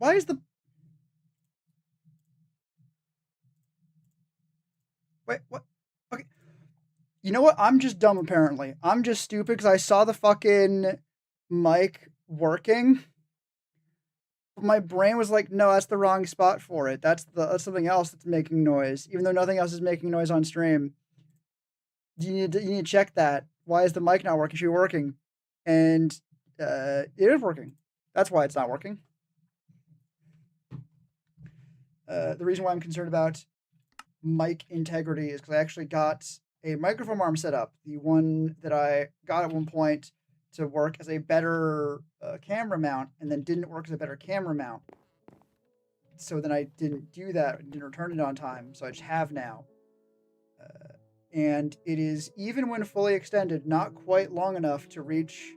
Why is the... Wait, what? Okay. You know what? I'm just dumb, apparently. I'm just stupid because I saw the fucking mic working. My brain was like, no, that's the wrong spot for it. That's something else that's making noise, even though nothing else is making noise on stream. You need to check that. Why is the mic not working? Should be working, and it is working. That's why it's not working. The reason why I'm concerned about mic integrity is because I actually got a microphone arm set up, the one that I got at one point to work as a better camera mount, and then didn't work as a better camera mount. So then I didn't do that, didn't return it on time, so I just have now. And it is, even when fully extended, not quite long enough to reach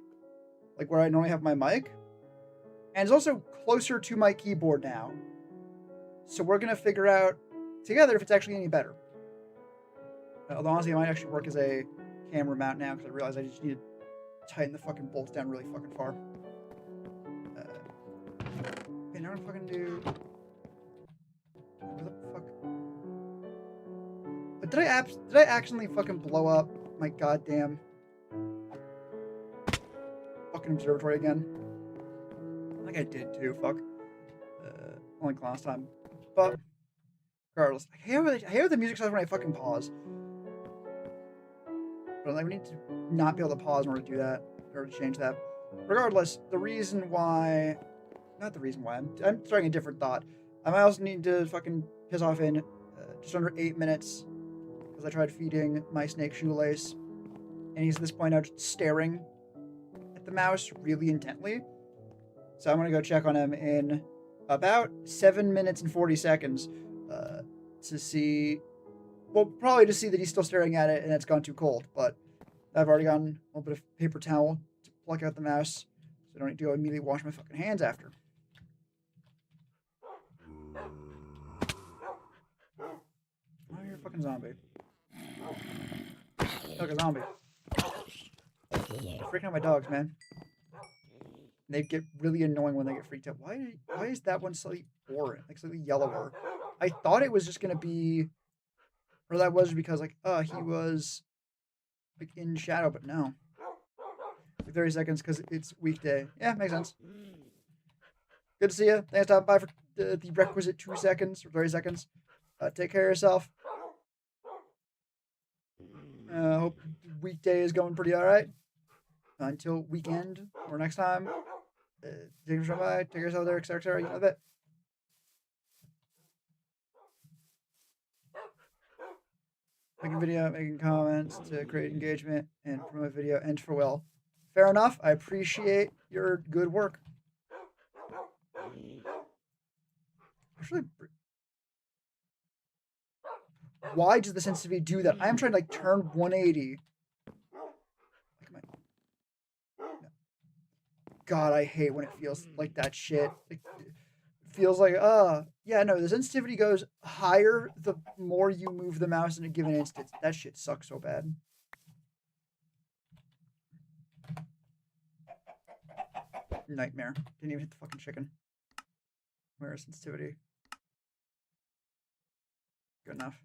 like where I normally have my mic. And it's also closer to my keyboard now. So we're gonna figure out together if it's actually any better. Although honestly, it might actually work as a camera mount now because I realize I just need to tighten the fucking bolts down really fucking far. Okay, now I'm fucking do. What the fuck? But did I accidentally fucking blow up my goddamn fucking observatory again? I think I did too. Fuck. Only last time, but regardless, I hate the music starts when I fucking pause. But like, we need to not be able to pause in order to do that, or to change that. Regardless, the reason why, not the reason why, I'm starting a different thought. I might also need to fucking piss off in just under 8 minutes because I tried feeding my snake shoelace, and he's at this point now just staring at the mouse really intently. So I'm gonna go check on him in about 7 minutes and 40 seconds to see. Well, probably to see that he's still staring at it and it's gone too cold, but I've already gotten a little bit of paper towel to pluck out the mouse so I don't need to go immediately wash my fucking hands after. Oh, you're a fucking zombie. Look, a zombie. They're freaking out my dogs, man. They get really annoying when they get freaked out. Why is that one slightly orange, like slightly yellower? I thought it was just gonna be, or that was because like, he was like in shadow, but no. Like 30 seconds because it's weekday. Yeah, makes sense. Good to see you. Thanks for stopping by for the requisite 2 seconds or 30 seconds. Take care of yourself. Hope weekday is going pretty all right. Until weekend or next time. Take yourself there, etc. You know that. Making video, making comments to create engagement and promote video and for well. Fair enough. I appreciate your good work. Actually, why does the sensitivity do that? I'm trying to like turn 180. God, I hate when it feels like that shit. It feels like, yeah, no, the sensitivity goes higher the more you move the mouse in a given instance. That shit sucks so bad. Nightmare. Didn't even hit the fucking chicken. Where is sensitivity? Good enough.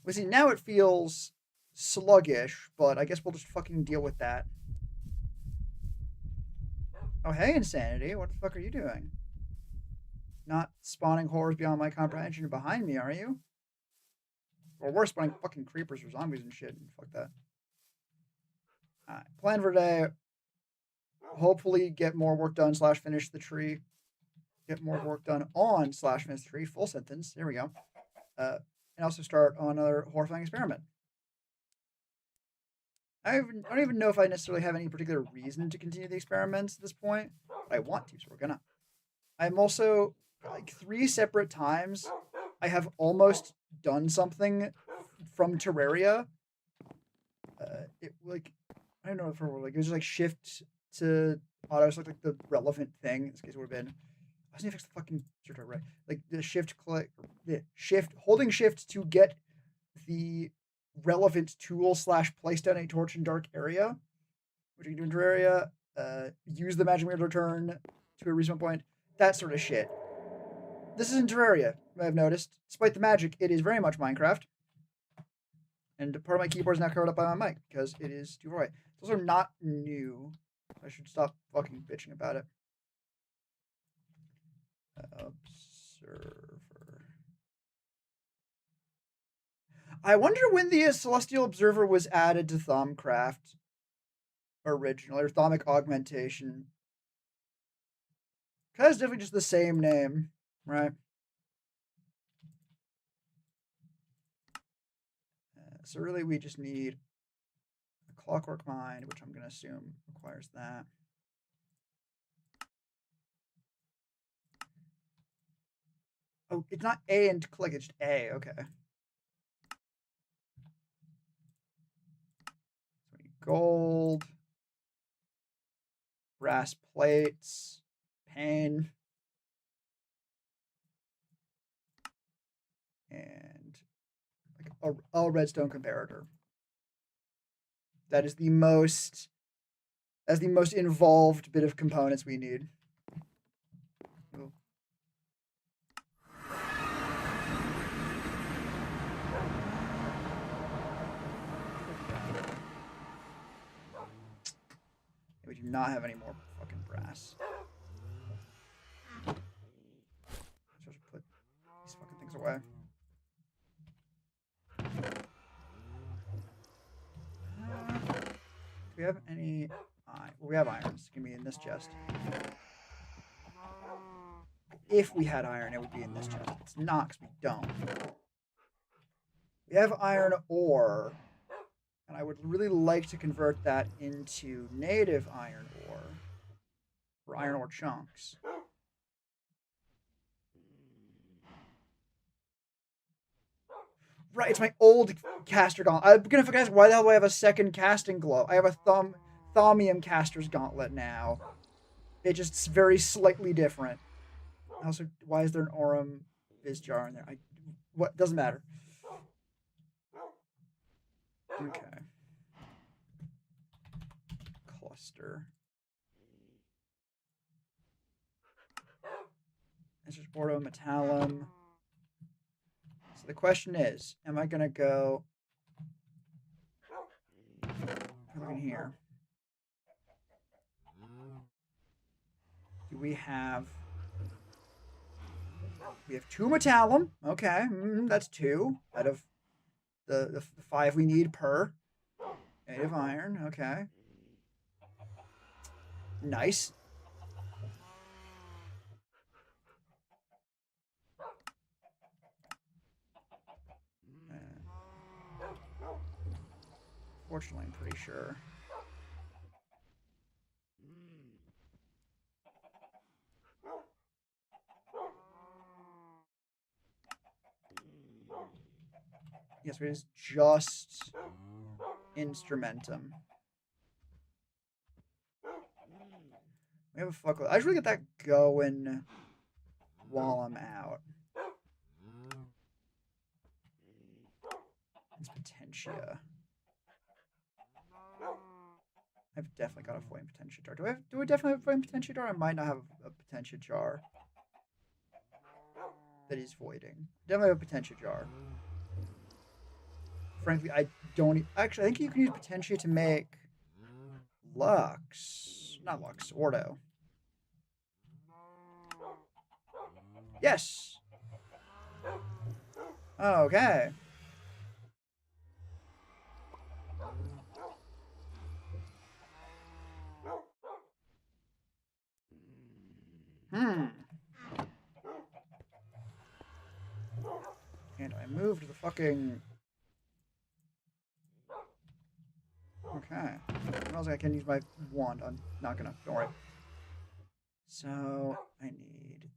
Well, see, now it feels sluggish, but I guess we'll just fucking deal with that. Oh, hey, Insanity. What the fuck are you doing? Not spawning horrors beyond my comprehension behind me, are you? Or worse, spawning fucking creepers or zombies and shit. Fuck that. Alright, plan for today. Hopefully get more work done / finish the tree. Get more work done on / finish the tree. Full sentence. There we go. And also start on another horrifying experiment. I don't even know if I necessarily have any particular reason to continue the experiments at this point, but I want to, so we're gonna. I'm also, like, 3 separate times, I have almost done something from Terraria. It, like, I don't know if it was just like shift to auto select like the relevant thing. In this case, it would have been. I was gonna fix the fucking right. Like the shift click, holding shift to get the relevant tool / place down a torch in dark area, which you can do in Terraria. Use the magic mirror to return to a reasonable point. That sort of shit. This isn't Terraria, I've noticed. Despite the magic, it is very much Minecraft. And part of my keyboard is now covered up by my mic because it is too far away. It's also not new. I should stop fucking bitching about it. Observer. I wonder when the Celestial Observer was added to Thaumcraft originally, or Thaumic Augmentation. Because it's definitely just the same name, right? So really we just need a Clockwork Mind, which I'm going to assume requires that. Oh, it's not A and click, it's just A, okay. So we need gold, brass plates, pane, and like a redstone comparator. That is the most involved bit of components we need. Ooh. We do not have any more fucking brass. I'm supposed to put these fucking things away. Do we have any iron? Well, we have iron. It's gonna be in this chest. If we had iron, it would be in this chest. It's not because we don't. We have iron ore, and I would really like to convert that into native iron ore, or iron ore chunks. Right, it's my old caster gauntlet. I'm gonna forget why the hell do I have a second casting glove? I have a Thaumium caster's gauntlet now. It's just very slightly different. Also, why is there an Aurum Viz jar in there? What doesn't matter. Okay. Cluster. It's just ordometallum. So the question is, am I gonna go look in here? Do we have 2 metallum. Okay, that's 2 out of the 5 we need per. Native iron, okay. Nice. Fortunately, I'm pretty sure. Yes, it is just instrumentum. We have a fuckload. I just really get that going while I'm out. It's Potentia. I've definitely got a flame Potentia jar. Do we definitely have a flame Potentia jar? I might not have a Potentia jar that is voiding. Definitely have a Potentia jar. Frankly, I don't... Actually, I think you can use Potentia to make Lux. Not Lux, Ordo. Yes! Okay. And I moved the fucking... Okay. Smells like I can use my wand. I'm not gonna. Don't worry. So, I need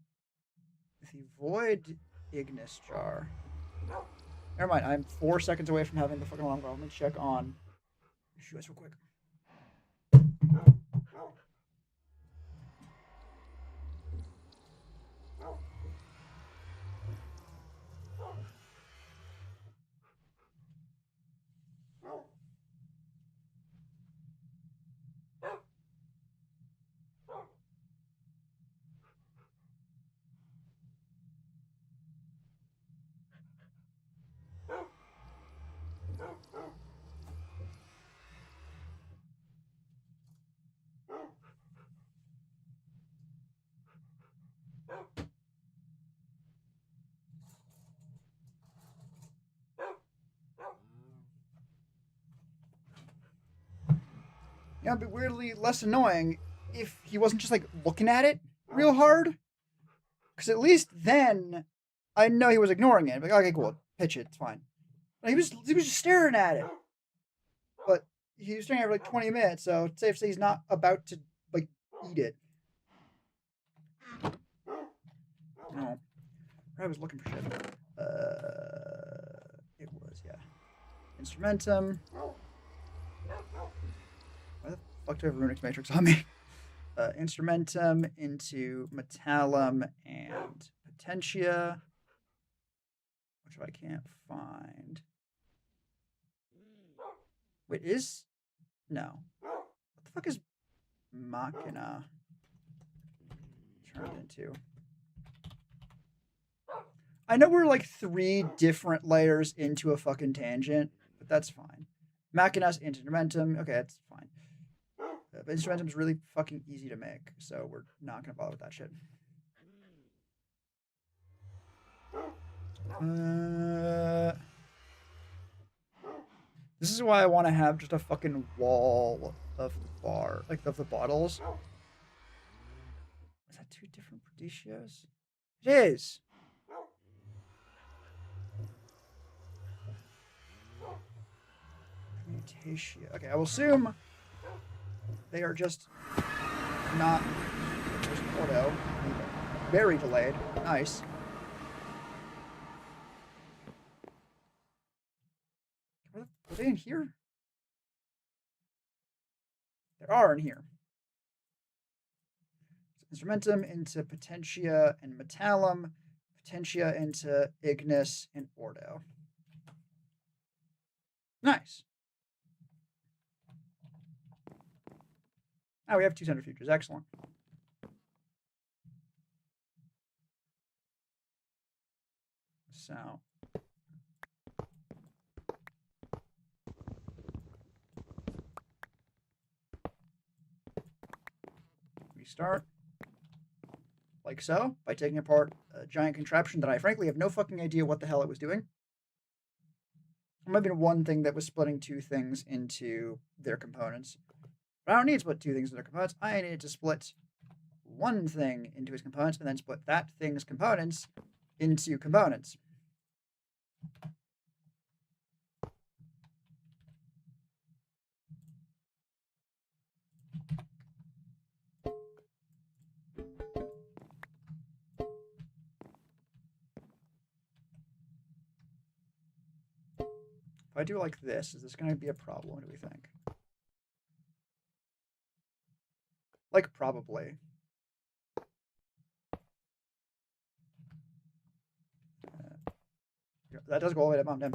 the Void Ignis jar. Never mind. I'm 4 seconds away from having the fucking alarm go. Let me check on US real quick. You know, it'd be weirdly less annoying if he wasn't just like looking at it real hard. Because at least then I know he was ignoring it. Like, okay, cool, pitch it, it's fine. But he was just staring at it. But he was staring at it for like 20 minutes, so it's safe to say he's not about to like eat it. No. I was looking for shit. It was, yeah. Instrumentum. Why the fuck do I have Runic Matrix on me? Instrumentum into Metallum and Potentia, which I can't find. Wait, no. What the fuck is Machina turned into? I know we're like 3 different layers into a fucking tangent, but that's fine. Machinas, Instrumentum, okay, that's fine. But Instrumentum is really fucking easy to make, so we're not gonna bother with that shit. This is why I want to have just a fucking wall of the of the bottles. Is that 2 different Prodicios? It is. Mutatia. Okay, I will assume they are just not. There's an auto. Very delayed. Nice. Are they in here? There are in here. Instrumentum into Potentia and Metallum. Potentia into Ignis and Ordo. Nice. Oh, we have 2 centrifuges. Excellent. So. We start like so, by taking apart a giant contraption that I frankly have no fucking idea what the hell it was doing. There might have been one thing that was splitting 2 things into their components. But I don't need to split 2 things into their components. I need to split 1 thing into its components and then split that thing's components into components. If I do like this, is this going to be a problem? What do we think? Like, probably. That does go all the way to Mount Nim.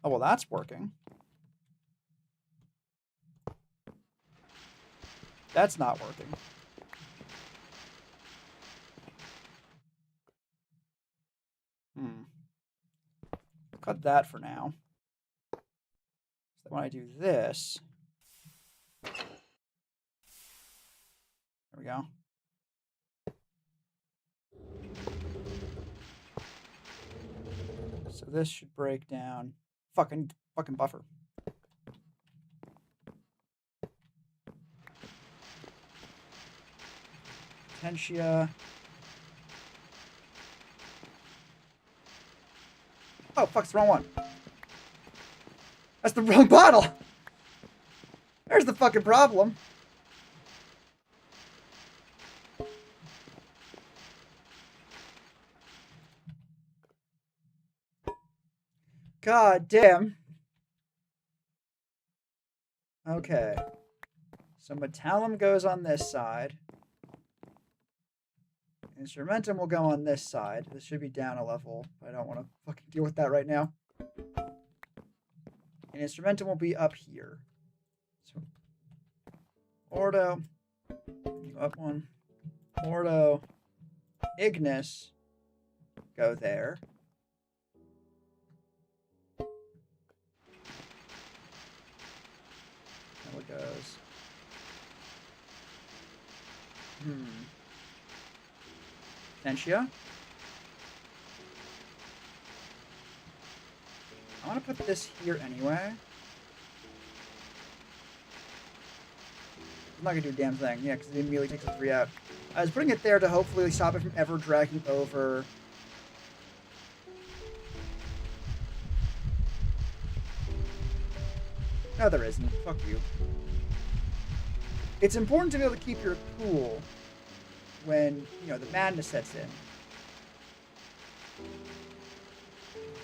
Oh, well, that's working. That's not working. Cut that for now. So when I do this, there we go. So this should break down. Fucking buffer. Potentia. Oh, fuck, it's the wrong one. That's the wrong bottle. There's the fucking problem. God damn. Okay. So Metallum goes on this side. Instrumentum will go on this side. This should be down a level. I don't want to fucking deal with that right now. And Instrumentum will be up here. So Ordo. Go up 1. Ordo. Ignis. Go there. How it goes. Potentia. put this here anyway. I'm not gonna do a damn thing. Yeah, because it immediately takes the 3 out. I was putting it there to hopefully stop it from ever dragging over. No, there isn't. Fuck you. It's important to be able to keep your cool when, you know, the madness sets in.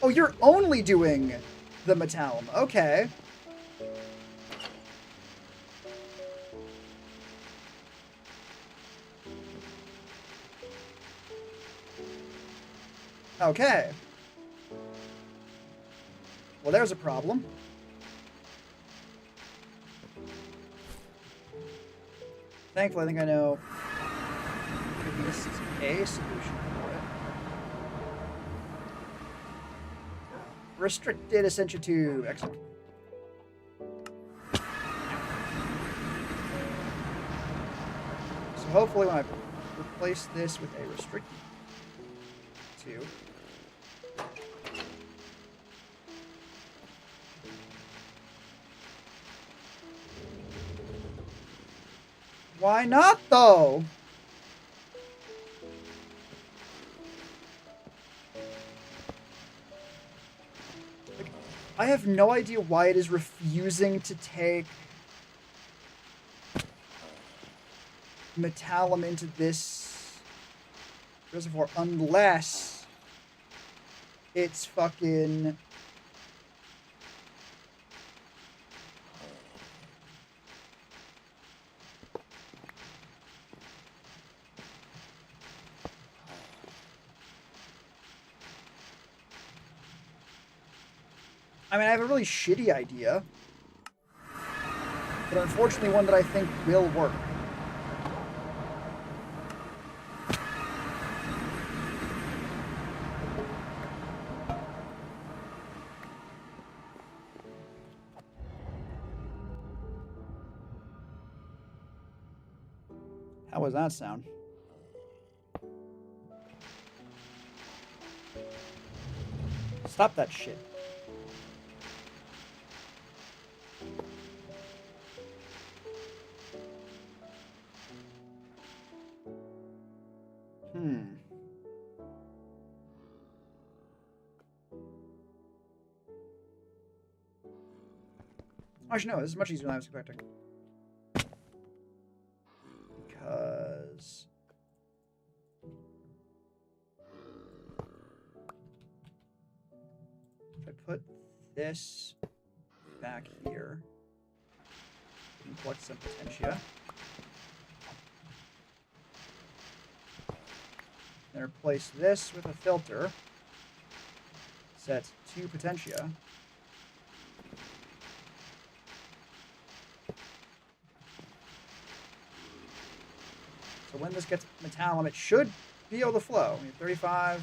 Oh, you're only doing the metallum. Okay. Okay. Well, there's a problem. Thankfully, I think I know maybe this is a solution for it. Restricted Ascension 2. Excellent. So hopefully when I replace this with a restricted 2, why not, though? Like, I have no idea why it is refusing to take metallum into this reservoir unless it's fucking... I mean, I have a really shitty idea, but unfortunately one that I think will work. How was that sound? Stop that shit. Actually, no, this is much easier than I was expecting. Because... if I put this back here and collect some potentia, then replace this with a filter, set 2 potentia. So when this gets metallum, it should be able to flow. We have 35.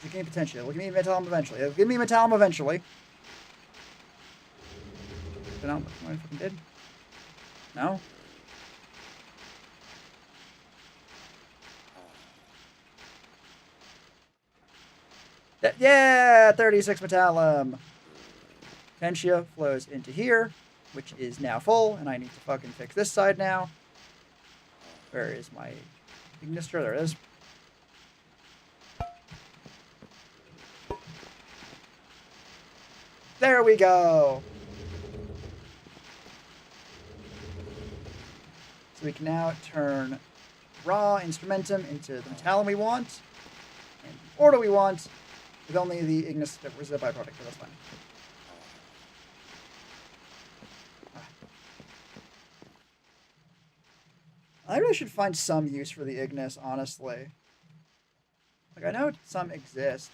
Give me potential. It'll give me metallum eventually. It'll give me metallum eventually. No, what I fucking did? No? Yeah! 36 metallum! Potentia flows into here, which is now full, and I need to fucking fix this side now. Where is my ignister? There it is. There we go! So we can now turn raw instrumentum into the metallum we want, and the order we want, with only the ignis that was the byproduct, but that's fine. I really should find some use for the ignis, honestly. Like, I know some exist.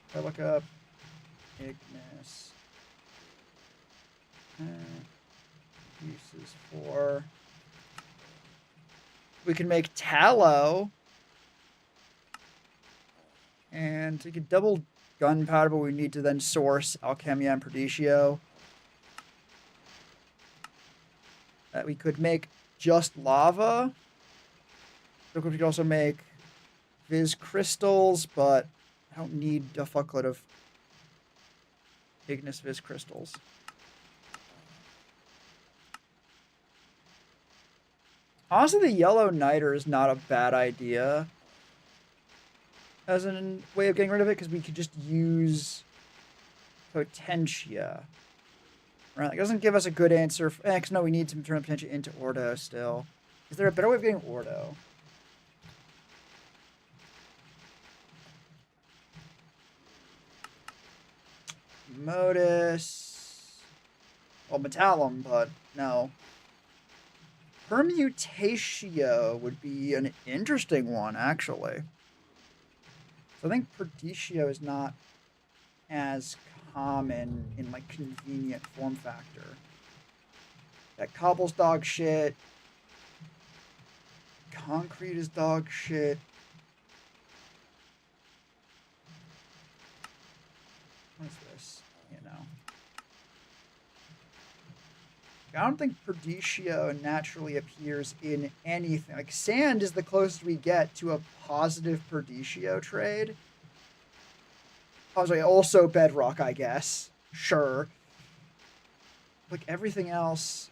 If I look up ignis, uses for... we can make tallow. And we could double gunpowder, but we need to then source alchemia and perdicio. We could make just lava. We could also make Viz crystals, but I don't need a fuckload of Ignis Viz crystals. Honestly, the yellow niter is not a bad idea as a way of getting rid of it, because we could just use Potentia. Right, it doesn't give us a good answer. Because no, we need to turn Potentia into Ordo still. Is there a better way of getting Ordo? Modus. Well, Metallum, but no. Permutatio would be an interesting one, actually. So I think Perdicio is not as common in, like, convenient form factor. That cobble's dog shit. Concrete is dog shit. What is this? You know. I don't think Perdicio naturally appears in anything. Like, sand is the closest we get to a positive Perdicio trade. I was like, also bedrock, I guess. Sure. Like, everything else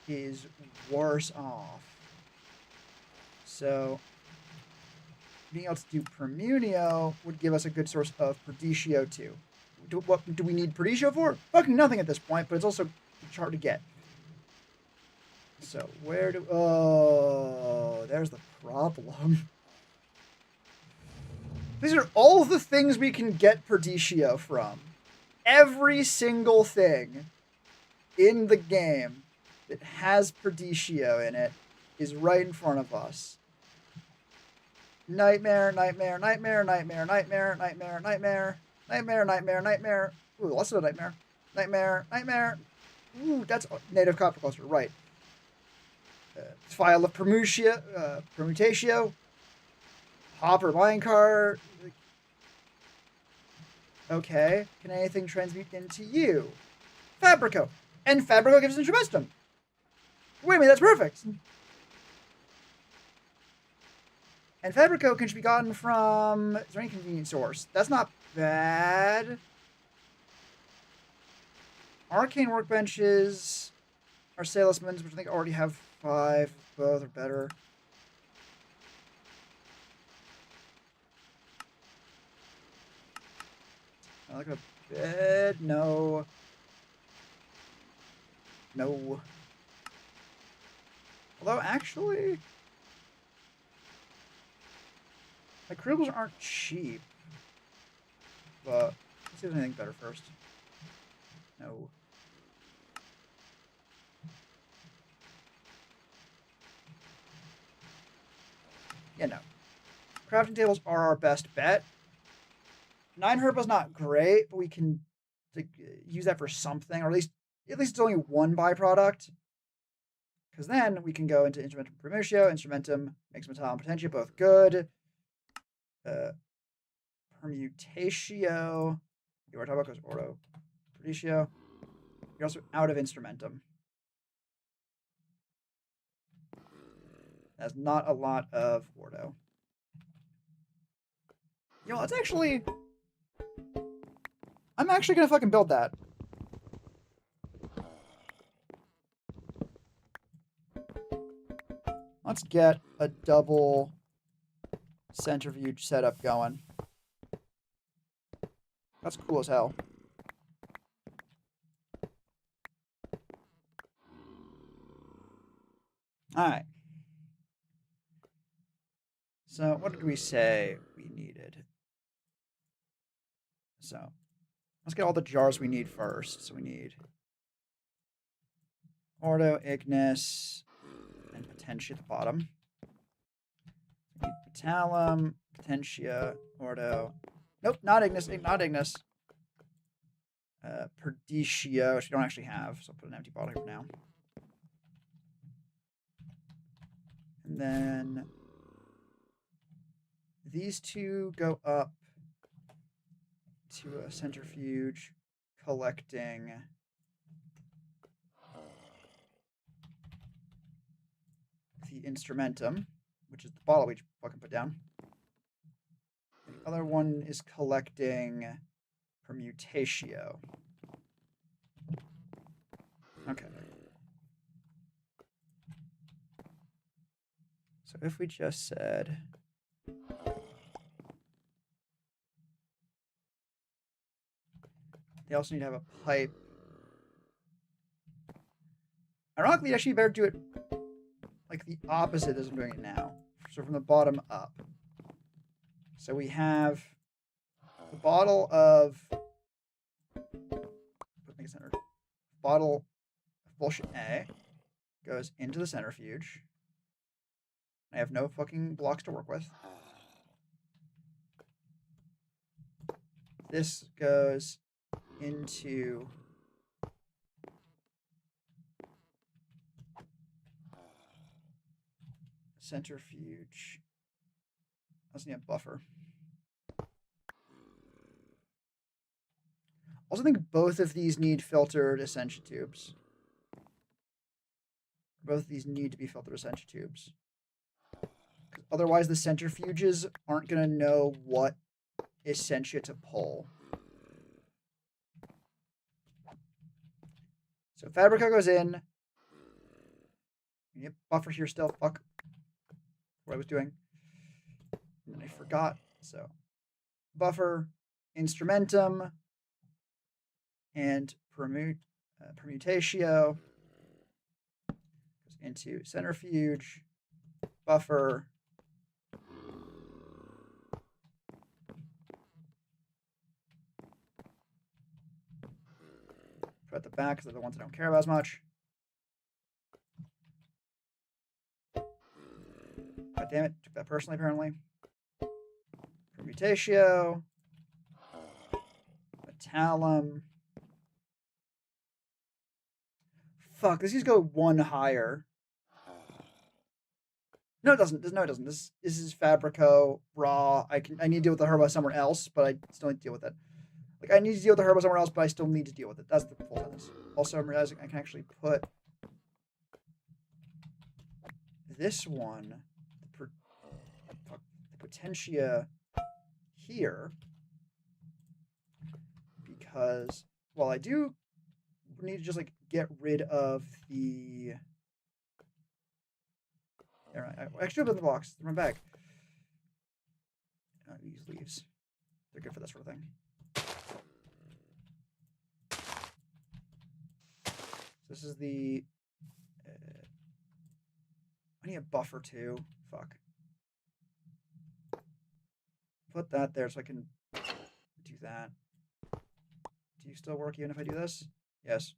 is worse off. So, being able to do Permunio would give us a good source of Perdicio too. What do we need Perdicio for? Fucking nothing at this point, but it's also hard to get. So where do... Oh, there's the problem. These are all the things we can get Perdicio from. Every single thing in the game that has Perdicio in it is right in front of us. Nightmare, nightmare, nightmare, nightmare, nightmare, nightmare, nightmare, nightmare, nightmare, nightmare. Ooh, lots of nightmare. Nightmare, nightmare. Ooh, that's native copper cluster, right. File of permutatio. Hopper minecart. Okay. Can anything transmute into you? Fabrico. And Fabrico gives us Instrumentum. Wait a minute, that's perfect. And Fabrico can be gotten from... Is there any convenient source? That's not bad. Arcane workbenches are salesmen's, which I think already have 5. Both are better. I like a bed. No. No. Although, actually... Like, cripples aren't cheap. But, let's see if there's anything better first. No. Yeah, no. Crafting tables are our best bet. 9 Herba's not great, but we can, like, use that for something, or at least it's only one byproduct. Because then we can go into Instrumentum Primutio, Instrumentum, Mix Metal and Potentia, both good. Permutatio. You want to talk about goes Ordo. Perdicio. You're also out of Instrumentum. That's not a lot of Ordo. You know, that's actually... I'm actually gonna fucking build that. Let's get a double centrifuge setup going. That's cool as hell. Alright. So, what did we say we needed? So, let's get all the jars we need first. So we need Ordo, Ignis, and Potentia at the bottom. We need Metallum, Potentia, Ordo. Nope, not Ignis, not Ignis. Perdicio, which we don't actually have, so I'll put an empty bottle here for now. And then these two go up to a centrifuge, collecting the Instrumentum, which is the bottle we fucking put down. And the other one is collecting permutatio. Okay. So if we just said... They also need to have a pipe. Ironically, actually, better do it like the opposite as I'm doing it now. So from the bottom up. So we have the bottle of... Make it center. Bottle of bullshit A goes into the centrifuge. I have no fucking blocks to work with. This goes into centrifuge. I also need a buffer. Also think both of these need filtered Essentia tubes. Both of these need to be filtered Essentia tubes. Otherwise, the centrifuges aren't going to know what Essentia to pull. So Fabrica goes in. Yep, buffer here still. Fuck. What I was doing. And then I forgot. So buffer, instrumentum, and permutatio goes into centrifuge, buffer, put at the back because they're the ones I don't care about as much. God damn it, took that personally apparently. Permutatio, metallum. Fuck, this needs to go one higher. No, it doesn't. No, it doesn't. This is Fabrico raw. I need to deal with the herba somewhere else, but I still need to deal with it. Like I need to deal with the herba somewhere else, but I still need to deal with it. That's the full sentence. Also, I'm realizing I can actually put this one, the potentia here, because well, I do need to just like get rid of the. I actually open the box. They're in my bag. These leaves. They're good for this sort of thing. So this is the... I need a buffer too. Fuck. Put that there so I can do that. Do you still work even if I do this? Yes.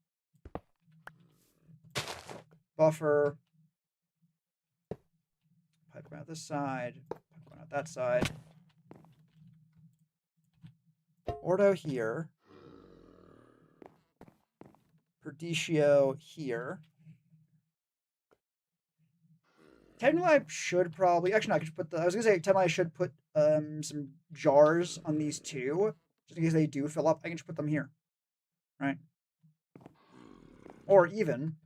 Buffer. Pipe going out this side. Pipe going out that side. Ordo here. Perdicio here. Technically, I should probably... Actually, no, I could put the... I was going to say, technically, I should put some jars on these two. Just in case they do fill up. I can just put them here. Right? Or even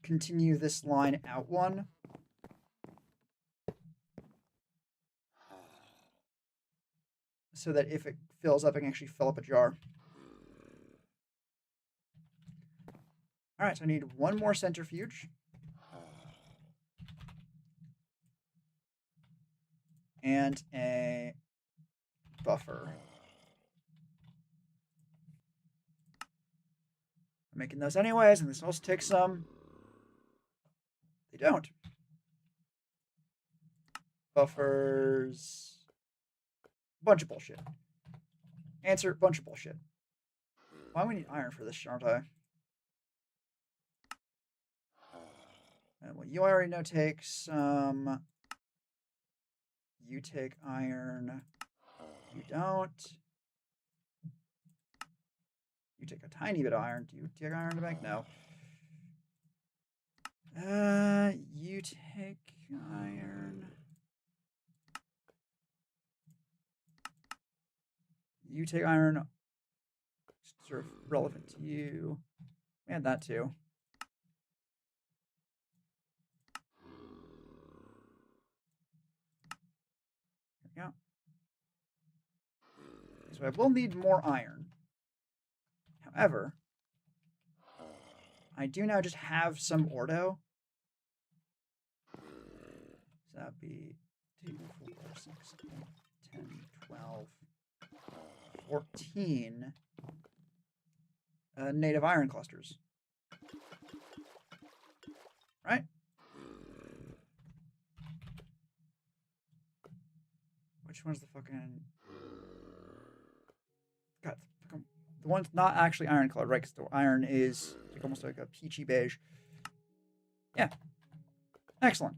continue this line out one. So that if it fills up, I can actually fill up a jar. All right, so I need one more centrifuge. And a buffer. I'm making those anyways, and this also takes some. They don't. Buffers. Bunch of bullshit. Answer, bunch of bullshit. Why do we need iron for this, aren't I? And well, you already know take some. You take iron. You don't. You take a tiny bit of iron. Do you take iron to make? No. You take iron. You take iron. Sort of relevant to you. And that too. So I will need more iron. However, I do now just have some ordo. So that'd be 2, 4, 6, 8, 10, 12, 14 native iron clusters. Right? Which one's the fucking... God, the one's not actually iron colored, right? Because the iron is like almost like a peachy beige. Yeah. Excellent.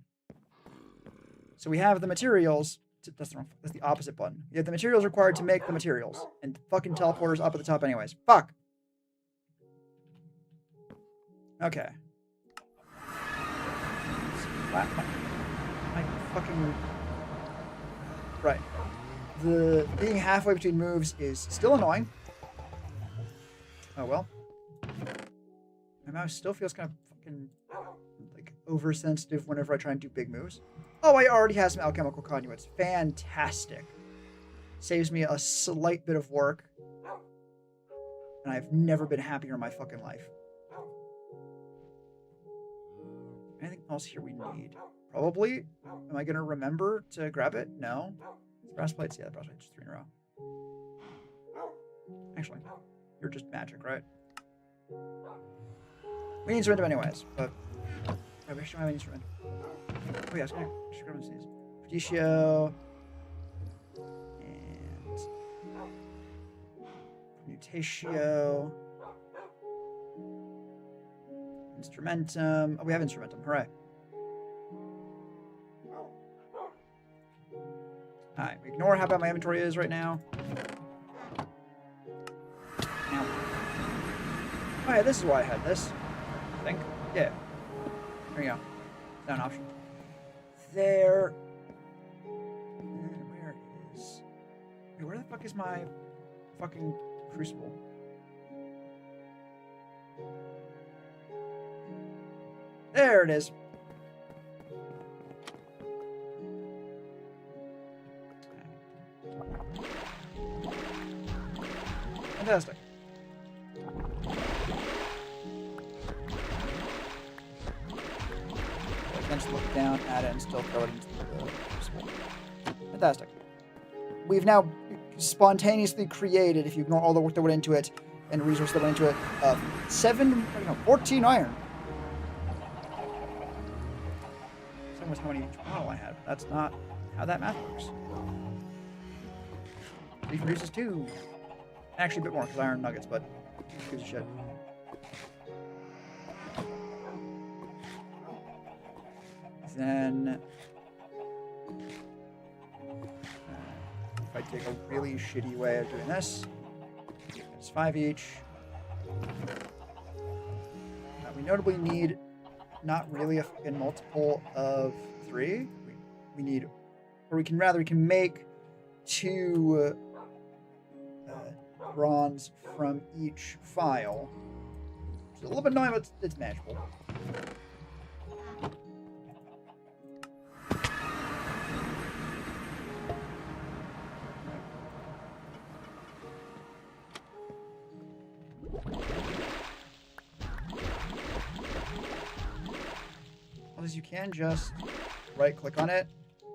So we have the materials. That's the opposite button. You have the materials required to make the materials. And fucking teleporters up at the top anyways. Fuck. Okay. My fucking... Right. The being halfway between moves is still annoying. Oh well. My mouse still feels kind of fucking like oversensitive whenever I try and do big moves. Oh, I already have some alchemical conduits. Fantastic. Saves me a slight bit of work. And I've never been happier in my fucking life. Anything else here we need? Probably. Am I going to remember to grab it? No. Brass plates? Yeah, the brass plates. 3 in a row. Actually, you're just magic, right? We need Surrender anyways, but I wish I have any Surrender. Oh yeah, I should grab these. Fiducio. And Mutatio. Instrumentum. Oh, we have Instrumentum. Hooray. Alright, we ignore how bad my inventory is right now. Now. Oh yeah, this is why I had this. I think. Yeah. There you go. Down option. There. Where is... Wait, where the fuck is my fucking crucible? There it is. Fantastic. I can just look down at it and still throw it into the crucible. Fantastic. We've now spontaneously created, if you ignore all the work that went into it and the resources that went into it, 14 iron. Same with how many model I had. That's not how that math works. It produces 2. Actually, a bit more because iron nuggets, but who gives a shit. Then, if I take a really shitty way of doing this, it's 5 each. We notably need not really a fucking multiple of 3. We need, or we can make 2 bronze from each file. It's a little bit annoying, but it's manageable. As you can just right click on it.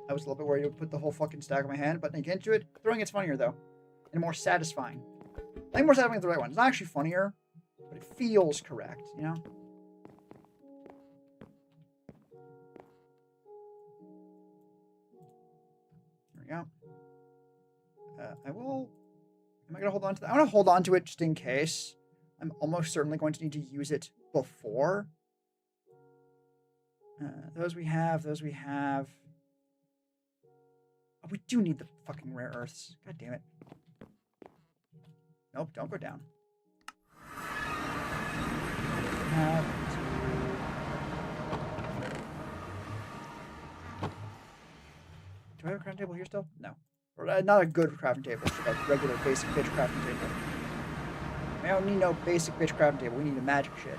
I was a little bit worried it would put the whole fucking stack on my hand, but you can do it. Throwing it's funnier though, and more satisfying. I think more satisfying is the right one. It's not actually funnier, but it feels correct, you know? There we go. Am I going to hold on to that? I want to hold on to it just in case. I'm almost certainly going to need to use it before. Those we have. Oh, we do need the fucking rare earths. God damn it. Nope, don't go down. Have do I have a crafting table here still? No. Or, not a good crafting table, just like a regular basic bitch crafting table. We don't need no basic bitch crafting table. We need a magic shit.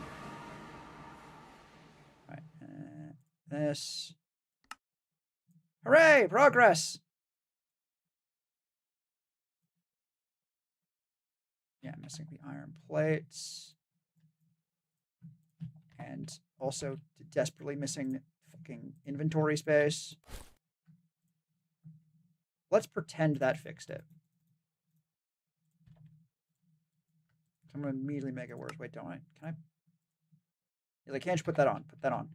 Alright. This. Hooray! Progress! Yeah, missing the iron plates. And also desperately missing fucking inventory space. Let's pretend that fixed it. I'm going to immediately make it worse. Wait, don't I? Can I? Yeah, I can't just put that on. Put that on.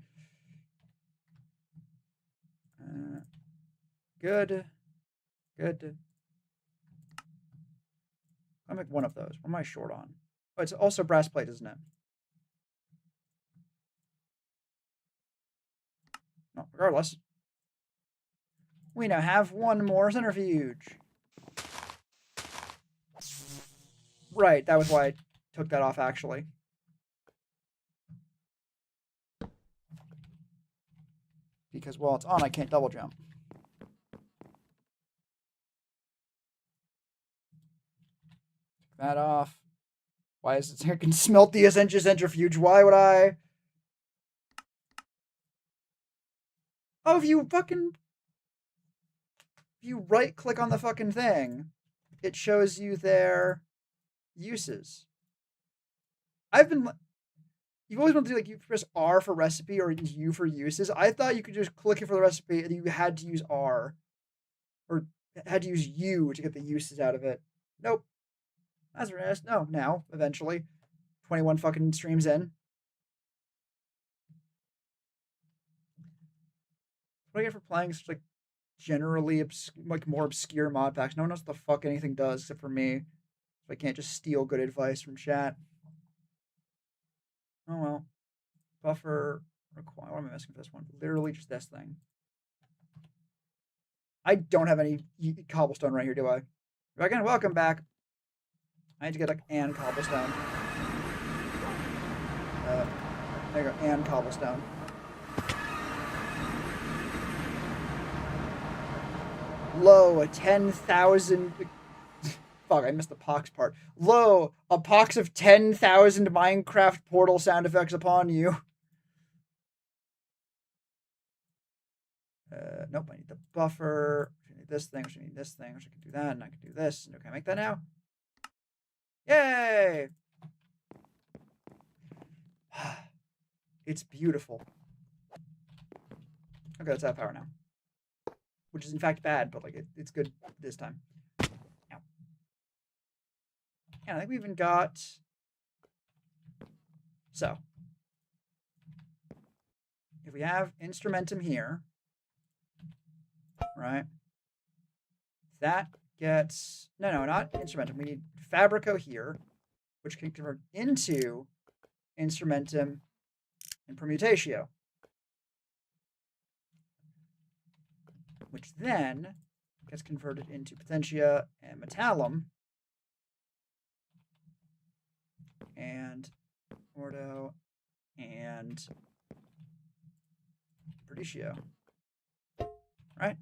Good. Good. I'll make one of those. What am I short on? Oh, it's also brass plate, isn't it? No, regardless. We now have one more centrifuge. Right, that was why I took that off, actually. Because while it's on, I can't double jump. Take that off. Why is it? I can smelt the centrifuge. Why would I? Oh, if you right click on the fucking thing, it shows you their uses. You've always wanted to do like you press R for recipe or U for uses. I thought you could just click it for the recipe and you had to use R or had to use U to get the uses out of it. Nope. That's right. No, now, eventually. 21 fucking streams in. What do I get for playing such like generally more obscure mod packs? No one knows what the fuck anything does except for me. So I can't just steal good advice from chat. Oh well. Buffer require. What am I missing for this one? Literally just this thing. I don't have any cobblestone right here, do I? Again, welcome back. I need to get like and cobblestone. There you go, and cobblestone. Lo, 10,000. Fuck, I missed the pox part. Lo, a pox of 10,000 Minecraft portal sound effects upon you. Nope, I need the buffer. I need this thing, I need this thing, I can do that, and I can do this. Can I make that now? Yay! It's beautiful. Okay, let's have power now. Which is in fact bad, but like it's good this time. Ow. Yeah, I think we even got... So. If we have instrumentum here, right? That gets... No, not instrumentum. We need fabrico here, which can convert into instrumentum and permutatio. Which then gets converted into potentia and metallum. And ordo and Perdicio. Right?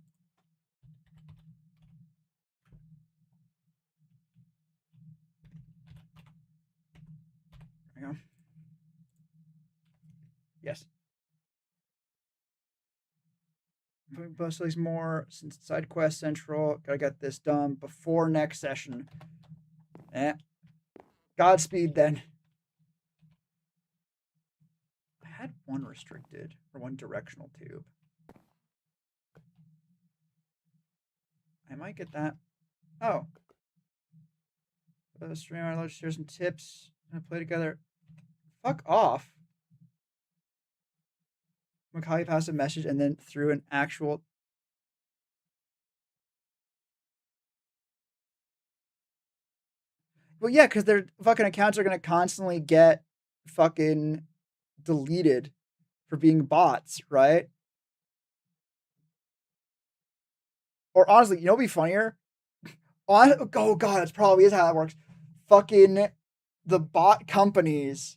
There we go. Yes. Bustley's more since side quest central. Gotta get this done before next session. Godspeed then. I had one restricted or one directional tube. I might get that. Oh. Streamer, let's share some tips and play together. Fuck off. Macaulay passed a message and then threw an actual... Well, yeah, because their fucking accounts are going to constantly get fucking deleted for being bots, right? Or honestly, you know what'd be funnier? Oh god, that's probably is how that works. Fucking the bot companies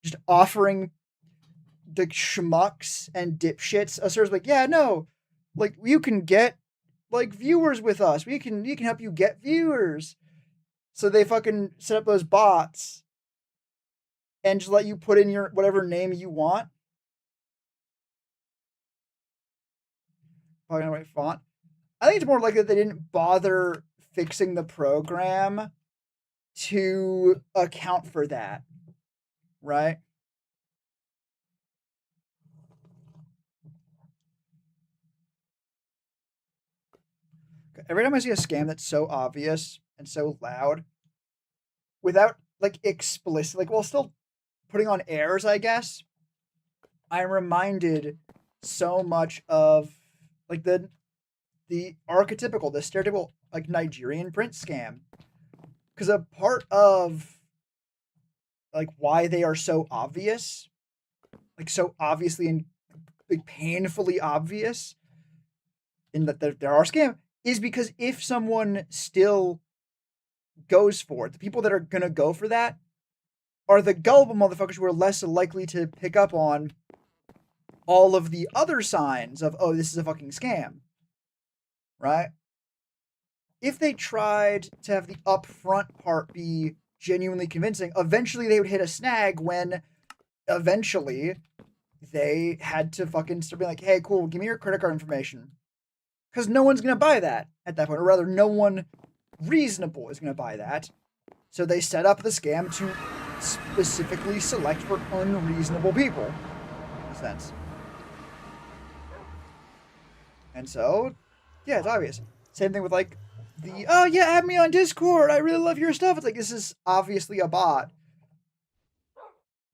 just offering the schmucks and dipshits a service like, yeah, no, like you can get like viewers with us. We can help you get viewers. So they fucking set up those bots and just let you put in your whatever name you want. Probably not the right font. I think it's more likely that they didn't bother fixing the program to account for that, right? Every time I see a scam that's so obvious and so loud, without like explicit, like well, still putting on airs, I guess, I'm reminded so much of like the archetypical, the stereotypical like Nigerian prince scam. Because a part of like why they are so obvious, like so obviously and like painfully obvious, in that there are scam, is because if someone still goes for it, the people that are gonna go for that are the gullible motherfuckers who are less likely to pick up on all of the other signs of, oh, this is a fucking scam, right? If they tried to have the upfront part be genuinely convincing, eventually they would hit a snag when eventually they had to fucking start being like, hey, cool, give me your credit card information. Because no one's going to buy that at that point, or rather, no one reasonable is going to buy that. So they set up the scam to specifically select for unreasonable people, in a sense. And so, yeah, it's obvious. Same thing with like oh yeah, add me on Discord. I really love your stuff. It's like this is obviously a bot,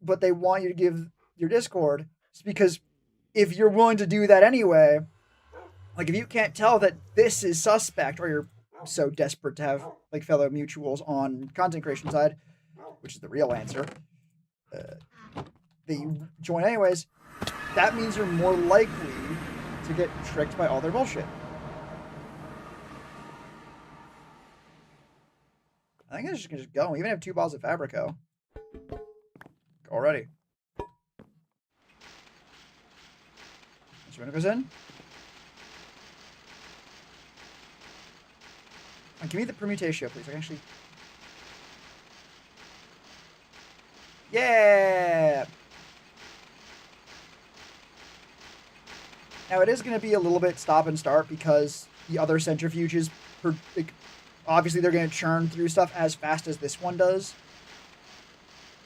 but they want you to give your Discord. It's because if you're willing to do that anyway, like if you can't tell that this is suspect, or you're so desperate to have like fellow mutuals on content creation side, which is the real answer, that you join anyways, that means you're more likely to get tricked by all their bullshit. I think I'm just gonna go. We even have 2 bottles of Fabrico already. This window goes in. And give me the permutation, please. I can actually. Yeah. Now it is going to be a little bit stop and start because the other centrifuges, like, obviously they're going to churn through stuff as fast as this one does.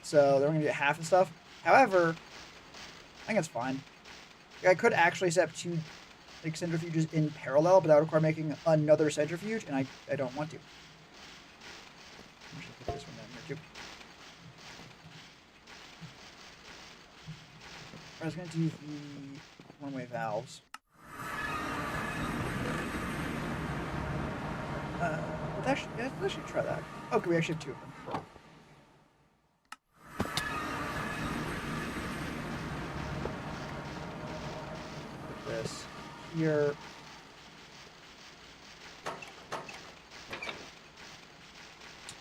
So they're going to get half the stuff. However, I think it's fine. I could actually set up 2 like centrifuges in parallel, but that would require making another centrifuge, and I don't want to. I should put this one down here too. I was going to do the one-way valves. Let's actually try that. Okay, we actually have 2 of them. Put this here.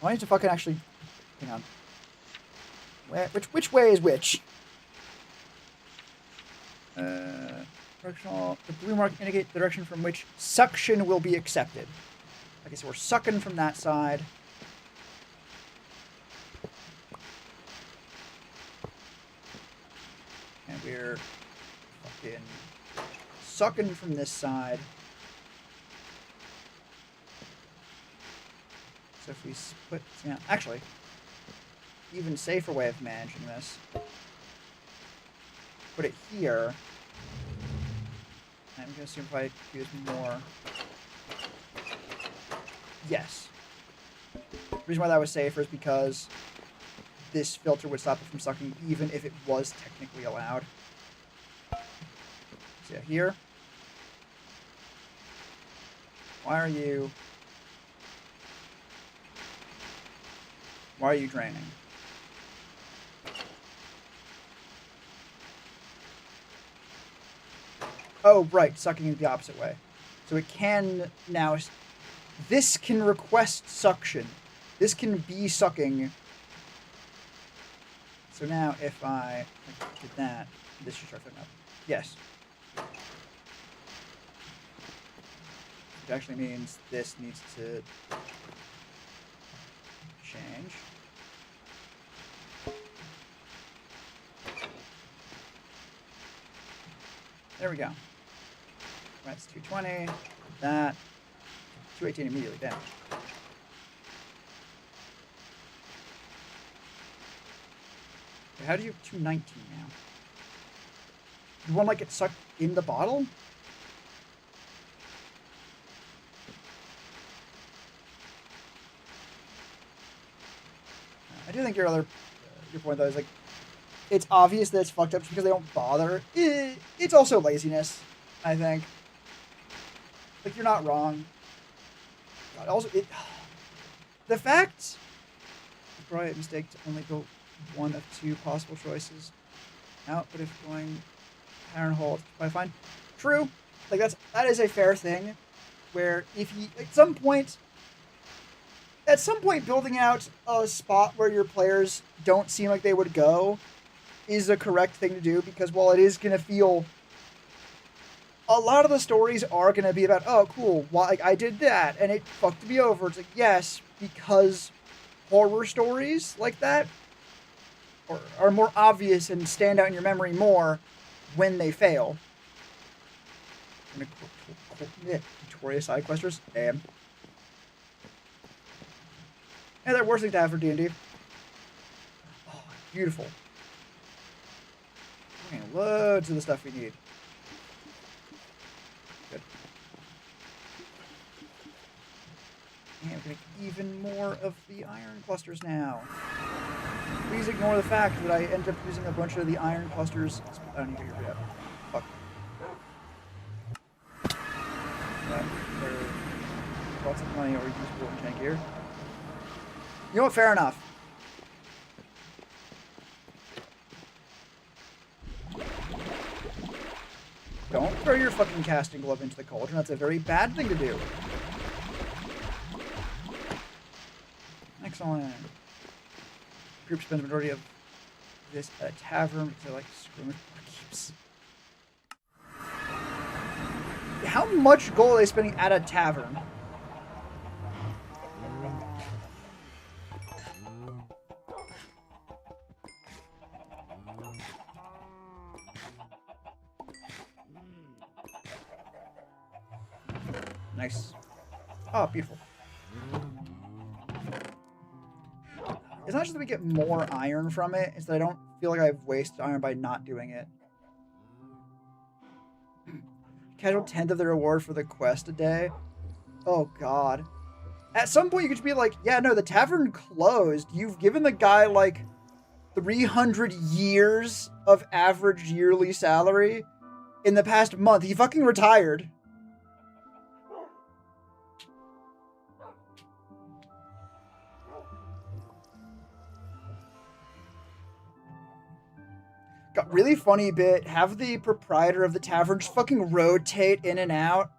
I need to fucking actually. Hang on. Which way is which? Directional. The blue mark indicate the direction from which suction will be accepted. Okay, so we're sucking from that side. And we're fucking sucking from this side. So if we split, yeah, actually, even safer way of managing this. Put it here. I'm gonna assume if I use more. Yes. The reason why that was safer is because this filter would stop it from sucking even if it was technically allowed. So yeah, here. Why are you draining? Oh, right, sucking is the opposite way. So it can now. This can request suction. This can be sucking. So now if I did that, this should start filling up. Yes. Which actually means this needs to change. There we go. That's 220. That. 218 immediately, damn. Okay, how do you have 219 now? You want to like get sucked in the bottle? I do think your point though is like, it's obvious that it's fucked up just because they don't bother. It's also laziness, I think. Like, you're not wrong. God, also, the fact it's probably a mistake to only go one of two possible choices out, but if going iron hole, it's probably fine. True. Like, that is a fair thing, where if you, at some point, building out a spot where your players don't seem like they would go is the correct thing to do, because while it is going to feel, a lot of the stories are going to be about, oh, cool, why, like, I did that and it fucked me over. It's like, yes, because horror stories like that are more obvious and stand out in your memory more when they fail. Victoria side questers, damn. And they're worst thing to have for D&D. Oh, beautiful. Loads of the stuff we need. Good. And we're going to get even more of the iron clusters now. Please ignore the fact that I ended up using a bunch of the iron clusters. I don't need to get rid of. Fuck. They're lots of money or useful in tank gear. You know what? Fair enough. Don't throw your fucking casting glove into the cauldron. That's a very bad thing to do. Excellent. The group spends the majority of this at a tavern because they like to screw with barkeeps. How much gold are they spending at a tavern? Nice. Oh, beautiful. It's not just that we get more iron from it, it's that I don't feel like I've wasted iron by not doing it. Casual 10th of the reward for the quest a day. Oh, God. At some point, you could just be like, yeah, no, the tavern closed. You've given the guy, like, 300 years of average yearly salary in the past month. He fucking retired. Got really funny bit. Have the proprietor of the tavern just fucking rotate in and out.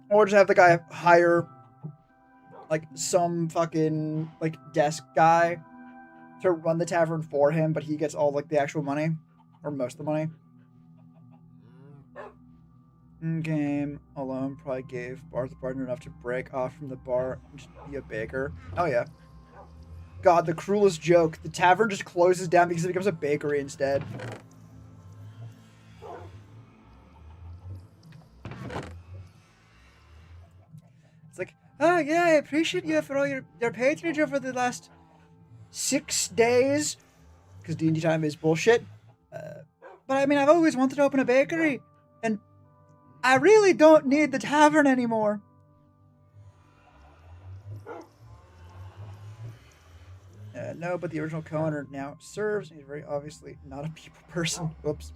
Or just have the guy hire, like, some fucking, like, desk guy to run the tavern for him, but he gets all, like, the actual money. Or most of the money. In-game alone probably gave Bart the partner enough to break off from the bar and just be a baker. Oh, yeah. God, the cruelest joke. The tavern just closes down because it becomes a bakery instead. It's like, oh yeah, I appreciate you for all your patronage over the last 6 days. Because D&D time is bullshit. But I mean, I've always wanted to open a bakery. And I really don't need the tavern anymore. No, but the original co-owner now serves, and he's very obviously not a people person. Whoops.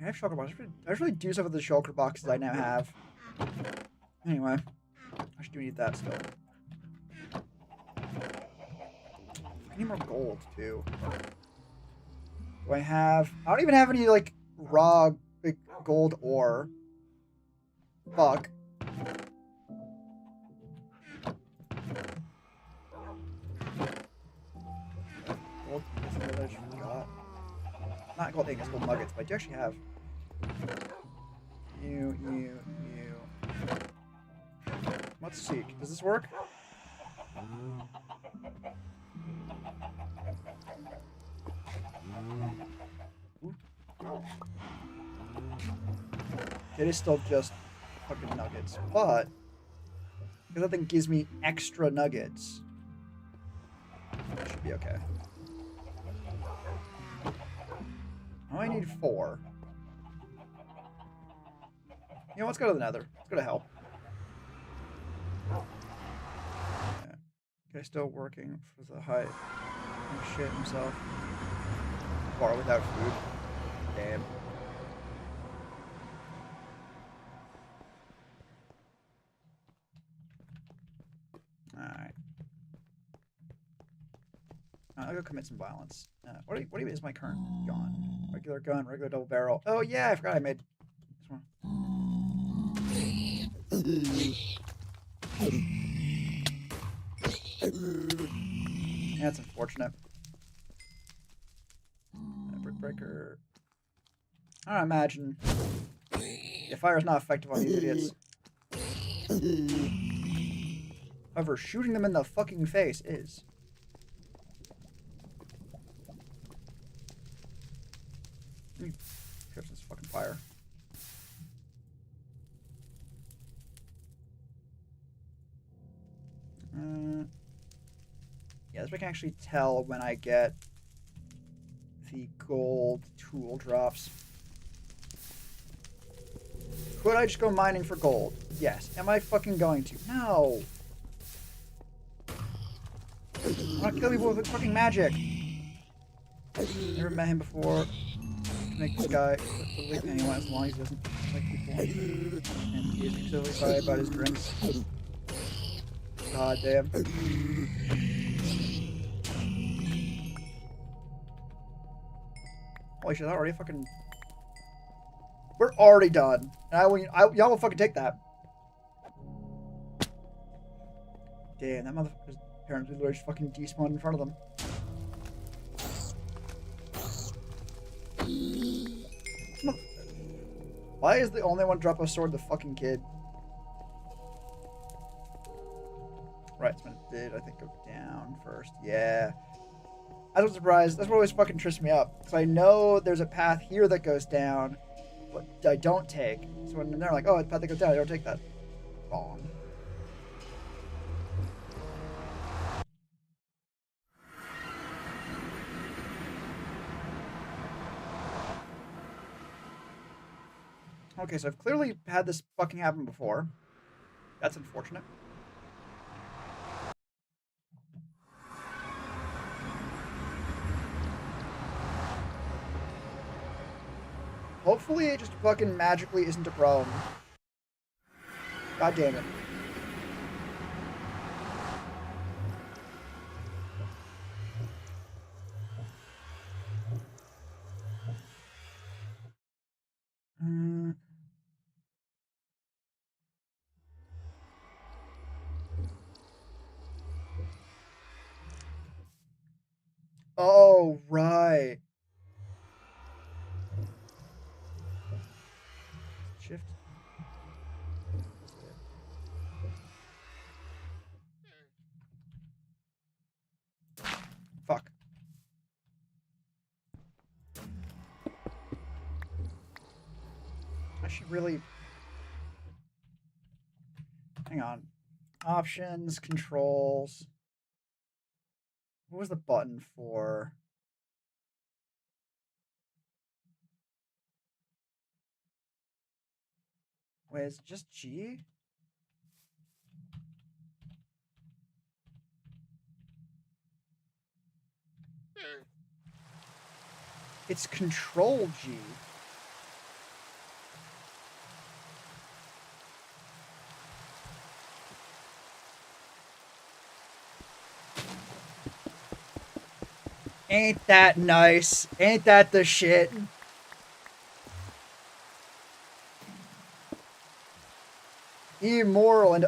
I have shulker boxes. I should really do stuff with the shulker boxes I now have. Anyway, I should do need that still. I need more gold, too. Do I have... I don't even have any, like, raw like, gold ore. Fuck. Gold that I just forgot. Not gold ingots, gold nuggets, but I do actually have. You. Let's seek. Does this work? It is still just fucking nuggets, but Because that thing gives me extra nuggets. That should be okay. Oh, I need 4. You know, let's go to the nether. Let's go to hell. Yeah. Guy's still working for the high shit himself. Bar without food. Damn. Alright. I'll go commit some violence. What is my current gun? Regular gun, regular double barrel. Oh yeah, I forgot I made this one. Yeah, that's unfortunate. Brick breaker. I don't imagine. Yeah, fire is not effective on these idiots. However, shooting them in the fucking face is. Catch this fucking fire. Yeah, this way I can actually tell when I get the gold tool drops. Could I just go mining for gold? Yes. Am I fucking going to? No. I'm not killing people with fucking magic. Never met him before. Make this guy leave anyone as long as he doesn't like people. And he is excessively sorry about his drinks. God damn. Holy shit, that already fucking... We're already done. And y'all will fucking take that. Damn, that motherfucker's parents literally just fucking despawned in front of them. Why is the only one drop a sword the fucking kid? Right, so it did, I think, go down first. Yeah. I was surprised. That's what always fucking trips me up. Because I know there's a path here that goes down, but I don't take. So when they're like, oh, it's a path that goes down, I don't take that. Wrong. Okay, so I've clearly had this fucking happen before. That's unfortunate. Hopefully it just fucking magically isn't a problem. God damn it. Oh, right. Shift. Fuck. I should really... Hang on. Options, controls. What was the button for? Wait, is it just G? It's Control G. Ain't that nice? Ain't that the shit? Immoral and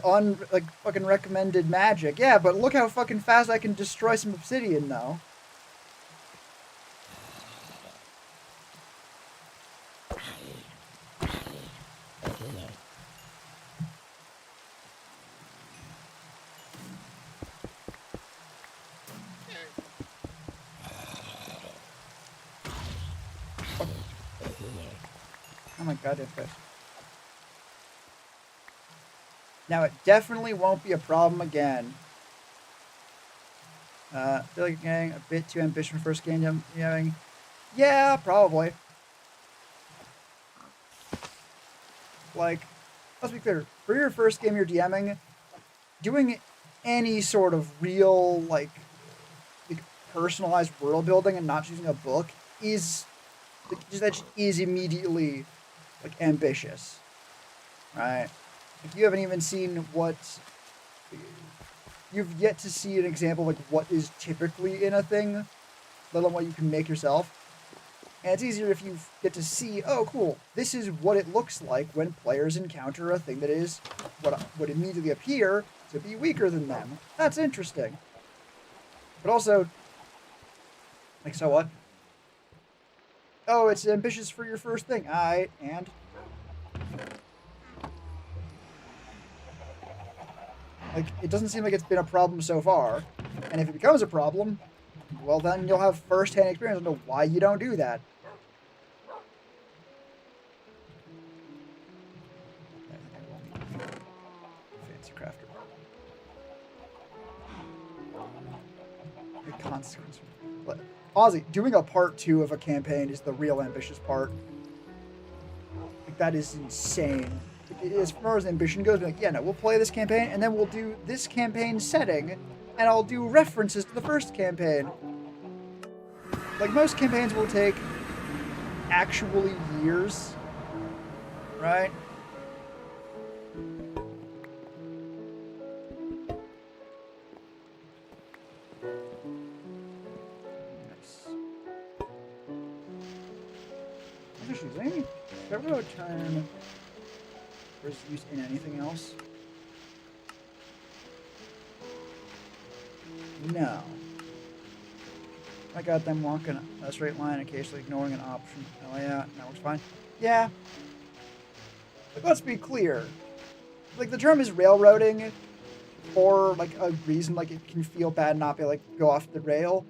like fucking recommended magic. Yeah, but look how fucking fast I can destroy some obsidian though. Oh my goddamn face. Now, it definitely won't be a problem again. I feel like getting a bit too ambitious for first game DMing. Yeah, probably. Like, let's be clear. For your first game you're DMing, doing any sort of real, like personalized world building and not choosing a book is that is immediately like ambitious, right? Like you haven't even seen what you've yet to see an example of like what is typically in a thing, let alone what you can make yourself. And it's easier if you get to see, oh, cool, this is what it looks like when players encounter a thing that is what would immediately appear to be weaker than them. That's interesting. But also, like, so what? Oh, it's ambitious for your first thing. And like, it doesn't seem like it's been a problem so far. And if it becomes a problem, well, then you'll have first-hand experience into why you don't do that. Fancy crafter. The consequence. Ozzy, doing a part 2 of a campaign is the real ambitious part. Like, that is insane. As far as ambition goes, like, yeah, no, we'll play this campaign, and then we'll do this campaign setting, and I'll do references to the first campaign. Like, most campaigns will take actually years, right? Interesting. Railroad turn was used in anything else? No. I got them walking a straight line, occasionally ignoring an option. Oh yeah, that works fine. Yeah. Like, let's be clear. Like, the term is railroading for like a reason, like it can feel bad not be like go off the rail.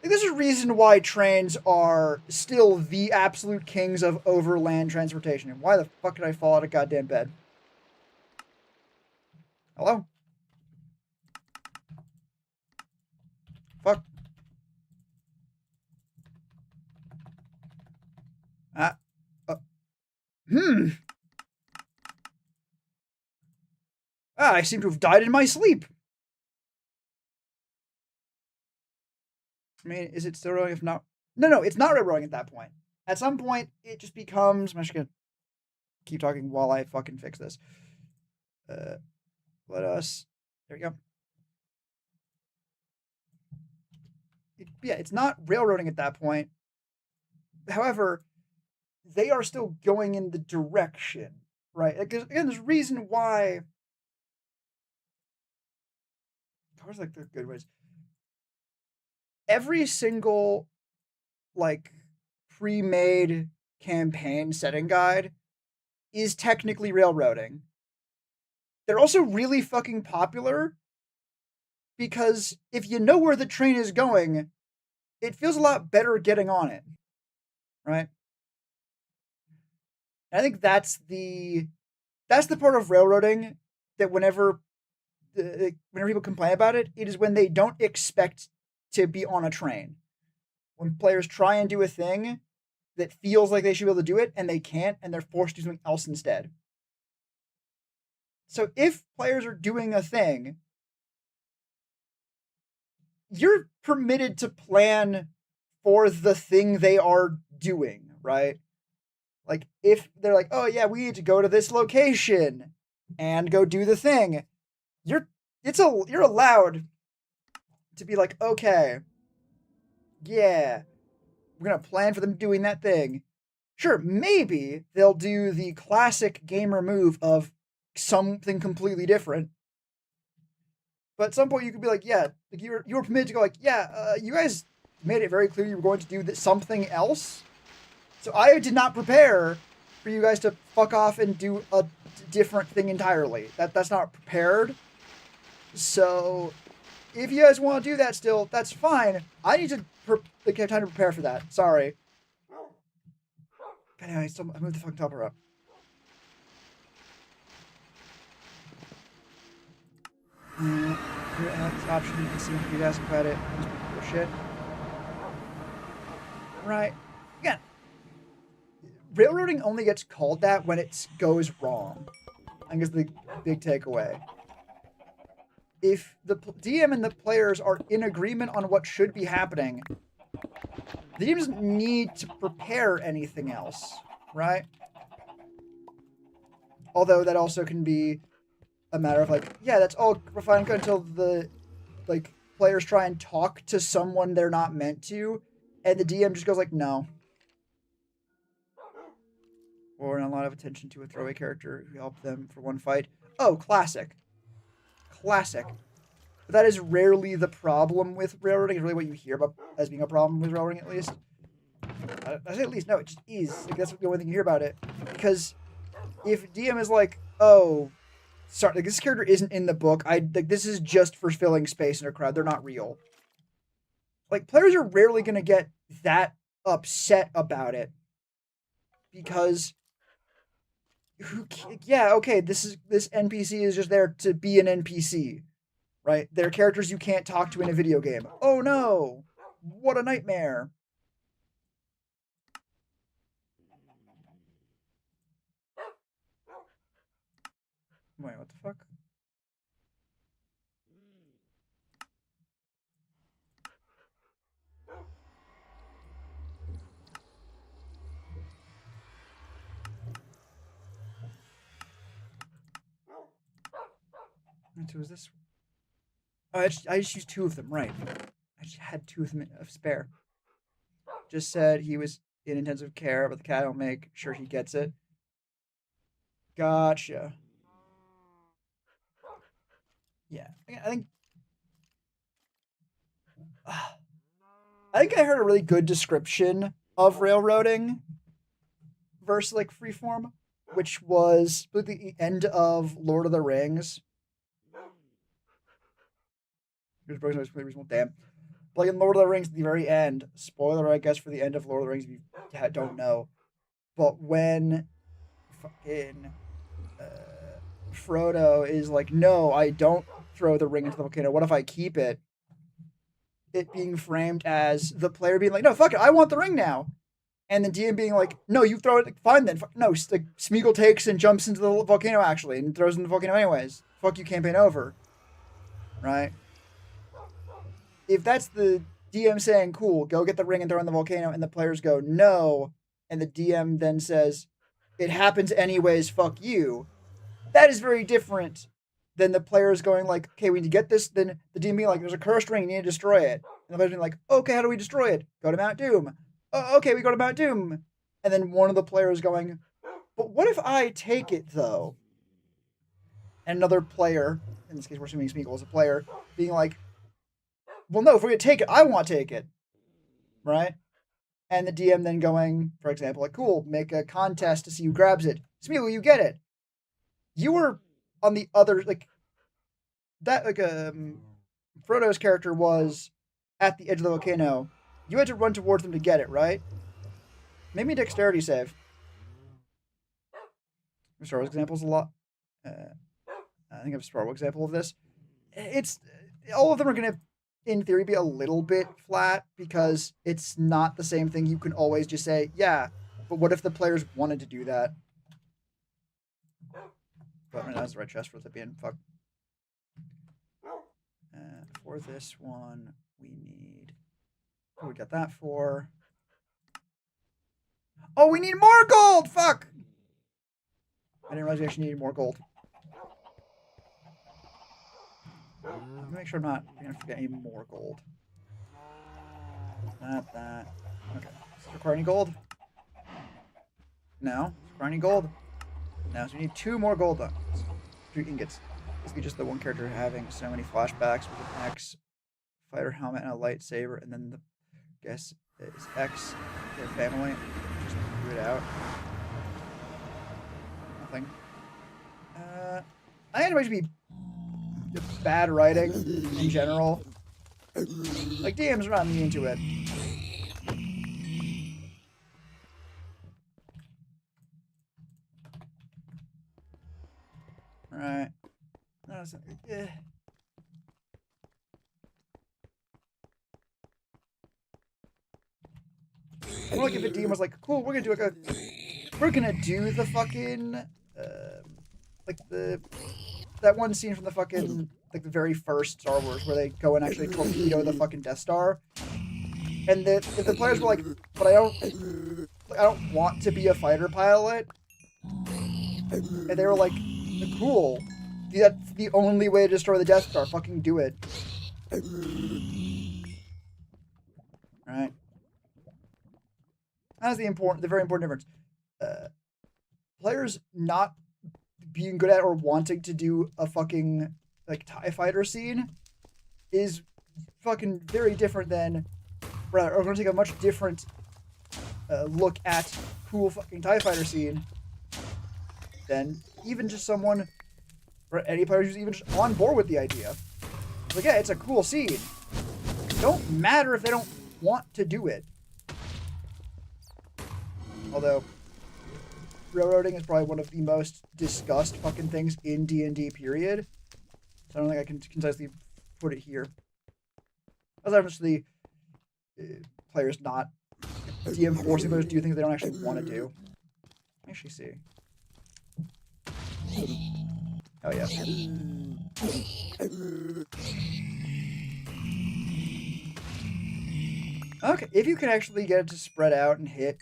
Like, there's a reason why trains are still the absolute kings of overland transportation. And why the fuck did I fall out of goddamn bed? Hello? Fuck. Ah. Ah, I seem to have died in my sleep. I mean, is it still rolling? If not, no, it's not rolling at that point. At some point, it just becomes. I'm just gonna keep talking while I fucking fix this. Let us. There we go. Yeah, it's not railroading at that point. However, they are still going in the direction, right? Because again, there's a reason why. Cars like the good ways. Every single like pre-made campaign setting guide is technically railroading. They're also really fucking popular because if you know where the train is going, it feels a lot better getting on it, right? And I think that's the part of railroading that whenever people complain about it, it is when they don't expect to be on a train. When players try and do a thing that feels like they should be able to do it and they can't, and they're forced to do something else instead. So if players are doing a thing, you're permitted to plan for the thing they are doing, right? Like, if they're like, oh yeah, we need to go to this location and go do the thing, you're allowed to be like, okay, yeah, we're gonna plan for them doing that thing. Sure, maybe they'll do the classic gamer move of something completely different. But at some point, you could be like, yeah, like you were permitted to go like, yeah, you guys made it very clear you were going to do something else. So I did not prepare for you guys to fuck off and do a different thing entirely. That's not prepared. So if you guys want to do that still, that's fine. I need to have time to prepare for that. Sorry. God, I moved the fucking topper up. I like this option. You can see when you ask about it. It's cool shit. Right. Again, railroading only gets called that when it goes wrong. I guess the big takeaway. If the DM and the players are in agreement on what should be happening, the DM doesn't need to prepare anything else, right? Although that also can be a matter of like, yeah, that's all fine and good until the like players try and talk to someone they're not meant to, and the DM just goes like, no. Or a lot of attention to a throwaway character who helped them for one fight. Oh, classic. Classic. But that is rarely the problem with railroading. It's really what you hear about as being a problem with railroading, at least. I say at least, no, it just is. Like, that's the only thing you hear about it. Because if DM is like, oh, sorry, like, this character isn't in the book. Like, this is just for filling space in a crowd. They're not real. Like, players are rarely going to get that upset about it. Because yeah, okay, this NPC is just there to be an NPC, right? They're characters you can't talk to in a video game. Oh no, what a nightmare. Wait, what the fuck? And who is this? Oh, I just used two of them, right? I just had two of them of spare. Just said he was in intensive care, but the cat will make sure he gets it. Gotcha. Yeah, I think. I think I heard a really good description of railroading versus like freeform, which was the end of Lord of the Rings. Here's Brooks always reasonable. Damn. But like in Lord of the Rings, at the very end, spoiler, I guess, for the end of Lord of the Rings, if you don't know. But when fucking Frodo is like, no, I don't throw the ring into the volcano. What if I keep it? It being framed as the player being like, no, fuck it, I want the ring now. And the DM being like, no, you throw it, like, fine then. No, like, Smeagol takes and jumps into the volcano actually and throws in the volcano anyways. Fuck you, campaign over. Right? If that's the DM saying, cool, go get the ring and throw in the volcano, and the players go, no, and the DM then says, it happens anyways, fuck you, that is very different than the players going like, okay, we need to get this, then the DM being like, there's a cursed ring, you need to destroy it. And the players being like, okay, how do we destroy it? Go to Mount Doom. Oh, okay, we go to Mount Doom. And then one of the players going, but what if I take it, though? And another player, in this case we're assuming Smeagol is a player, being like, well, no, if we're going to take it, I want to take it. Right? And the DM then going, for example, like, cool, make a contest to see who grabs it. Smeagol, you get it. You were on the other, like, that, like, Frodo's character was at the edge of the volcano. You had to run towards them to get it, right? Make me a dexterity save. Star Wars examples a lot. I think I have a Star Wars example of this. It's all of them are going to, in theory, be a little bit flat because it's not the same thing. You can always just say, yeah, but what if the players wanted to do that? But right now is the right chest for the being. Fuck. For this one, we need. What we got that for? Oh, we need more gold! Fuck! I didn't realize we actually needed more gold. Let me make sure I'm not going to forget any more gold. Not that. Okay. Does it require any gold? No. Does it require any gold? No. So we need 2 more gold though. 2 ingots. Basically just the one character having so many flashbacks with an X fighter helmet and a lightsaber, and then the guess is X their family. Just do it out. Nothing. I think it might be bad writing in general. Like, DMs are not mean to it. Alright. No, More like if a DM was like, cool, we're gonna do the fucking like that one scene from the fucking like the very first Star Wars where they go and actually torpedo the fucking Death Star. And if the players were like, but I don't want to be a fighter pilot, and they were like, cool, that's the only way to destroy the Death Star. Fucking do it. Alright. That's the very important difference. Players not being good at or wanting to do a fucking like TIE fighter scene is fucking very different than, rather, we're going to take a much different look at cool fucking TIE fighter scene than even just someone, or any player who's even just on board with the idea. Like, yeah, it's a cool scene. It don't matter if they don't want to do it. Although, railroading is probably one of the most discussed fucking things in D&D, period. So I don't think I can concisely put it here. That's obviously players not DM forcing players to do things they don't actually want to do. Actually see. Oh yeah. Okay, if you can actually get it to spread out and hit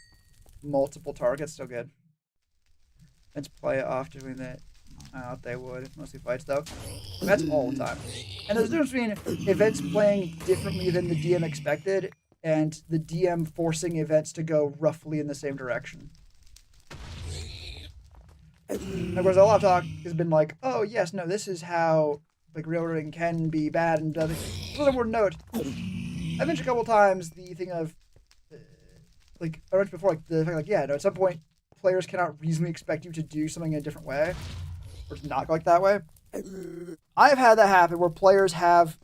multiple targets, still good. Let's play it off doing that. I doubt they would. Mostly fights though. That's all the time. And there's a difference between events playing differently than the DM expected and the DM forcing events to go roughly in the same direction. And of course, a lot of talk has been like, oh yes, no, this is how like railroading can be bad and other. Another important note. I mentioned a couple times the thing of like I mentioned before, like the fact like, yeah, no, at some point players cannot reasonably expect you to do something in a different way or to not go like that way. I've had that happen where players have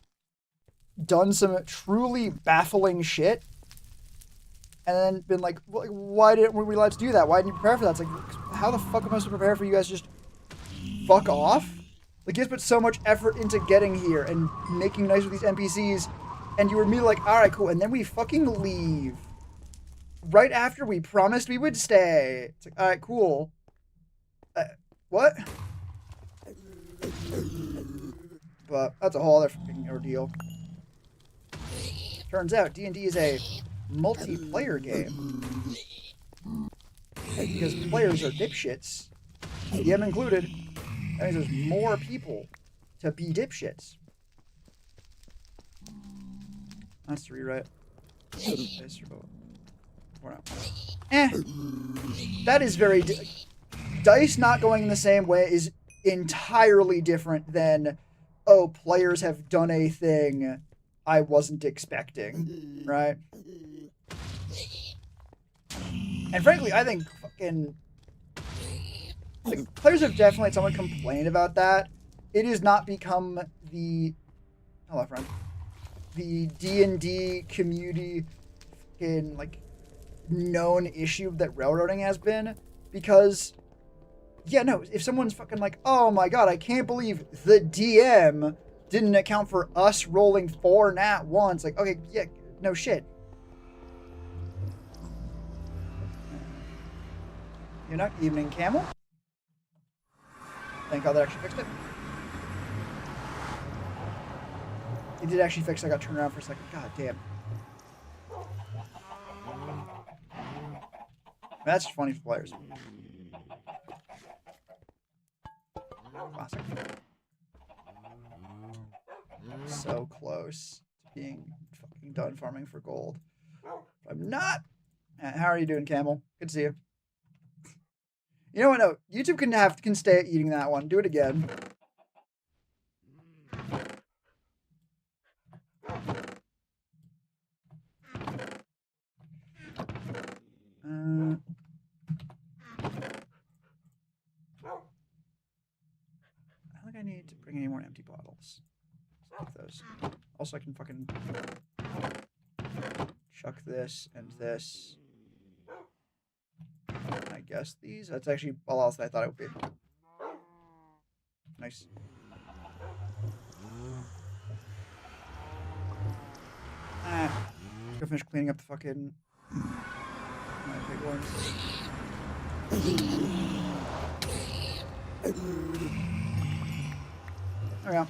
done some truly baffling shit and then been like, why didn't we allowed to do that? Why didn't you prepare for that? It's like, how the fuck am I supposed to prepare for you guys to just fuck off? Like, you guys put so much effort into getting here and making nice with these NPCs, and you were immediately like, alright, cool, and then we fucking leave. Right after we promised we would stay. It's like, alright, cool. What? But that's a whole other fucking ordeal. Turns out D&D is a multiplayer game. Because players are dipshits, DM included, that means there's more people to be dipshits. That's to rewrite. That is very... Dice not going in the same way is entirely different than, oh, players have done a thing I wasn't expecting, right? And frankly, I think fucking... Like, players have definitely had someone complain about that. It has not become the... Hello, friend. The D&D community fucking, like, known issue that railroading has been. Because... Yeah, no, if someone's fucking like, oh my god, I can't believe the DM didn't account for us rolling 4 nat 1s. Like, okay, yeah, no shit. You're not evening, Camel. Thank God that actually fixed it. It did actually fix it. I got turned around for a second. God damn. That's funny for players. Classic. So close to being fucking done farming for gold. I'm not. How are you doing, Camel? Good to see you. You know what? No, YouTube can stay eating that one. Do it again. I don't think I need to bring any more empty bottles. Like those. Also, I can fucking chuck this and this. I guess these. That's actually a lot else than I thought it would be. Nice. Go finish cleaning up the fucking acorns. There we go.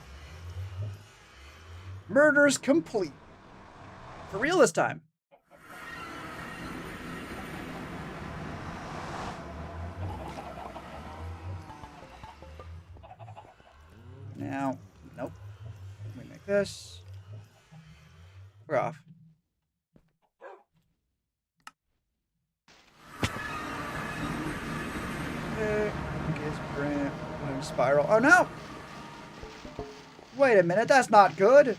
Murder's complete. For real this time. Now, nope. We make this. We're off. Okay, Grant. Spiral. Oh no! Wait a minute, that's not good.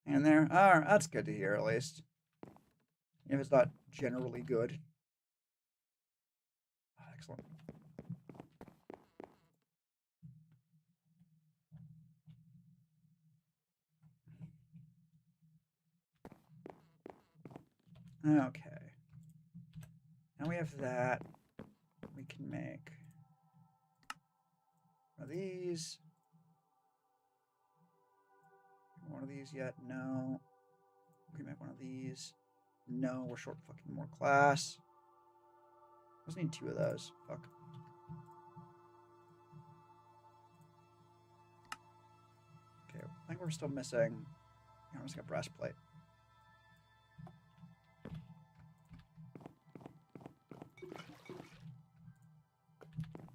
And there. Alright, that's good to hear at least. If it's not generally good. Excellent. Okay. Now we have that. We can make one of these. One of these yet? No. We can make one of these. No, we're short fucking more glass. I just need 2 of those. Fuck. Okay, I think we're still missing. Yeah, we're missing a breastplate.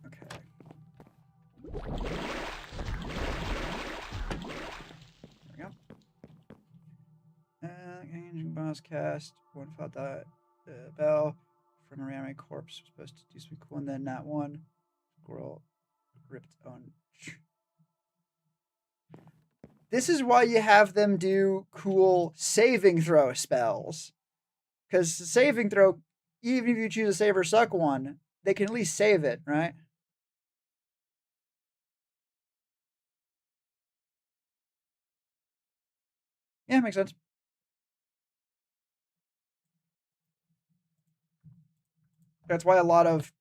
Okay. There we go. Engine boss cast. One felt that bell from a Rami corpse was supposed to do something cool, and then that one squirrel ripped on. This is why you have them do cool saving throw spells. Because saving throw, even if you choose a save or suck one, they can at least save it, right? Yeah, makes sense. That's why a lot of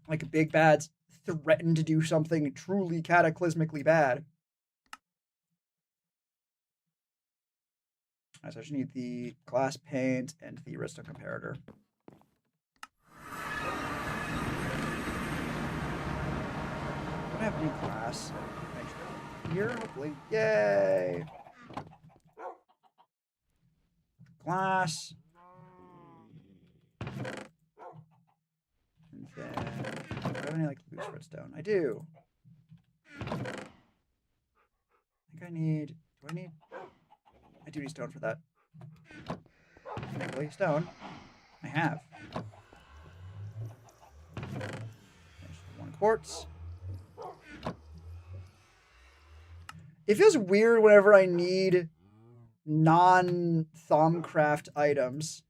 like big bads threaten to do something truly cataclysmically bad. All right, so I just need the glass paint and the redstone comparator. I don't have any glass. Here, hopefully. Yay! Glass. And then, do I have any like loose redstone? I do. I think I need. Do I need? I do need stone for that. Thankfully, stone. I have. There's 1 quartz. It feels weird whenever I need non-Thaumcraft items.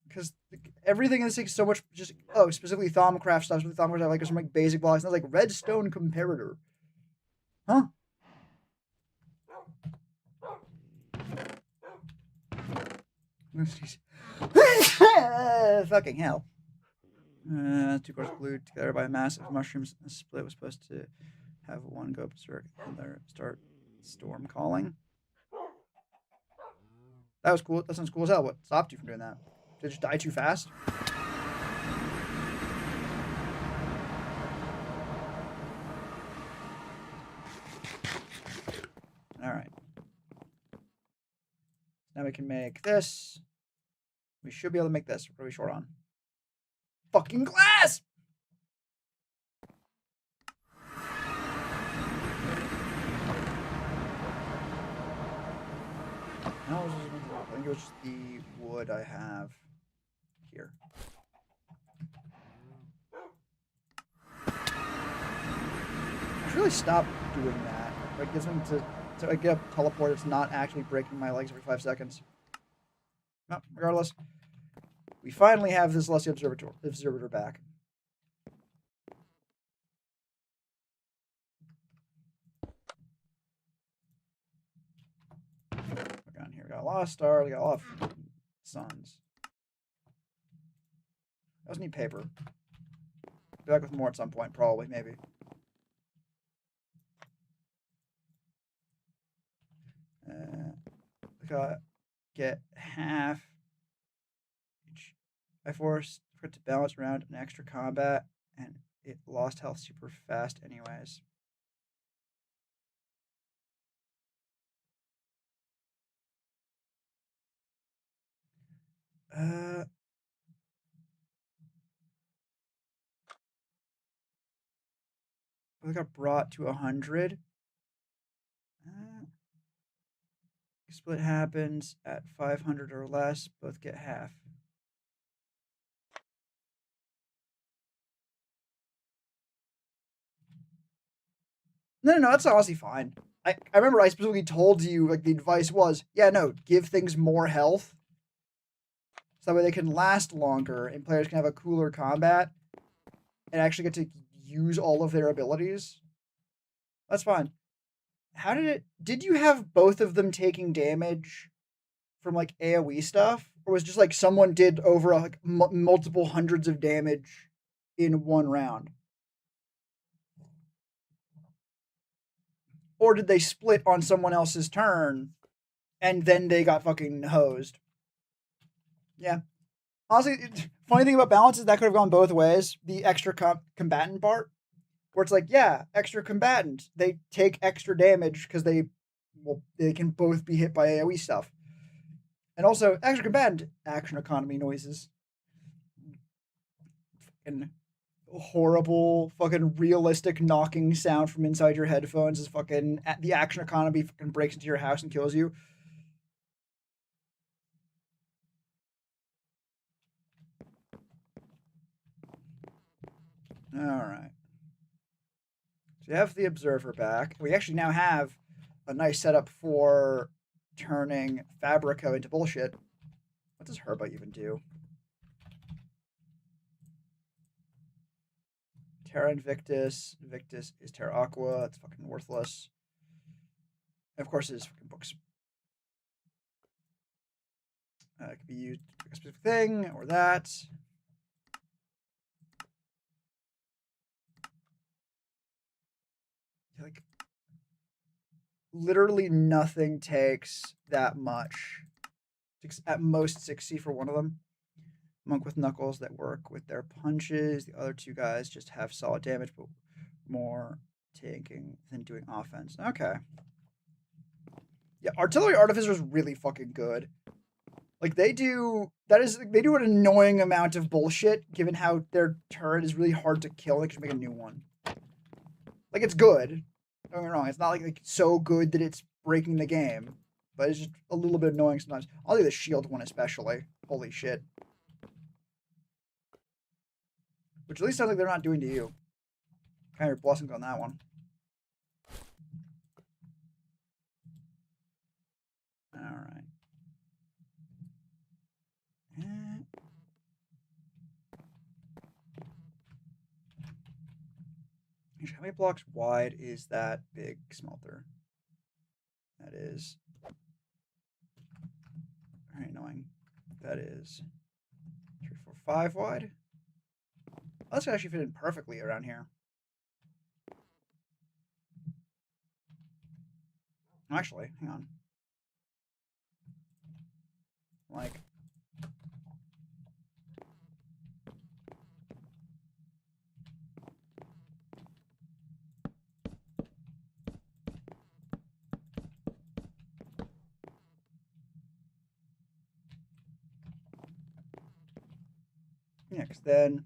Because everything in this thing is so much just, specifically Thaumcraft stuff, specifically Thaumcraft, like some like basic blocks. And it's like redstone comparator. Huh? Fucking hell. 2 cores glued together by massive mushrooms. The split was supposed to have one go berserk and there start storm calling. That was cool. That sounds cool as hell. What stopped you from doing that? Did you just die too fast? Alright. Now we can make this. We should be able to make this. What are we short on? Fucking glass! No, I think it was just the wood I have here. I should really stop doing that. It gives me to I get a teleport. It's not actually breaking my legs every 5 seconds. No, regardless, we finally have this Celestial Observator back. Look on here. We got a lost star. We got a lot of suns. I just need paper. Be back with more at some point, probably, maybe. get half each. I forced for it to balance around an extra combat, and it lost health super fast anyways. I got brought to 100. Split happens at 500 or less. Both get half. No, that's honestly fine. I remember I specifically told you, like, the advice was, yeah, no, give things more health. So that way they can last longer and players can have a cooler combat and actually get to use all of their abilities. That's fine. Did you have both of them taking damage from, like, AoE stuff? Or was it just, like, someone did over, like, multiple hundreds of damage in one round? Or did they split on someone else's turn and then they got fucking hosed? Yeah. Honestly, funny thing about balance is that could have gone both ways. The extra combatant part, where it's like, yeah, extra combatant, they take extra damage because they can both be hit by AoE stuff. And also, extra combatant action economy noises. And horrible, fucking realistic knocking sound from inside your headphones is fucking the action economy fucking breaks into your house and kills you. All right. So you have the observer back. We actually now have a nice setup for turning Fabrico into bullshit. What does Herba even do? Terra Invictus. Invictus is Terra Aqua. It's fucking worthless. And of course, it is fucking books. It could be used for a specific thing or that. Like, literally nothing takes that much. Takes at most 60 for one of them. Monk with Knuckles that work with their punches. The other two guys just have solid damage, but more tanking than doing offense. Okay. Yeah, Artillery Artificer is really fucking good. Like, they do an annoying amount of bullshit, given how their turret is really hard to kill. They can make a new one. Like, it's good. Don't get me wrong. It's not like so good that it's breaking the game, but it's just a little bit annoying sometimes. I'll do the shield one especially. Holy shit. Which at least sounds like they're not doing to you. Kind of blessings on that one. Alright. How many blocks wide is that big smelter? That is very annoying. That is 3, 4, 5 wide. Oh, this could actually fit in perfectly around here. Actually, hang on. Like, yeah, because then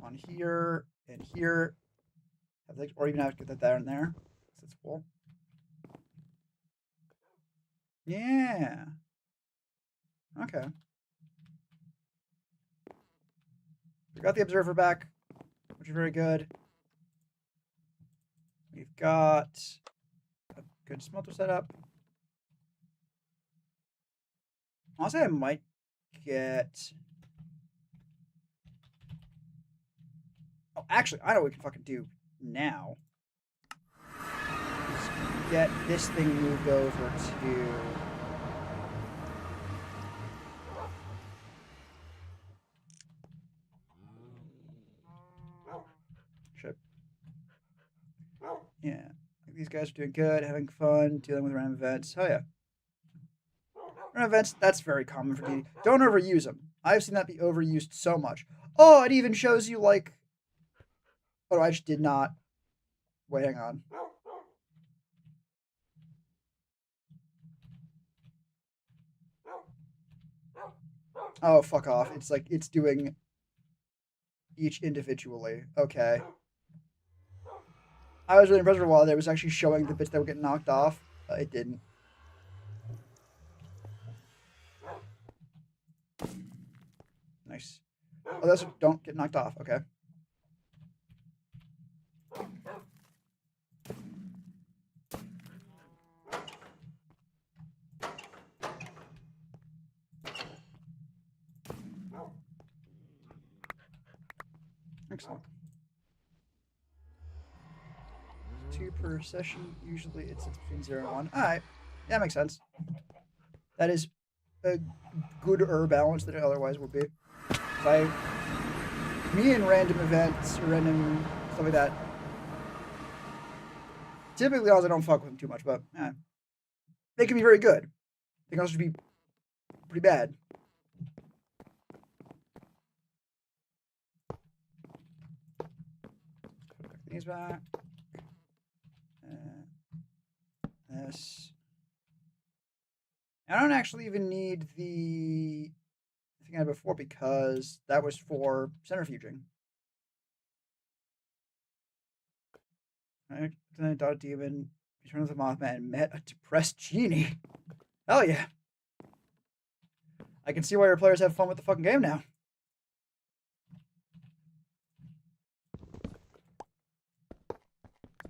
on here and here, or even have to get that there and there. That's cool. Yeah. Okay. We got the observer back, which is very good. We've got a good smelter setup. Honestly, I might get... Oh, actually, I know what we can fucking do now. Is get this thing moved over to... Shit. Yeah. These guys are doing good, having fun, dealing with random events. Oh, yeah. Random events, that's very common for D&D. Don't overuse them. I've seen that be overused so much. Oh, it even shows you, like... Oh, I just did not... Wait, hang on. Oh, fuck off. It's like, it's doing each individually. Okay. I was really impressed for a while that it was actually showing the bits that were getting knocked off. It didn't. Nice. Oh, those don't get knocked off. Okay. Excellent. 2 per session. Usually it's between 0 and 1. Alright. Yeah, that makes sense. That is a gooder balance than it otherwise would be. Me and random events, or random stuff like that. Typically, I don't fuck with them too much, but they can be very good. They can also be pretty bad. Put these back. This. I don't actually even need the thing I had before because that was for centrifuging. Then I thought demon, returned to the Mothman, and met a depressed genie. Hell yeah. I can see why your players have fun with the fucking game now.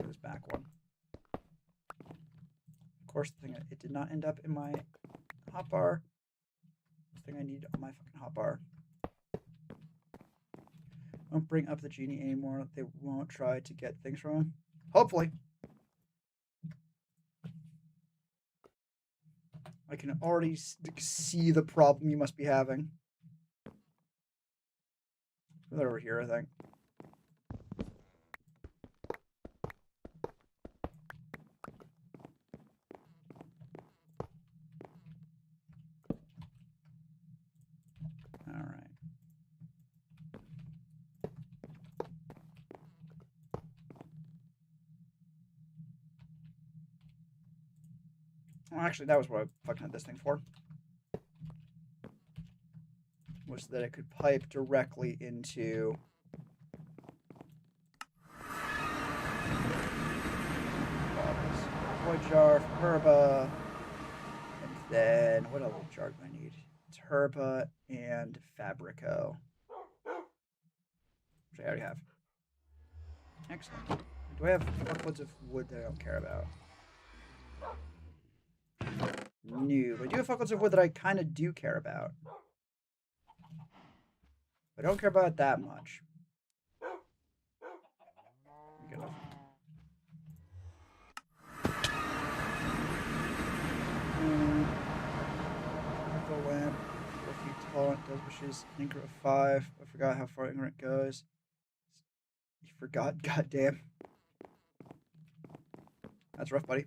This back one. Of course, the thing it did not end up in my hotbar. The thing I need on my fucking hotbar. Don't bring up the genie anymore. They won't try to get things from him. Hopefully. I can already see the problem you must be having. They're over here, I think. All right. Well, actually, that was what I fucking had this thing for. Was that it could pipe directly into... Void jar for Herba. And then, what other jar do I need? It's Herba and Fabrico. Which I already have. Excellent. Do I have fuckloads of wood that I don't care about? No, but I do have fuckloads of wood that I kind of do care about. I don't care about it that much. Good enough. The lamp, 4 feet tall, it does wishes, increment of 5. I forgot how far increment goes. You forgot, goddamn. That's rough, buddy.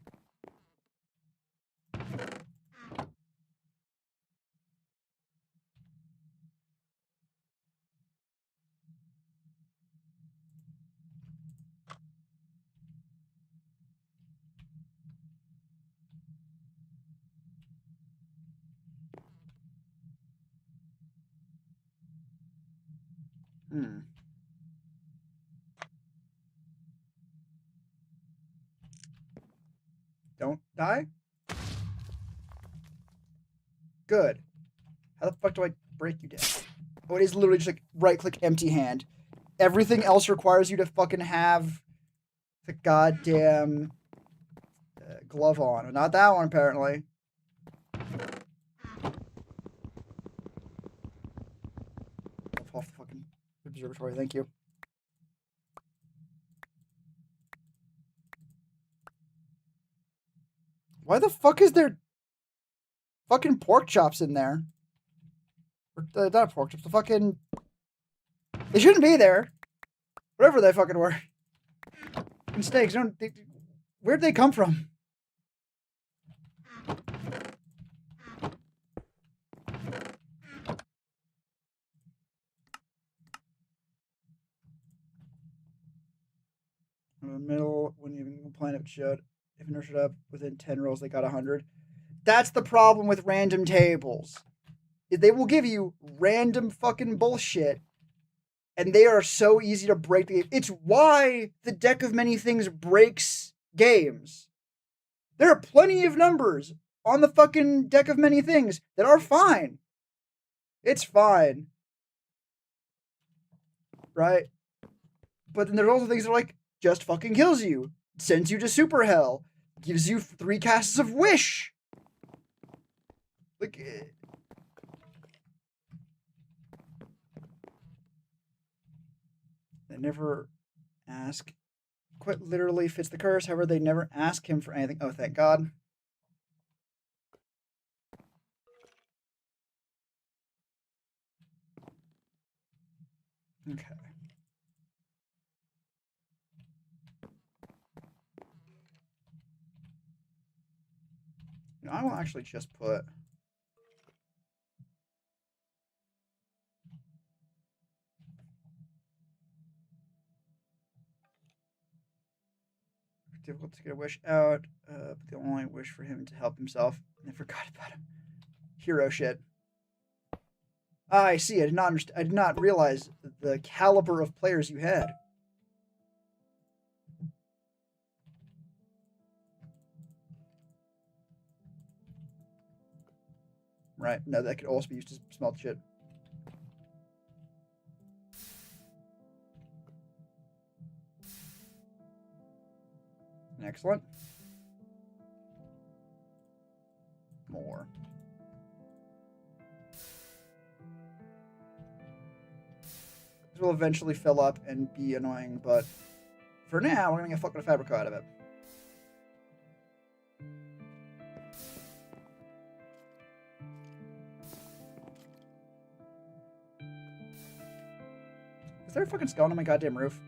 Don't die? Good. How the fuck do I break you down? Oh, it is literally just like right-click empty hand. Everything else requires you to fucking have the goddamn glove on. Not that one, apparently. Off the fucking observatory, thank you. Why the fuck is there fucking pork chops in there? Or, not pork chops, the fucking... They shouldn't be there. Whatever they fucking were. And steaks, where'd they come from? In the middle, when you even complain if it showed, if it showed up within 10 rolls, they got 100. That's the problem with random tables. They will give you random fucking bullshit, and they are so easy to break the game. It's why the deck of many things breaks games. There are plenty of numbers on the fucking deck of many things that are fine. It's fine. Right? But then there's also things that are like, just fucking kills you, sends you to super hell, gives you 3 casts of wish. Like, they never ask. Quite literally fits the curse. However, they never ask him for anything. Oh, thank God. Okay. I will actually just put. Difficult to get a wish out, but the only wish for him to help himself. And I forgot about him. Hero shit. Ah, I see. I did not realize the caliber of players you had. Right. No, that could also be used to smelt shit. Excellent. More. This will eventually fill up and be annoying, but for now, we're gonna get fucking a fabric out of it. Is there a fucking skeleton on my goddamn roof?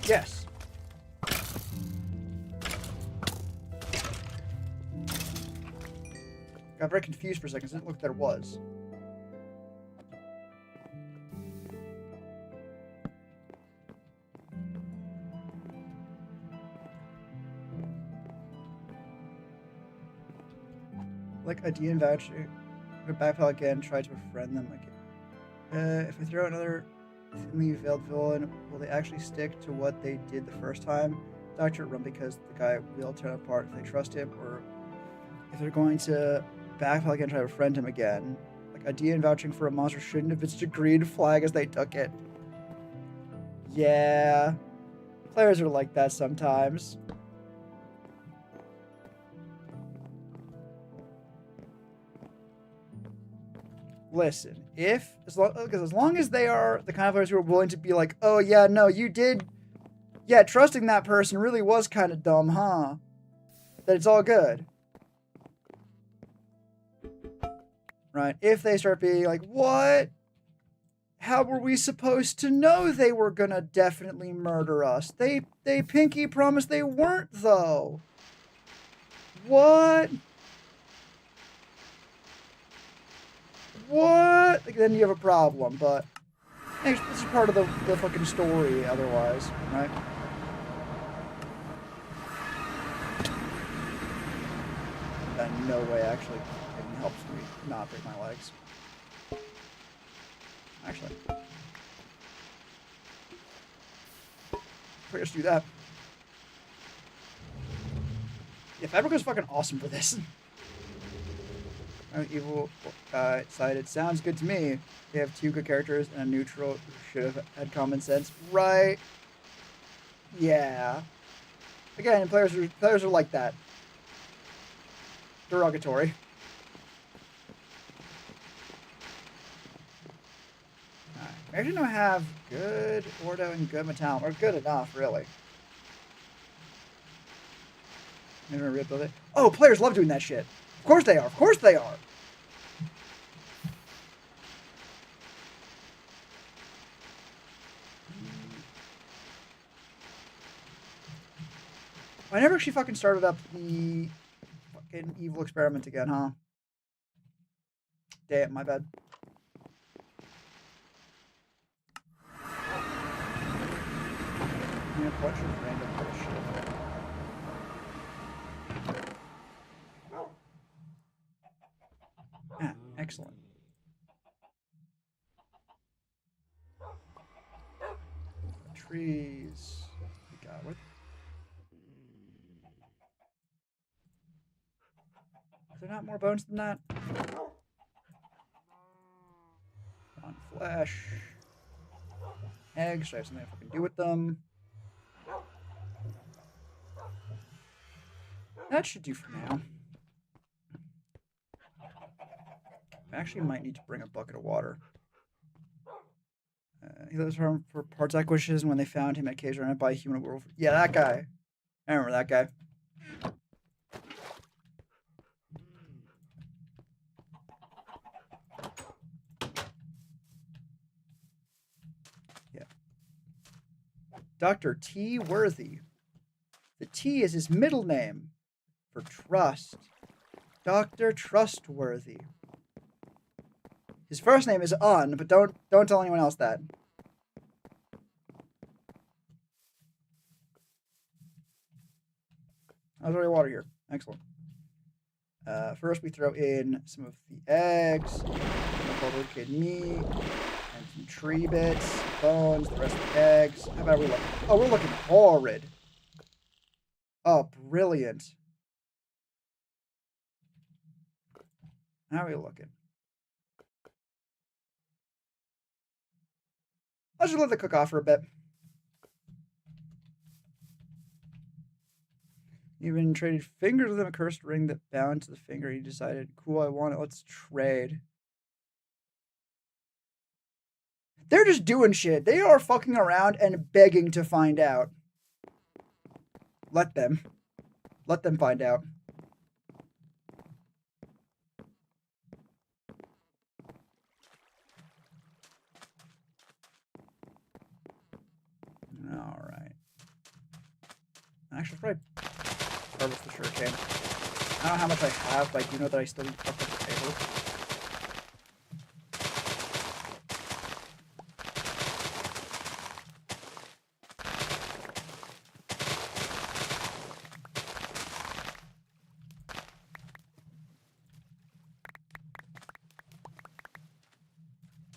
Yes. Got very confused for a second. It didn't look like there was. Like a DN voucher. Backpedal again. Try to befriend them again. If I throw another thinly veiled villain, will they actually stick to what they did the first time? Doctor, run because the guy will turn apart if they trust him, or if they're going to backpedal again, try to befriend him again. Like a DN vouching for a monster shouldn't have been such a green flag as they took it. Yeah, players are like that sometimes. Listen, as long as they are the kind of players who are willing to be like, oh yeah, no, you did, yeah, trusting that person really was kind of dumb, huh? That it's all good, right? If they start being like, what? How were we supposed to know they were gonna definitely murder us? They pinky promised they weren't though. What? What? Like, then you have a problem, but this is part of the fucking story otherwise, right? That in no way actually helps me not break my legs. Actually. Let's do that. Yeah, Fabric was fucking awesome for this. Evil side. It sounds good to me. They have 2 good characters and a neutral who should have had common sense. Right. Yeah. Again, players are like that. Derogatory. Alright. I actually don't have good Ordo and good Metallum. Or good enough, really. They're gonna rebuild it. Oh, players love doing that shit. Of course they are. Of course they are. I never actually fucking started up the fucking evil experiment again, huh? Damn, my bad. A bunch of random bullshit. Ah, excellent. Trees. We got what? Are there not more bones than that? On flesh. Eggs. Should I have something I can do with them? That should do for now. I actually might need to bring a bucket of water. He lives for parts acquisition when they found him at caves surrounded by human werewolf. Yeah, that guy. I remember that guy. Yeah. Dr. T. Worthy. The T is his middle name for trust. Dr. Trustworthy. His first name is but don't tell anyone else that. There's already water here. Excellent. First, we throw in some of the eggs, some lubricated meat, and some tree bits, bones, the rest of the eggs. How about we look? Oh, we're looking horrid. Oh, brilliant. How are we looking? I'll just let it cook off for a bit. Even traded fingers with him, a cursed ring that bound to the finger. He decided, cool, I want it. Let's trade. They're just doing shit. They are fucking around and begging to find out. Let them. Let them find out. All right. Actually, probably harvest the sugarcane. I don't know how much I have, but I do know that I still need to fuck up the paper.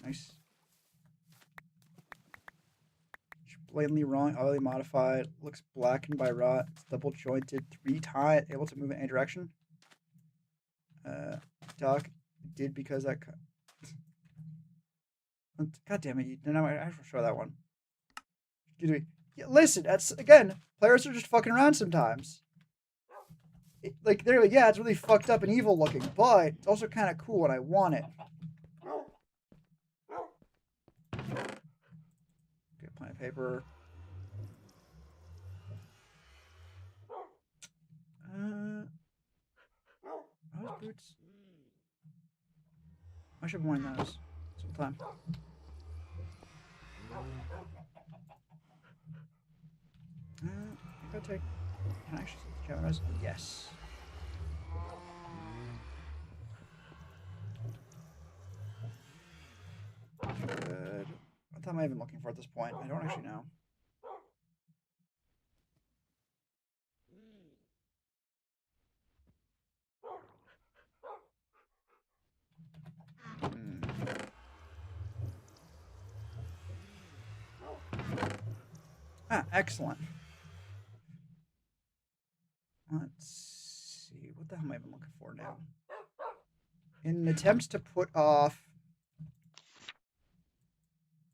Nice. Blatantly wrong, oily modified, looks blackened by rot, it's double jointed, 3 times, able to move in any direction. Doc did because that. God damn it! I have to show that one. Excuse me. Yeah, listen, that's again, players are just fucking around sometimes. They're like, yeah, it's really fucked up and evil looking, but it's also kind of cool and I want it. Okay, plant of paper. Those boots. I should have worn those sometime. I gotta take. Can I actually see the cameras? Yes. Good. What am I even looking for at this point? I don't actually know. Ah, excellent. Let's see. What the hell am I even looking for now? In an attempt to put off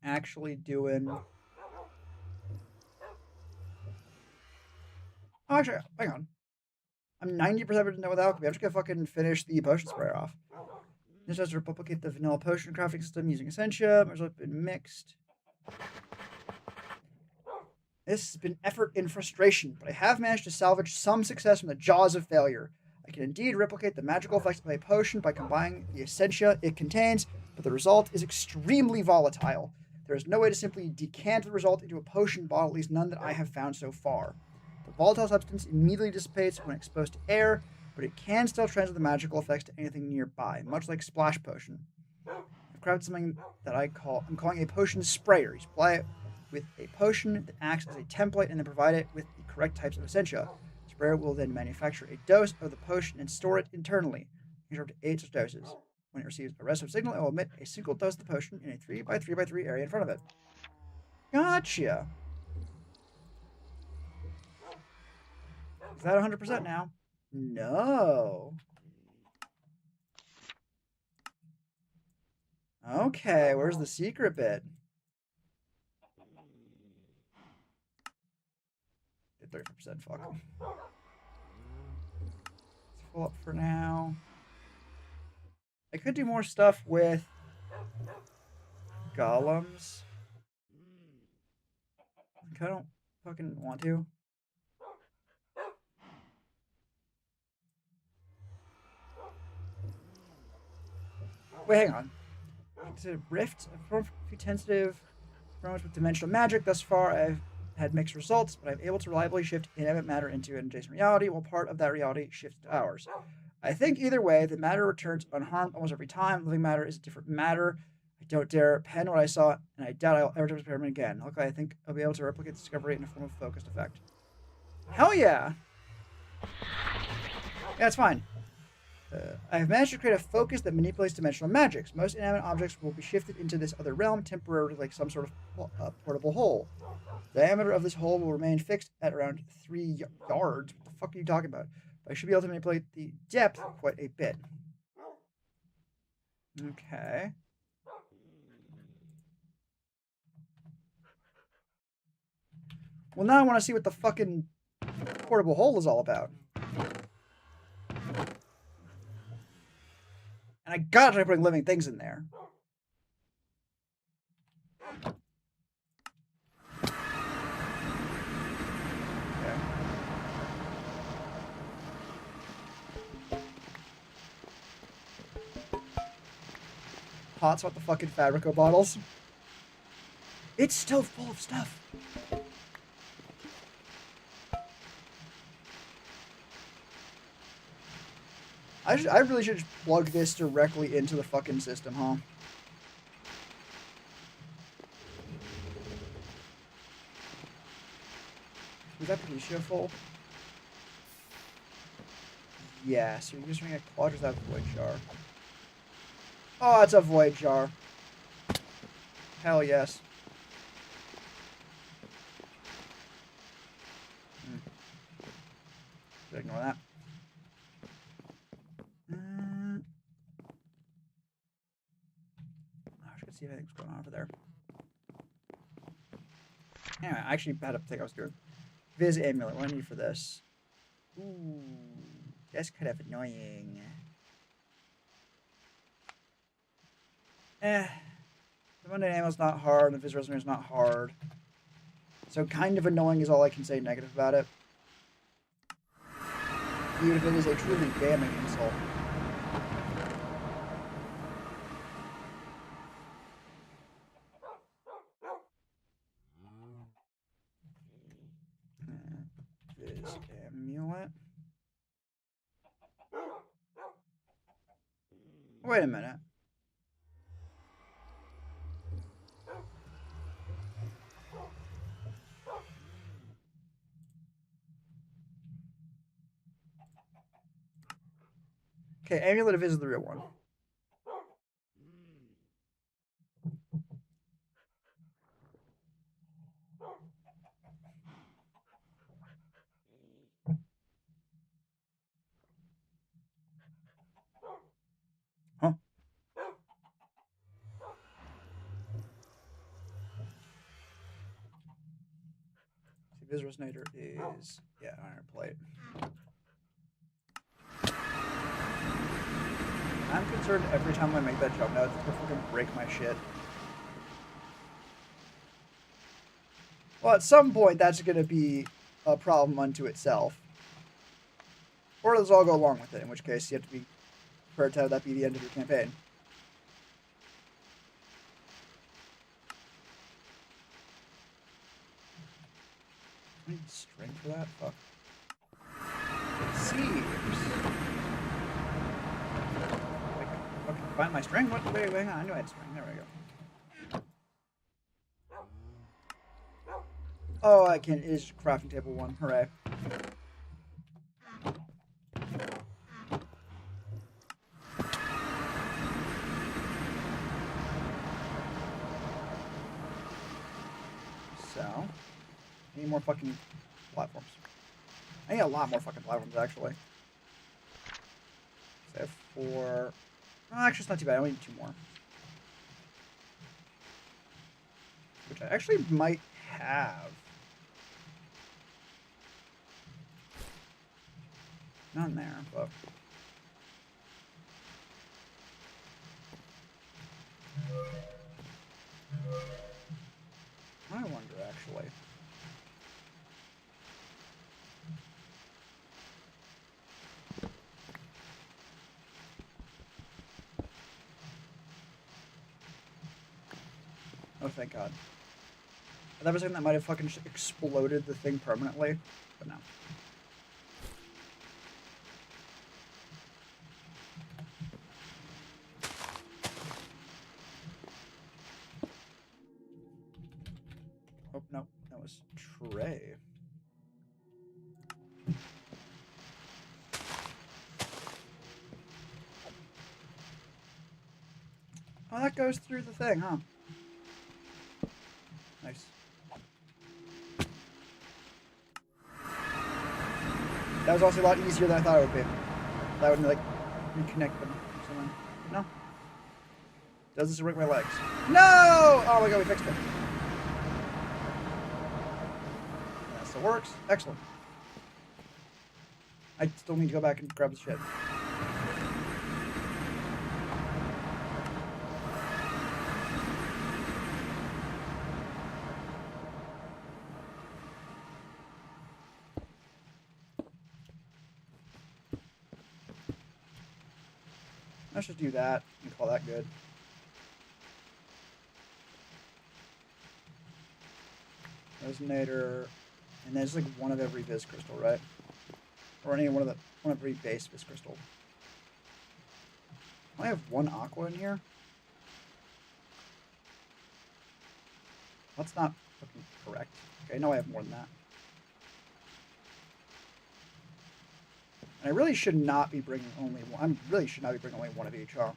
actually doing. Oh, actually, hang on. I'm 90% done with alchemy. I'm just gonna fucking finish the potion sprayer off. This has to replicate the vanilla potion crafting system using Essentia. It's been mixed. This has been effort and frustration, but I have managed to salvage some success from the jaws of failure. I can indeed replicate the magical effects of a potion by combining the essentia it contains, but the result is extremely volatile. There is no way to simply decant the result into a potion bottle, at least none that I have found so far. The volatile substance immediately dissipates when exposed to air, but it can still transfer the magical effects to anything nearby, much like splash potion. I've crafted something that I'm calling a potion sprayer. You supply it with a potion that acts as a template and then provide it with the correct types of essentia. The sprayer will then manufacture a dose of the potion and store it internally. You can up to 8 such doses. When it receives a restive signal, it will emit a single dose of the potion in a 3x3x3 area in front of it. Gotcha. Is that 100% now? No. Okay, where's the secret bit? 30%, fuck. Let's fill up for now. I could do more stuff with golems. I don't fucking want to. Wait, hang on. It's a rift. I've performed a few tentative experiments with dimensional magic. Thus far, I've had mixed results, but I'm able to reliably shift inanimate matter into an adjacent reality, while part of that reality shifts to ours. I think either way, the matter returns unharmed almost every time. Living matter is a different matter. I don't dare pen what I saw, and I doubt I'll ever do this experiment again. Luckily, I think I'll be able to replicate the discovery in a form of focused effect. Hell yeah! Yeah, it's fine. I have managed to create a focus that manipulates dimensional magics. Most inanimate objects will be shifted into this other realm temporarily, like some sort of portable hole. The diameter of this hole will remain fixed at around 3 yards. What the fuck are you talking about? But I should be able to manipulate the depth quite a bit. Okay. Well, now I want to see what the fucking portable hole is all about. And I gotta try putting living things in there. Okay. Hotspot the fucking Fabrico bottles. It's still full of stuff. I really should just plug this directly into the fucking system, huh? Was that Patricia full? Yeah, so you're just making a quadrant out of void jar. Oh, it's a void jar. Hell yes. Ignore that. I should see if anything's going on over there. Anyway, I actually had to think I was doing Viz Amulet. What do I need for this? Ooh, that's kind of annoying. The Mundane Amulet's not hard, and the Viz Resonator's not hard. So kind of annoying is all I can say negative about it. Even if it is a truly damning insult. Viz Amulet. Wait a minute. Okay, Amulet of Viz is the real one. Huh? See, Viz Resonator is, yeah, iron plate. I'm concerned every time I make that jump now, it's gonna fucking break my shit. Well, at some point, that's going to be a problem unto itself. Or does it all go along with it, in which case you have to be prepared to have that be the end of your campaign. I need string for that? Fuck. Seems. Okay, find my string? What? Wait, hang on. I knew I had string. There we go. Oh, I can. It is crafting table 1. Hooray. So, I need more fucking platforms. I need a lot more fucking platforms, actually. So I have 4. Oh, actually, it's not too bad. I only need 2 more. Which I actually might have. Not in there, but... I wonder, actually. Oh, thank God. That was something that might have fucking exploded the thing permanently, but no. Oh, no. That was tray. Oh, that goes through the thing, huh? Nice. That was also a lot easier than I thought it would be. That would, like, reconnect them or something. No? Does this break my legs? No! Oh my God, we fixed it. That still works. Excellent. I still need to go back and grab the shit. Let's just do that and call that good. Resonator, and there's like one of every vis crystal, right? Or any one of every base vis crystal. I have 1 aqua in here. That's not fucking correct. Okay, no, I have more than that. And I really should not be bringing only one. I really should not be bringing only 1 of each, huh?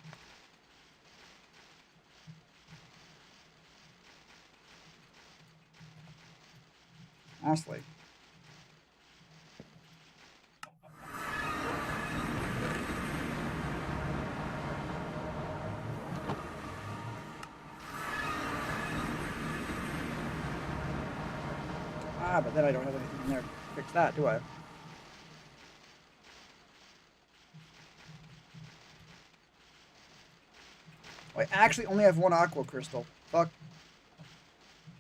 Honestly. Ah, but then I don't have anything in there to fix that, do I? Oh, I actually only have 1 aqua crystal. Fuck.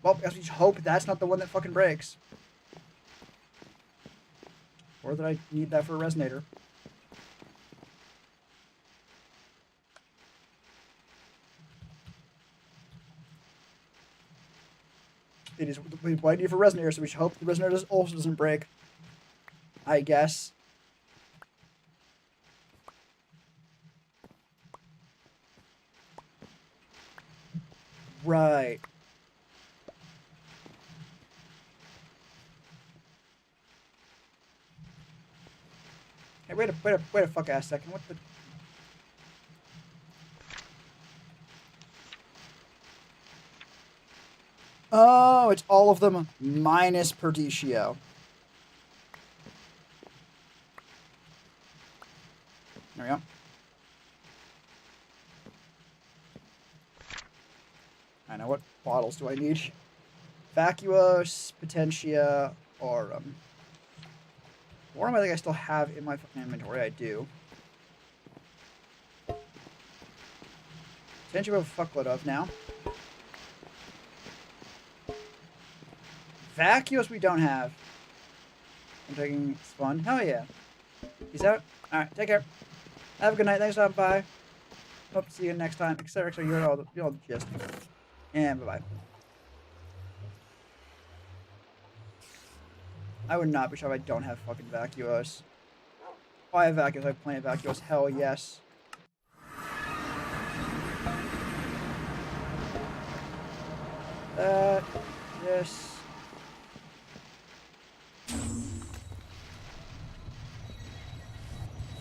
Well, I just hope that's not the one that fucking breaks. Or that I need that for a resonator. It is what I need for resonator, so we should hope the resonator also doesn't break. I guess. Right. Hey, wait a fuck ass second. What the? Oh, it's all of them minus Perdicio. There we go. I know, what bottles do I need? Vacuos, Potentia, Aurum. Aurum I think I still have in my fucking inventory. I do. Potentia we have a fuckload of now. Vacuous we don't have. I'm taking fun. Hell yeah. Peace out. Alright, take care. Have a good night. Thanks for stopping by. Hope to see you next time. Etc. You're all the gist. And bye-bye. I would not be sure if I don't have fucking vacuous. Oh, I have vacuous. I have plenty of vacuous. Hell yes. This.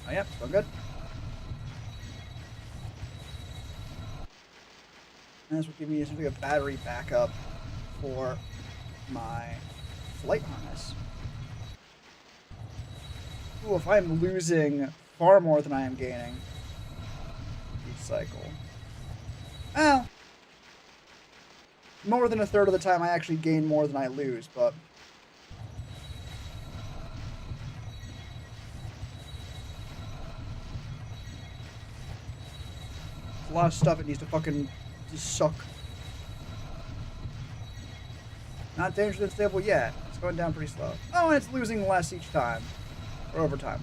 Oh, yep, still good. And this will give me something a battery backup for my flight harness. Ooh, if I'm losing far more than I am gaining each cycle. Well, more than a third of the time I actually gain more than I lose, but a lot of stuff it needs to fucking just suck. Not dangerous and stable yet. It's going down pretty slow. Oh, and it's losing less each time. Or over time.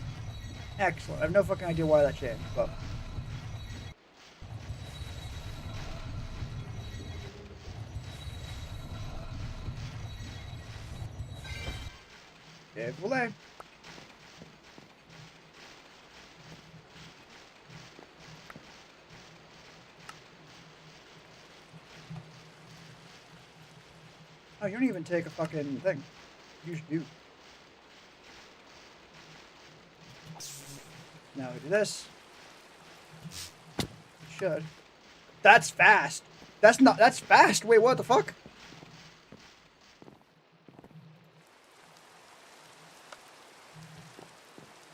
Excellent. I have no fucking idea why that changed, but... Okay, voulez. Oh, you don't even take a fucking thing. You should do. Now we do this. Should. That's fast. That's not. That's fast. Wait, what the fuck?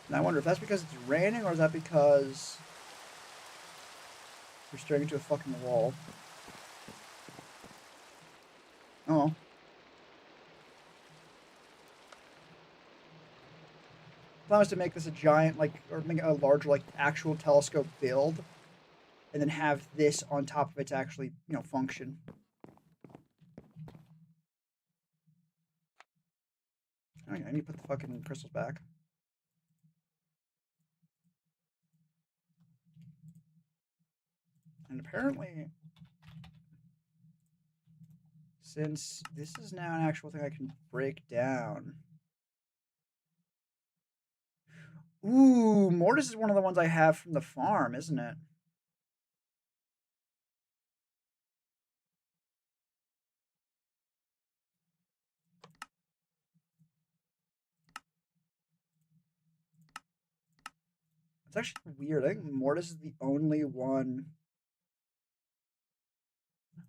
And I wonder if that's because it's raining or is that because we're staring into a fucking wall. Oh. Plan was to make this a giant, like, or make it a larger, like, actual telescope build, and then have this on top of it to actually, you know, function. Okay, I need to put the fucking crystals back. And apparently, since this is now an actual thing I can break down. Ooh, Mortis is one of the ones I have from the farm, isn't it? It's actually weird. I think Mortis is the only one.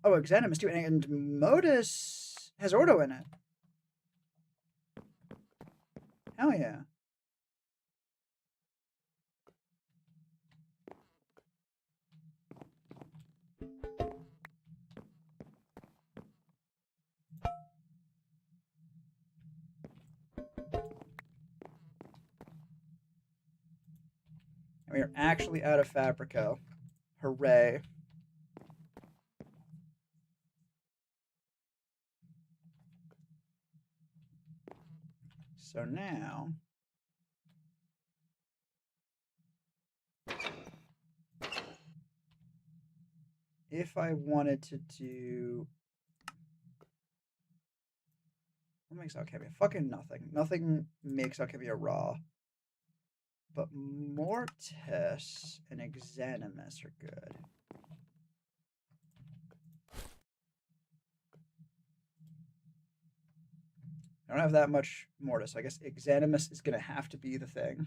Oh, Exanimus too, and Modus has Ordo in it. Hell yeah. We are actually out of Fabrico. Hooray. So now... if I wanted to do... what makes Alchemia? Fucking nothing. Nothing makes Alchemia raw. But Mortis and Exanimus are good. I don't have that much Mortis. I guess Exanimus is going to have to be the thing.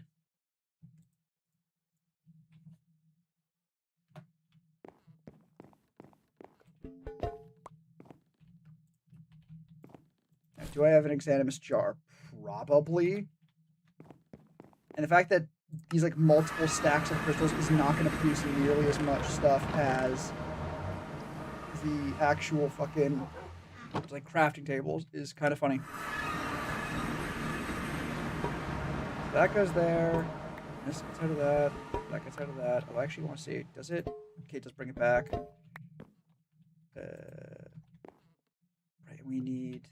Now, do I have an Exanimus jar? Probably. And the fact that these like multiple stacks of crystals is not going to produce nearly as much stuff as the actual fucking like crafting tables is kind of funny. That goes there. This gets out of that. That gets out of that. Oh, I actually want to see. Does it? Okay, it does bring it back. Right, we need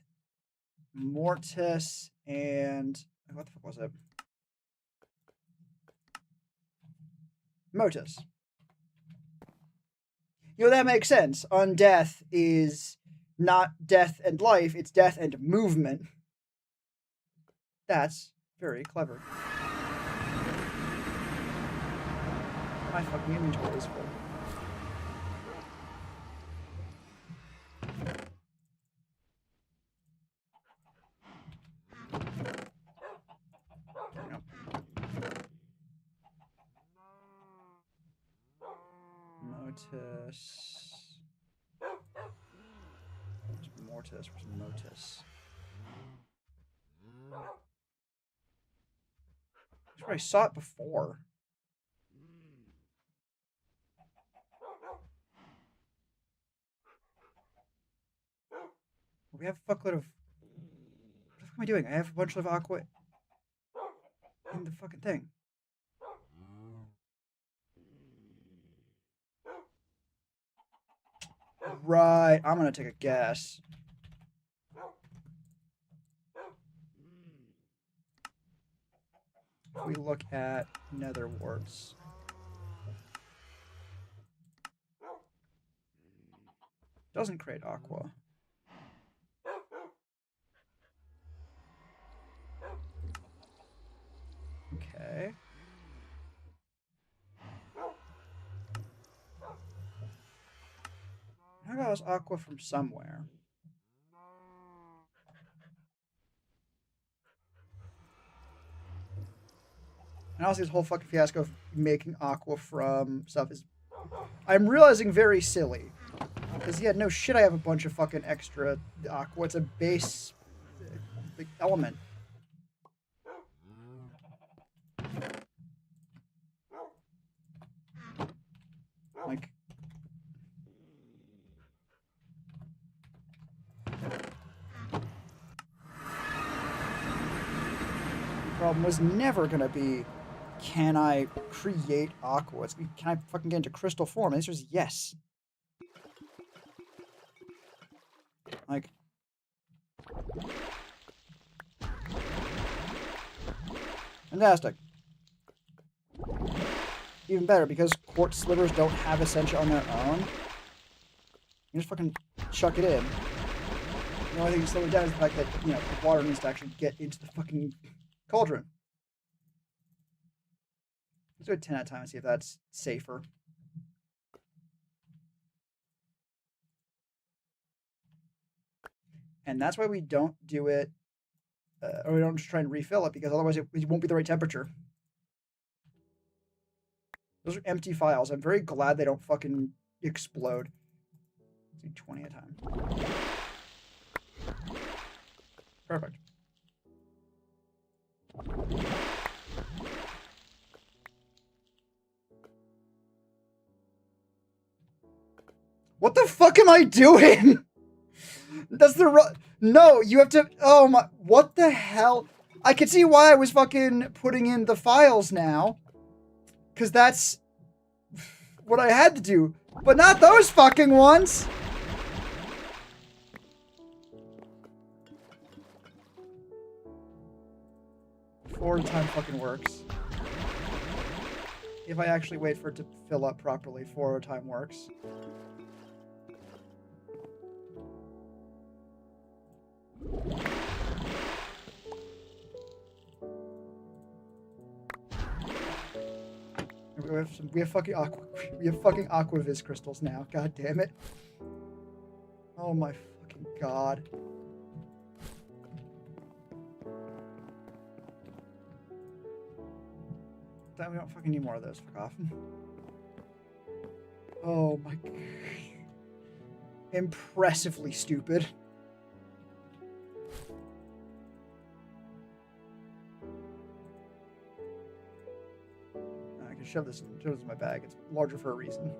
Mortis and what the fuck was it? Motus. You know, that makes sense. Undeath is not death and life, it's death and movement. That's very clever. My fucking inventory is full. Motus. Where's Mortis? Where's Motus? I probably saw it before. We have a fuckload of... What the fuck am I doing? I have a bunch of aqua in the fucking thing. Right, I'm gonna take a guess. If we look at nether warts. Doesn't create aqua. Okay. I got this aqua from somewhere. And also this whole fucking fiasco of making aqua from stuff is, I'm realizing, very silly. Because yeah, no shit, I have a bunch of fucking extra aqua. It's a base element. Like, the problem was never gonna be, can I create aqua? It's, can I fucking get into crystal form? The answer is yes. Like, fantastic. Even better, because quartz slivers don't have Essentia on their own. You just fucking chuck it in. The only thing you slow it down is the fact that, you know, the water needs to actually get into the fucking cauldron. Let's do a 10 at a time and see if that's safer. And that's why we don't do it, or we don't just try and refill it, because otherwise it won't be the right temperature. Those are empty files. I'm very glad they don't fucking explode. Let's do 20 at a time. Perfect. What the fuck am I doing? That's the no, you have to, oh my, what the hell? I can see why I was fucking putting in the files now. Because that's what I had to do. But not those fucking ones! Forward time fucking works. If I actually wait for it to fill up properly, forward time works. We have fucking aquavis crystals now. God damn it. Oh my fucking god. Damn, we don't fucking need more of those. Fuck off. Oh my god. Impressively stupid. I can shove this in my bag. It's larger for a reason.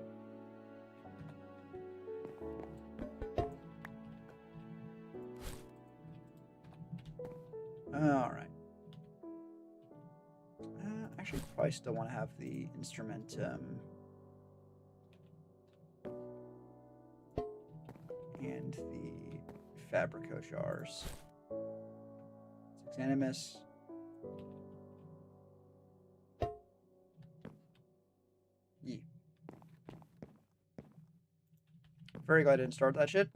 Alright. Actually, probably still want to have the instrument and the Fabrico jars. Animus. Yee. Very glad I didn't start that shit.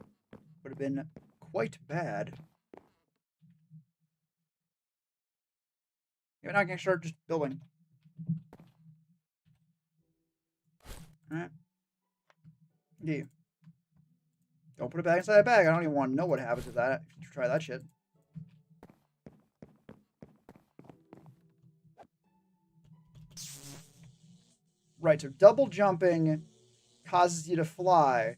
Would have been quite bad. Yeah, now I can start just building. Alright. Yeah. Don't put it back inside that bag. I don't even want to know what happens with that. If you try that shit. Right, so double jumping causes you to fly.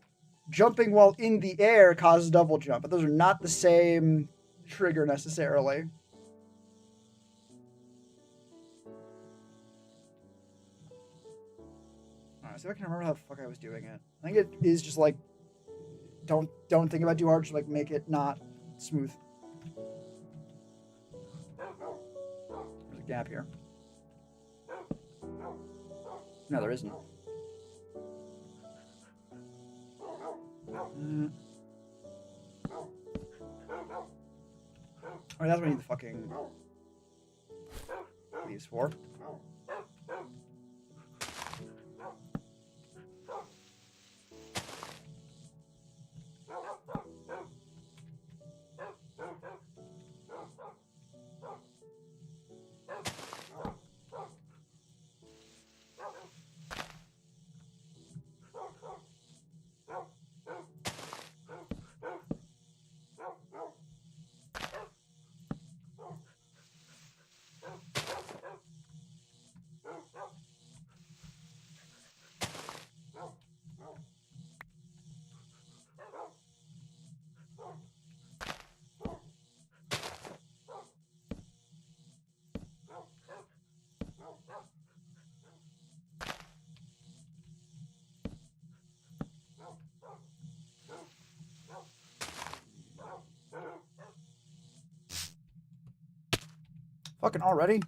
Jumping while in the air causes double jump, but those are not the same trigger necessarily. Alright, see if I can remember how the fuck I was doing it. I think it is just like don't think about it too hard, just like make it not smooth. There's a gap here. No, there isn't. Alright, that's what I need the fucking leaves for. Fucking already?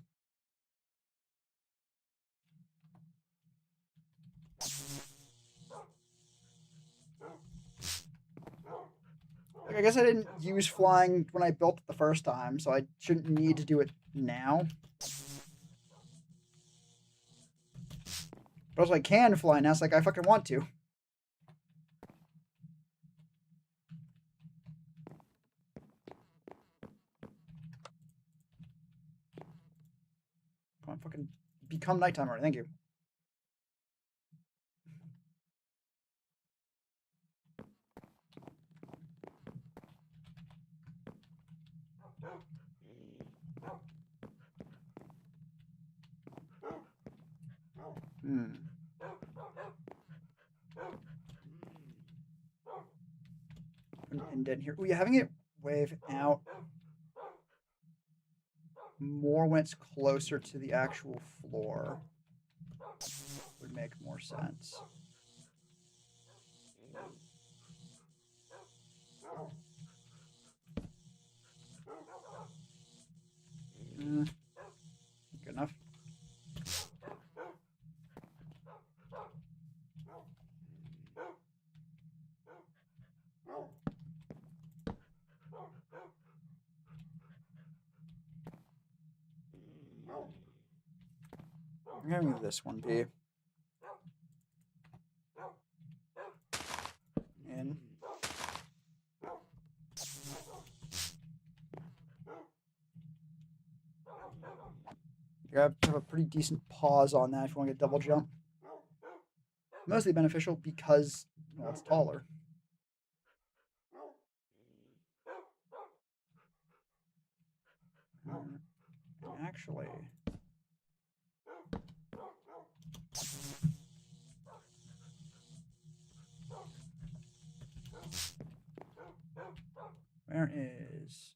Like, I guess I didn't use flying when I built it the first time, so I shouldn't need to do it now. But also I can fly now, so like I fucking want to. Come on, fucking become nighttime already. Thank you. An indent here. Oh, yeah, having it wave out more when it's closer to the actual floor would make more sense. Good enough. I'm gonna move this one be in. You have to have a pretty decent pause on that if you want to get double jump. Mostly beneficial because, well, it's taller. Actually, where is...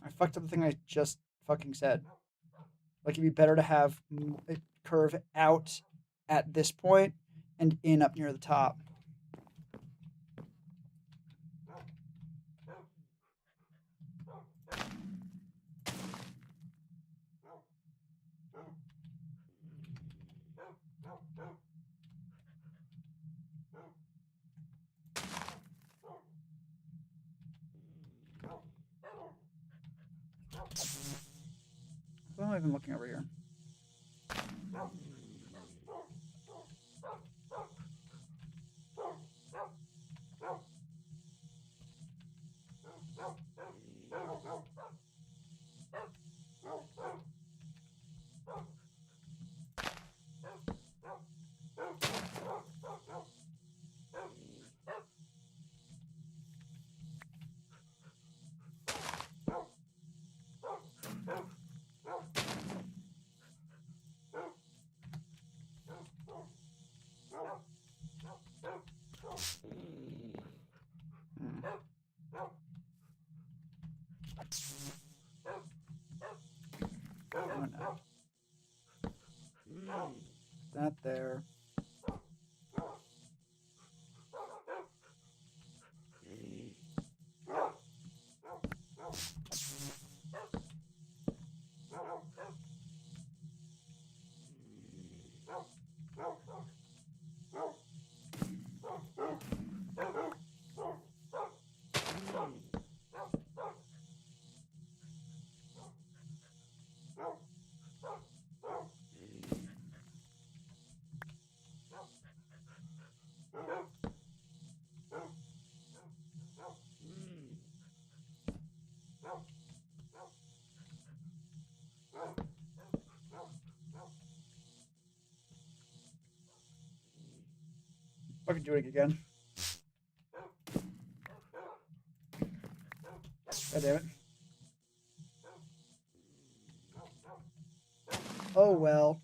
I fucked up the thing I just fucking said. Like, it'd be better to have it curve out at this point and in up near the top. Why am I even looking over here? Oh, no. That there. Fucking doing it again. God damn it. Oh well.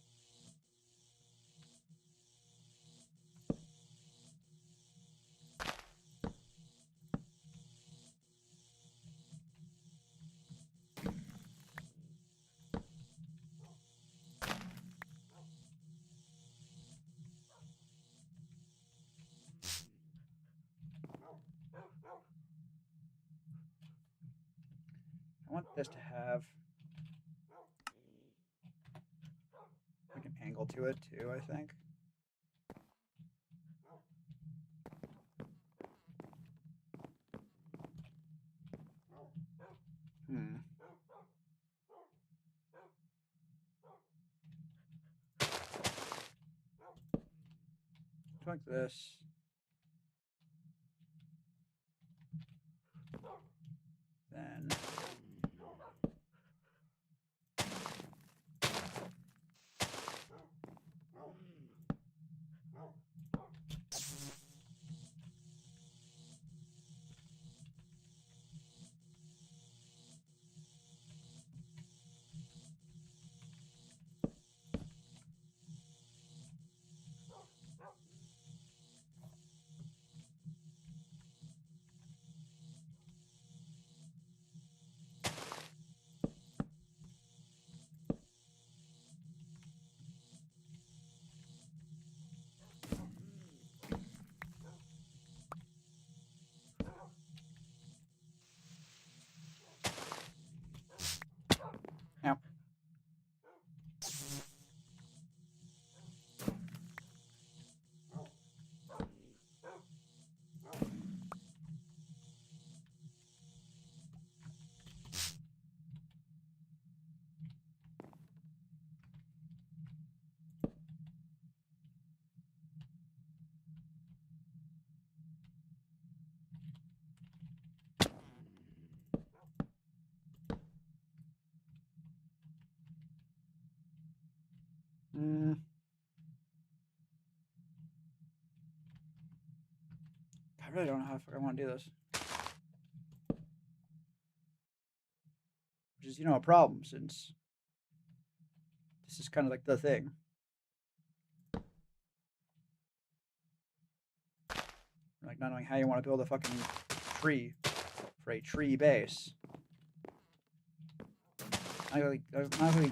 I want this to have like an angle to it too, I think. Like this. Then now. I really don't know how I want to do this. Which is, a problem since this is kind of like the thing. not knowing how you want to build a fucking tree for a tree base. Not really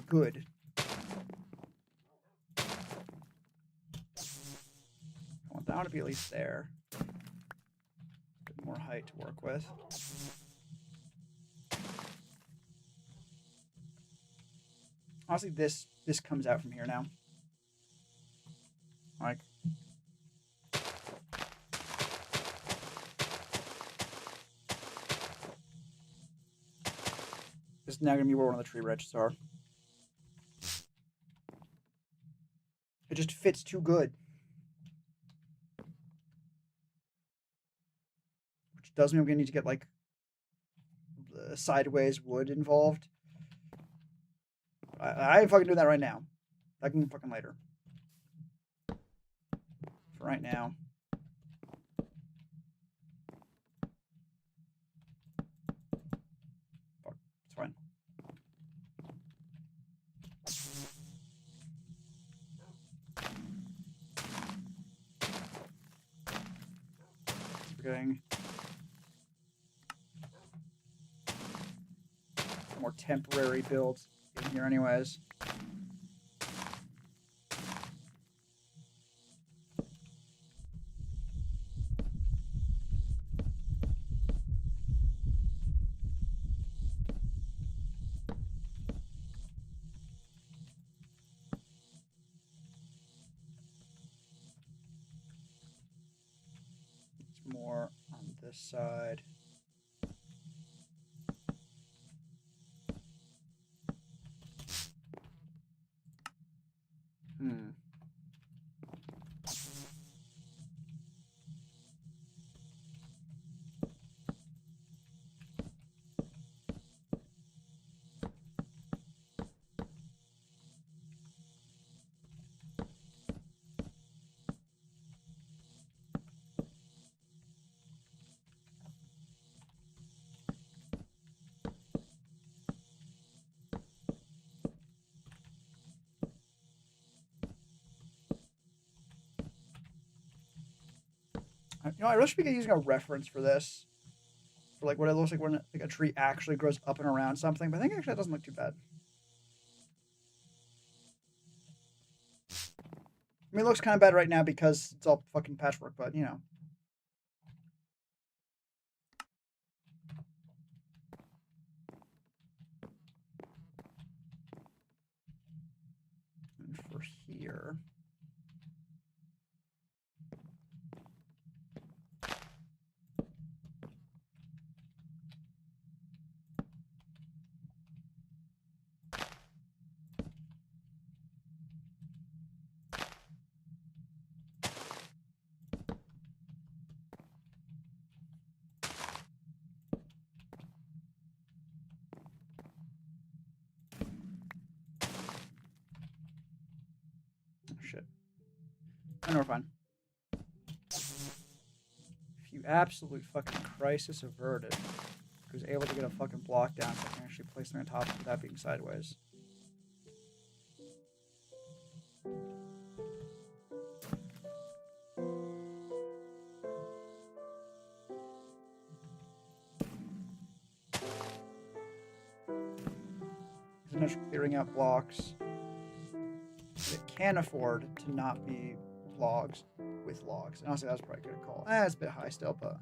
good. I want that one to be at least there. A bit more height to work with. Honestly, this comes out from here now. Like, this is now going to be where one of the tree branches are. It just fits too good. Which does mean I'm going to need to get, like, sideways wood involved. I ain't fucking doing that right now. I can fucking later. For right now. Fuck, it's fine. We're getting more temporary builds in here anyways. It's more on this side. You know, I really should be using a reference for this. For like what it looks like when like a tree actually grows up and around something. But I think actually that doesn't look too bad. I mean, it looks kind of bad right now because it's all fucking patchwork, but you know. And for here. Shit. I know we're fine. If you absolute fucking crisis averted, I was able to get a fucking block down so I can actually place them on top without being sideways. Finish clearing out blocks. It can afford to not be logs with logs. And honestly, that was probably a good call. It's a bit high still, but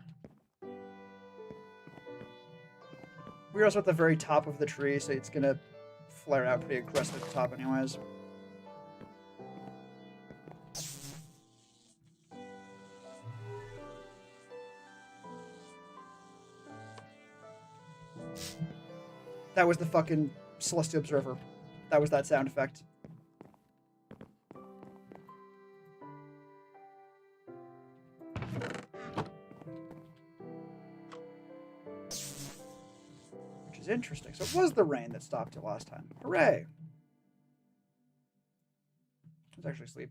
we're also at the very top of the tree, so it's gonna flare out pretty aggressive at the top anyways. That was the fucking Celestial Observer. That was that sound effect. Which is interesting. So it was the rain that stopped it last time. Hooray! Let's actually sleep.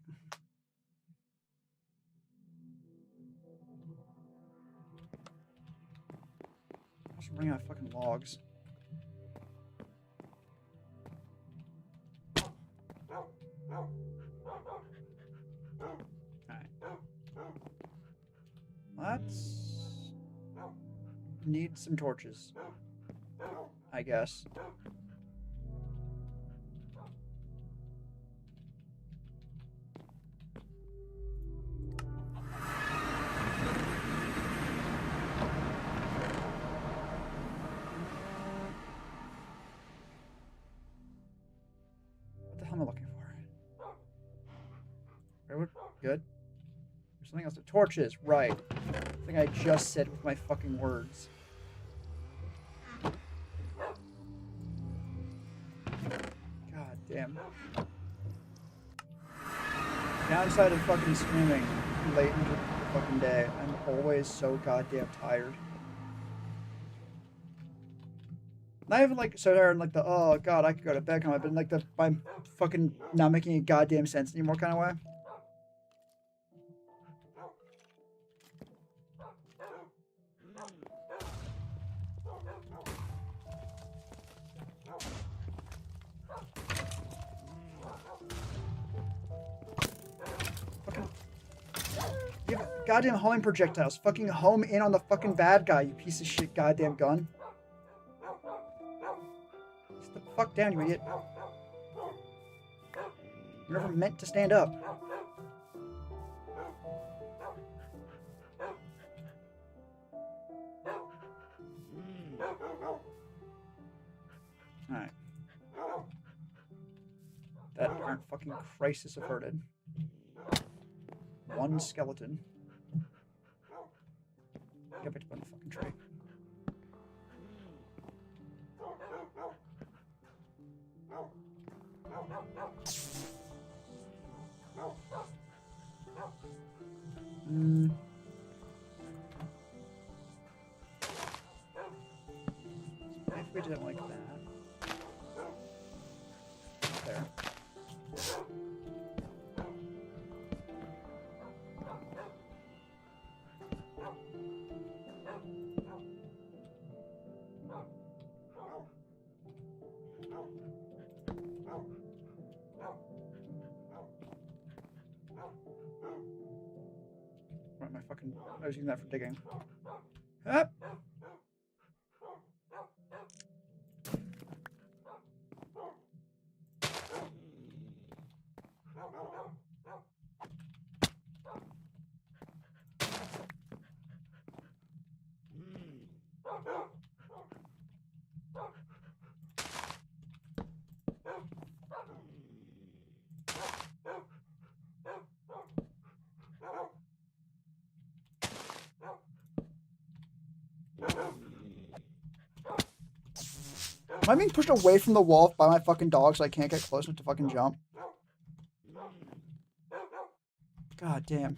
Just running out of fucking logs. Let's need some torches, I guess. What the hell am I looking for? Railroad? Good. There's something else. Torches, right. I think I just said with my fucking words. God damn. Downside of fucking streaming late into the fucking day, I'm always so goddamn tired. Not even like so tired like the oh god I could go to bed kind of, but like the I'm fucking not making any goddamn sense anymore kind of way. You have goddamn homing projectiles. Fucking home in on the fucking bad guy, you piece of shit goddamn gun. Sit the fuck down, you idiot. You're never meant to stand up. Alright. That apparent fucking crisis averted. One skeleton. Get back to the fucking tree. If we did it like that. There. What am I fucking... I was using that for digging. Up! Am I being pushed away from the wall by my fucking dog so I can't get close enough to fucking jump? God damn.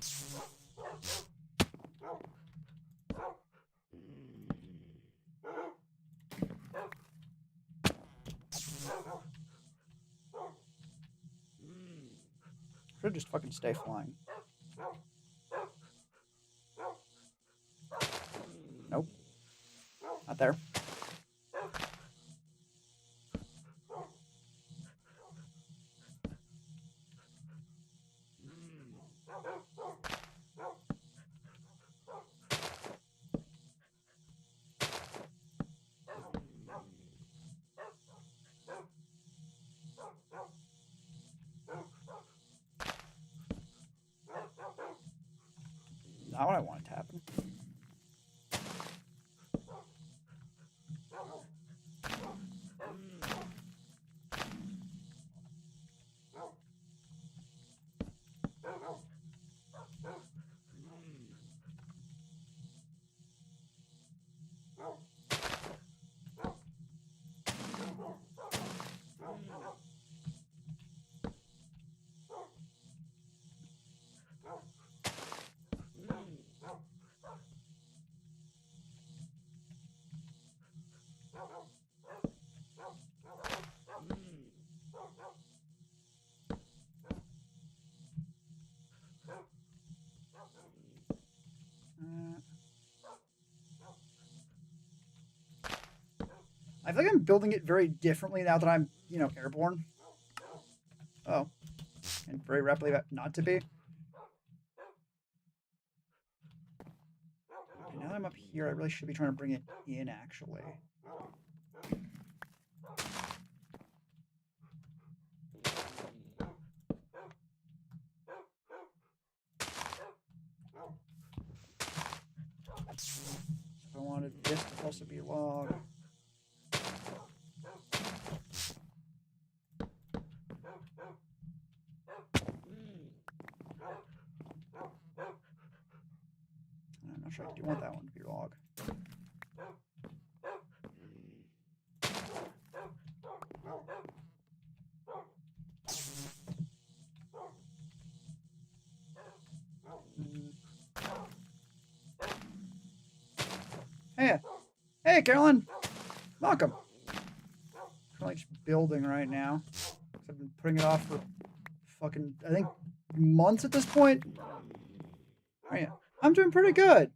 Should just fucking stay flying. Nope. Not there. Not what I wanted to happen. I feel like I'm building it very differently now that I'm, you know, airborne. Oh. And very rapidly about not to be. Okay, now that I'm up here, I really should be trying to bring it in, actually. If I wanted this to also be log. I'm not sure I do want that one to be log. Hey, Carolyn. Welcome. I'm like just building right now. I've been putting it off for fucking, I think, months at this point. Oh, yeah. I'm doing pretty good.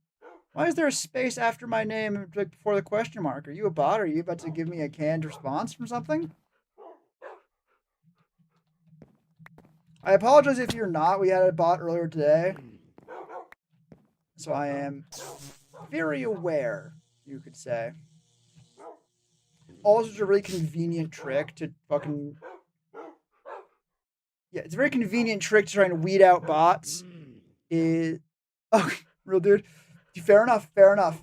Why is there a space after my name before the question mark? Are you a bot? Are you about to give me a canned response from something? I apologize if you're not. We had a bot earlier today. So I am very aware, you could say. Also, it's a really convenient trick to fucking... Yeah, it's a very convenient trick to try and weed out bots. Oh, real dude. Fair enough, fair enough.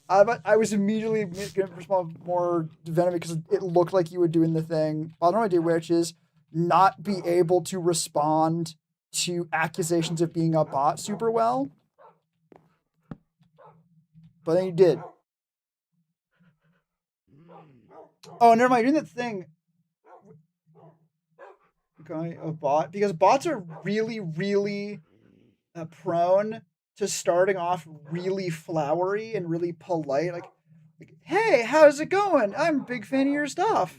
I was immediately going to respond more venom because it looked like you were doing the thing. I don't know idea which is not be able to respond to accusations of being a bot super well. But then you did. Oh, never mind. You're doing that thing. Okay, a bot. Because bots are really, really prone to starting off really flowery and really polite. Like, hey, how's it going? I'm a big fan of your stuff.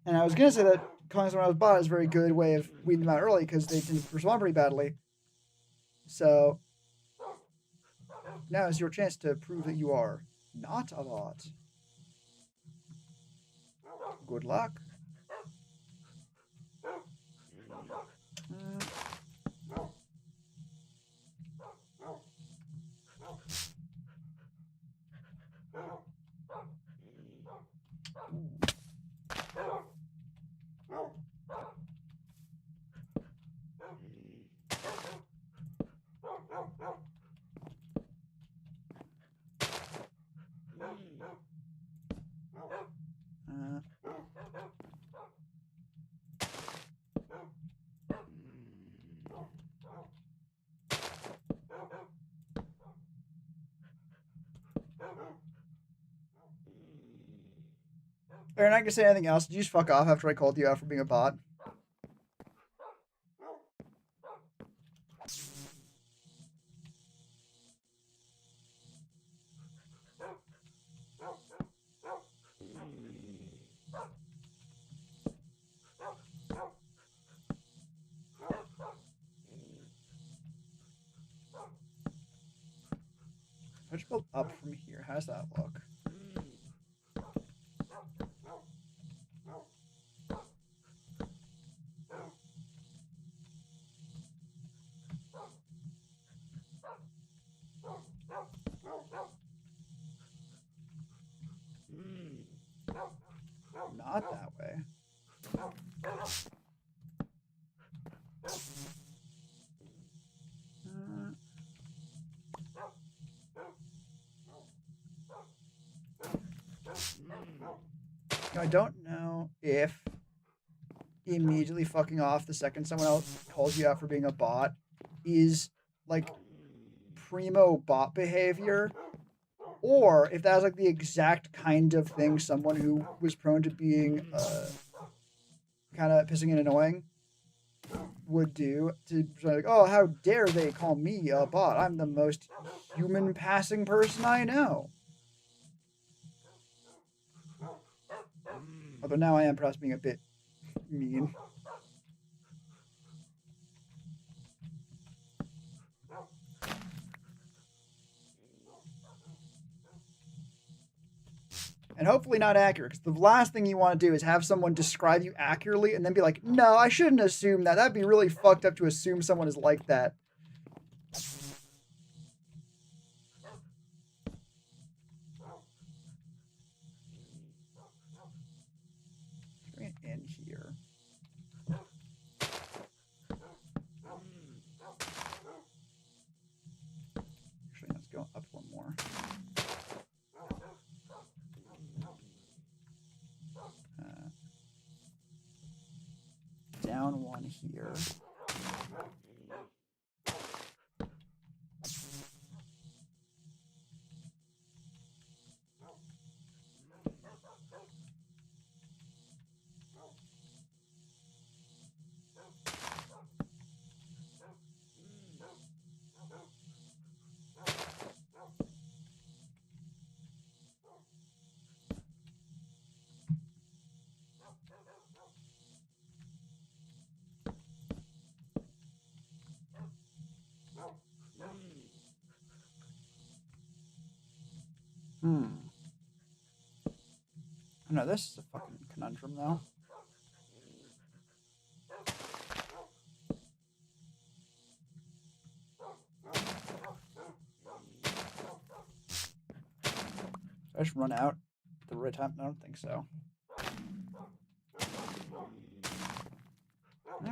And I was going to say that calling someone else bot is a very good way of weeding them out early because they didn't respond pretty badly. So, now is your chance to prove that you are not a bot. Good luck. Aaron, I can say anything else. Did you just fuck off after I called you out for being a bot? I just build up from here. How does that look? Not that way. I don't know if immediately fucking off the second someone else calls you out for being a bot is like primo bot behavior, or if that's like the exact kind of thing someone who was prone to being kind of pissing and annoying would do to like, oh, how dare they call me a bot? I'm the most human passing person I know. Although now I am perhaps being a bit mean. And hopefully not accurate, because the last thing you want to do is have someone describe you accurately and then be like, no, I shouldn't assume that. That'd be really fucked up to assume someone is like that. Bring it in here. Actually, let's go up one more. Down one here. No, this is a fucking conundrum, though. Did I just run out at the right time? I don't think so.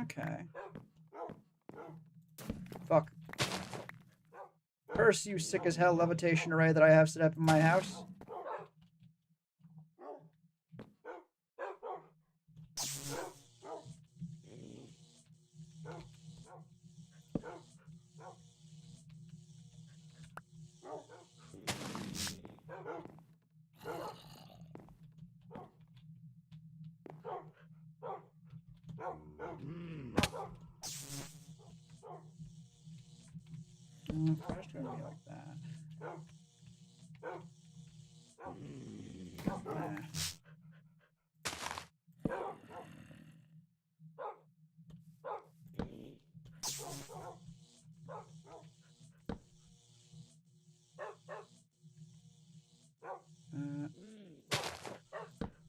Okay. Fuck. Curse you sick as hell levitation array that I have set up in my house. It's just gonna be like that.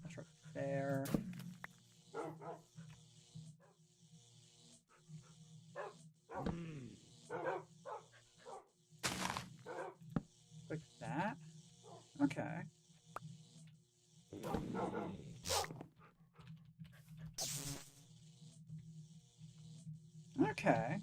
That's right there. Like that? Okay. Okay.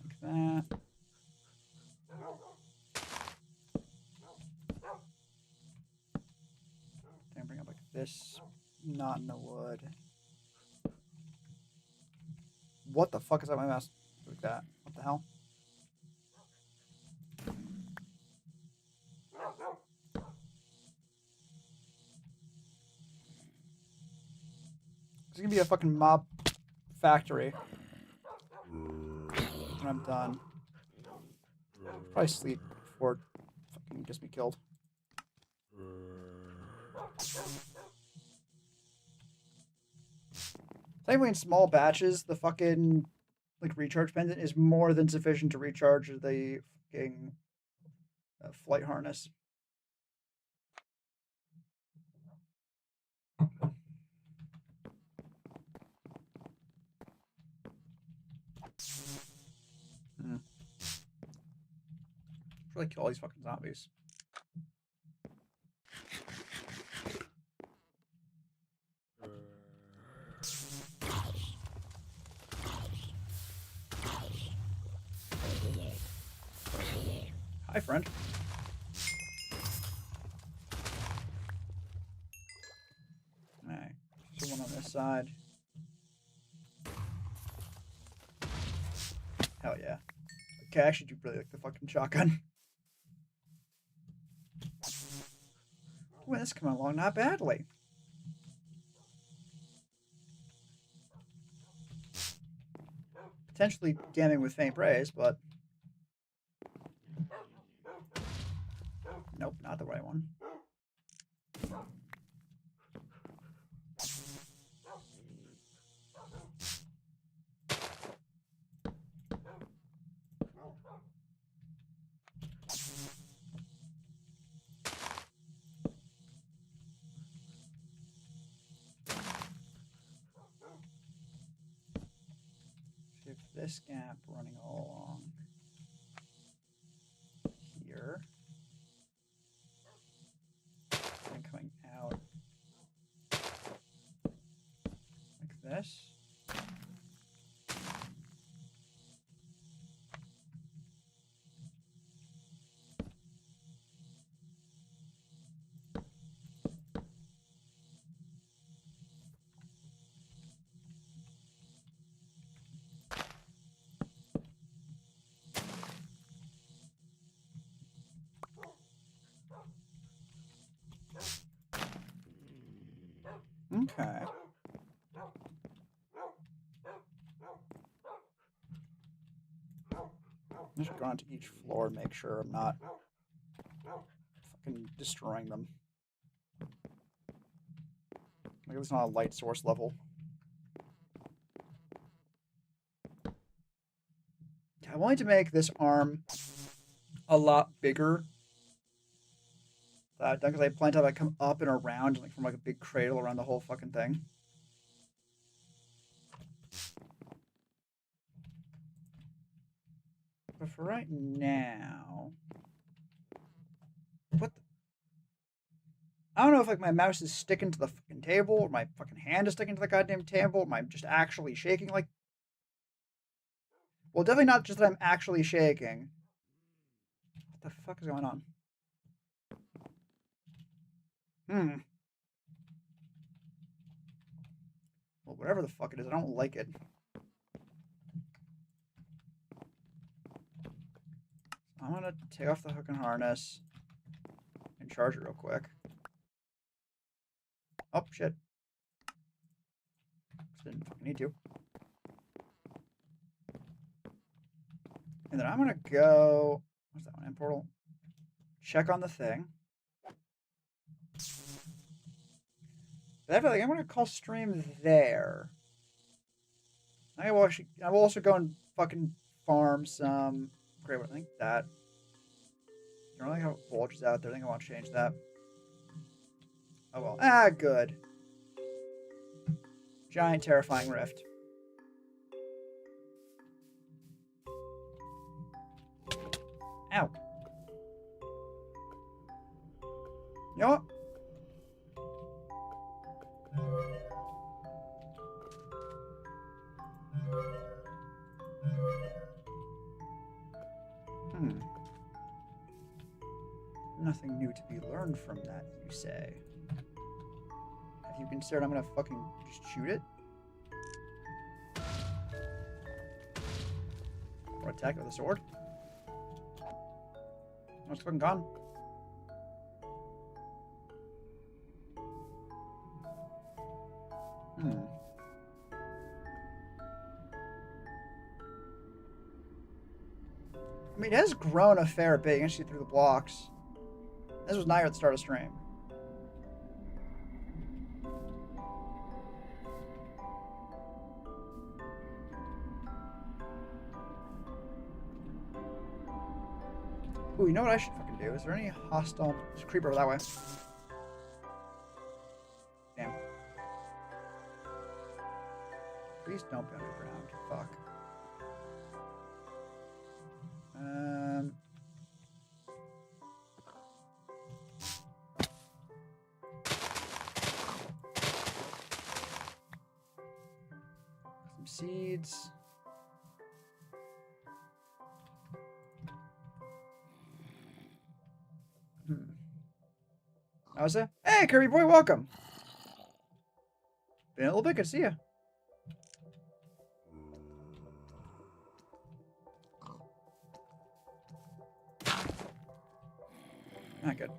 Like that. Then bring up like this. Not in the wood. What the fuck is that my mouse? Like that. What the hell? It's gonna be a fucking mob factory when I'm done. Probably sleep before it fucking gets me killed. Thankfully, in small batches, the fucking like recharge pendant is more than sufficient to recharge the fucking flight harness. Really kill all these fucking zombies. Hi, friend. Alright, there's one on this side. Hell yeah. Okay, I actually do really like the fucking shotgun. Boy, that's coming along not badly. Potentially damning with faint praise, but nope, not the right one. If this gap running all along here and coming out like this. Okay. I should go onto each floor and make sure I'm not fucking destroying them. Like it's not a light source level. I wanted to make this arm a lot bigger. Because I plan to have it come up and around, like from like a big cradle around the whole fucking thing. But for right now, what? I don't know if like my mouse is sticking to the fucking table, or my fucking hand is sticking to the goddamn table, or am I just actually shaking? Like, well, definitely not just that I'm actually shaking. What the fuck is going on? Well, whatever the fuck it is, I don't like it. I'm gonna take off the hook and harness and charge it real quick. Oh, shit. Didn't fucking need to. And then I'm gonna go... What's that one? End portal. Check on the thing. But after, like, I'm gonna call stream there. I will also go and fucking farm some... Great, I think that... I don't really have vultures out there. I think I want to change that. Oh well. Ah, good. Giant terrifying rift. Ow. You know what? Nothing new to be learned from that, you say. Have you considered I'm gonna fucking just shoot it? Or attack it with a sword? No, it's fucking gone. I mean, it has grown a fair bit. You can see through the blocks. This was not here at the start of stream. Ooh, you know what I should fucking do? Is there any hostile... There's a creeper over that way. Damn. Please don't be underground. Fuck. Some seeds. How's it? Hey, Kirby boy, welcome. Been a little bit. Good to see you. Not good.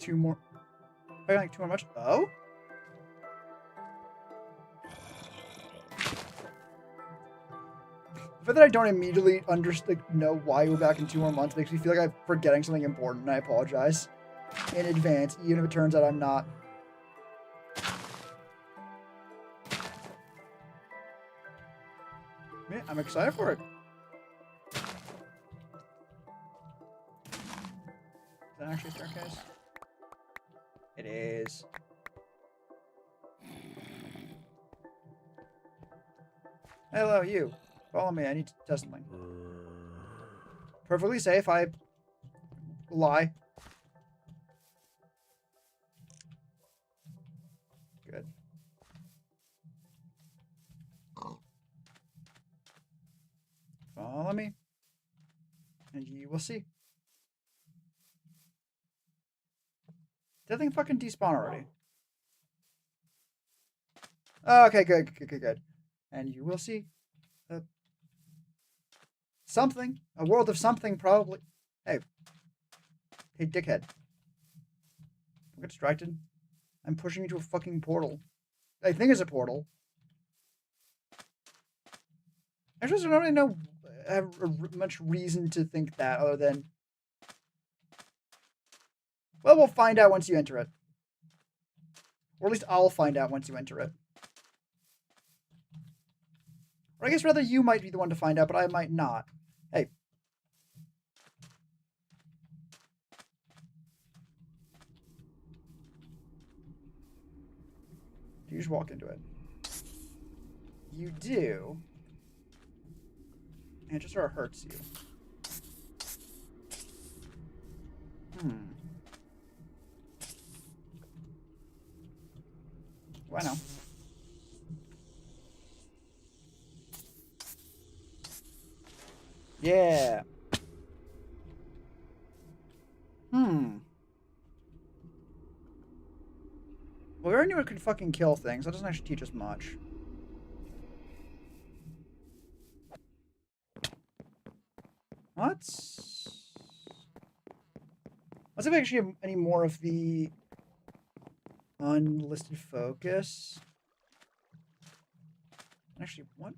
2 more. I got like 2 more much. Oh? The fact that I don't immediately know why we're back in 2 more months makes me feel like I'm forgetting something important, and I apologize in advance, even if it turns out I'm not. Yeah, I'm excited for it. Is that actually a staircase? It is. Hello, you. Follow me. I need to test something. Perfectly safe. I lie. Good. Follow me, and you will see. Did that thing fucking despawn already? Oh, okay, good. And you will see. Something. A world of something, probably. Hey. Hey, dickhead. Don't get distracted. I'm pushing you to a fucking portal. I think it's a portal. I just don't really know have much reason to think that other than... Well, we'll find out once you enter it. Or at least I'll find out once you enter it. Or I guess rather you might be the one to find out, but I might not. Hey. You just walk into it. You do. And it just sort of hurts you. Why no? Yeah. Well, we already knew it could fucking kill things. That doesn't actually teach us much. Let's see if I actually have any more of the unlisted focus. Actually, what?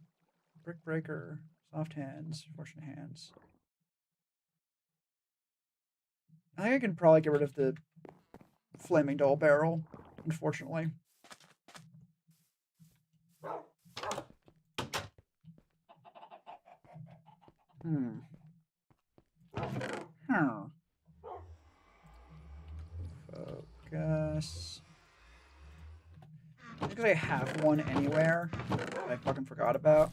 Brick breaker, soft hands, fortunate hands. I think I can probably get rid of the flaming doll barrel, unfortunately. Focus. Because I have one anywhere that I fucking forgot about.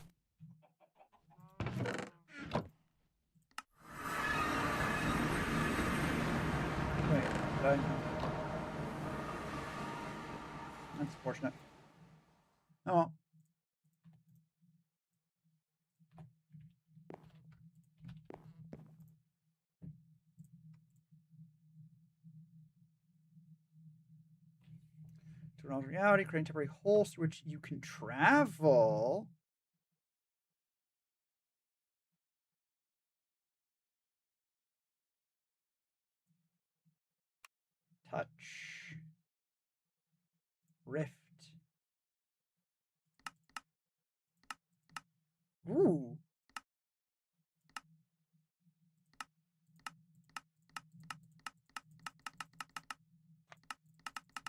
Wait, did I? That's unfortunate. Oh well. To an alternate reality, creating temporary holes through which you can travel. Touch. Rift. Ooh.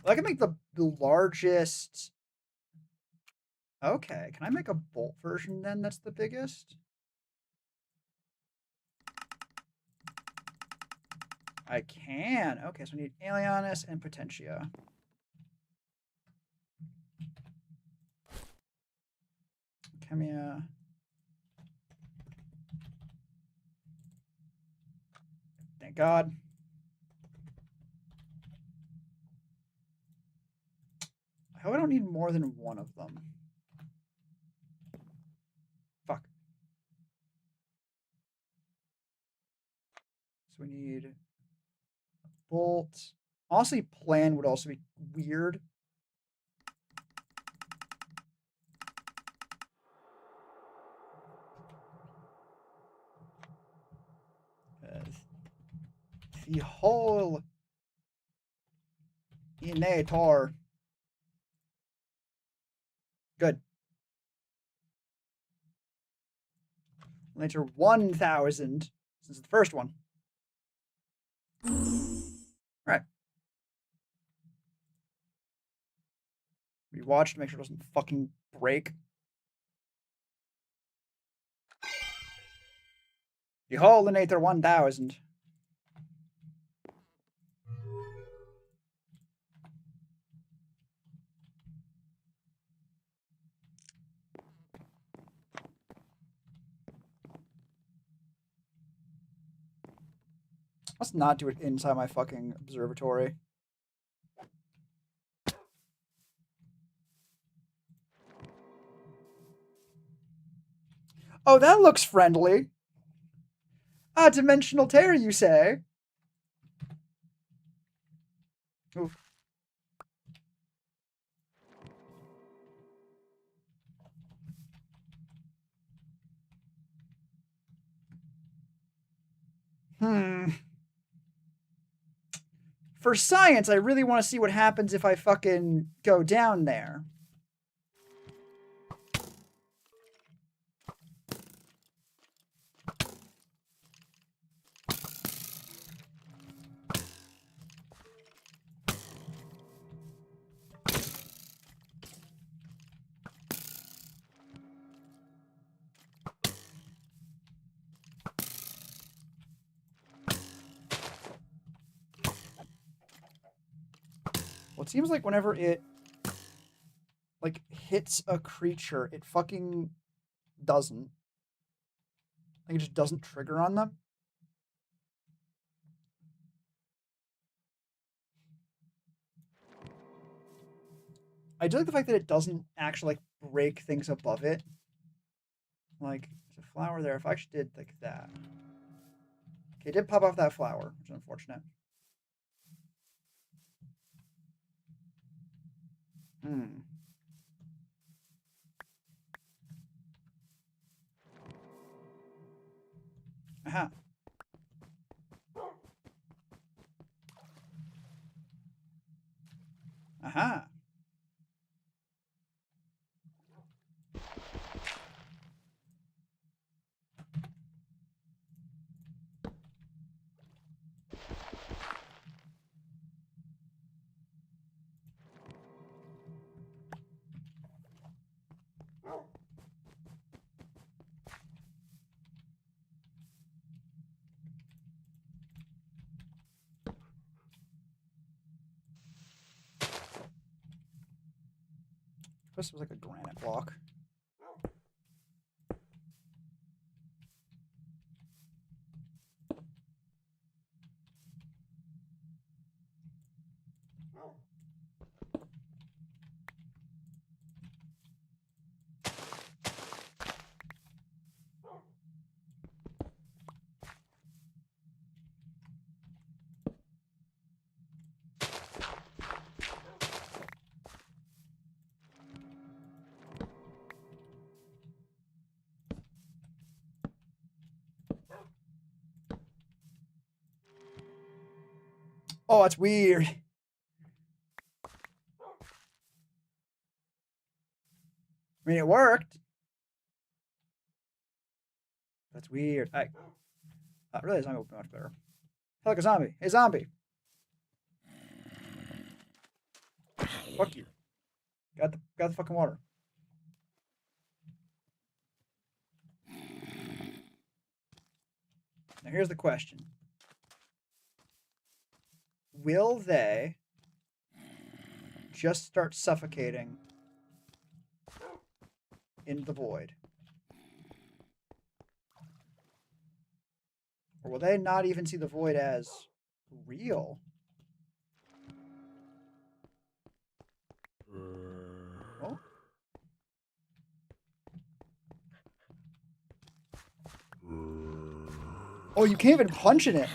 Well, I can make the largest. Okay, can I make a bolt version then that's the biggest? I can. Okay, so we need Alienus and Potentia. Chemia. Thank God. I hope I don't need more than one of them. Fuck. So we need a bolt. Honestly, plan would also be weird. The whole Inator. Good. Nature 1,000 since the first one. Alright. We watched to make sure it doesn't fucking break. Behold the Nather 1000. Let's not do it inside my fucking observatory. Oh, that looks friendly. Ah, dimensional tear, you say? Oof. For science, I really want to see what happens if I fucking go down there. Well, it seems like whenever it, like, hits a creature, it fucking doesn't. Like, it just doesn't trigger on them. I do like the fact that it doesn't actually, like, break things above it. Like, there's a flower there. If I actually did, like, that. Okay, it did pop off that flower, which is unfortunate. Aha. Aha. This was like a granite block. Oh, that's weird. I mean, it worked. That's weird. Really, a zombie would be much better. Like a zombie. Hey, zombie. Fuck you. Got the fucking water. Now here's the question. Will they just start suffocating in the void? Or will they not even see the void as real? Oh? Oh, you can't even punch in it.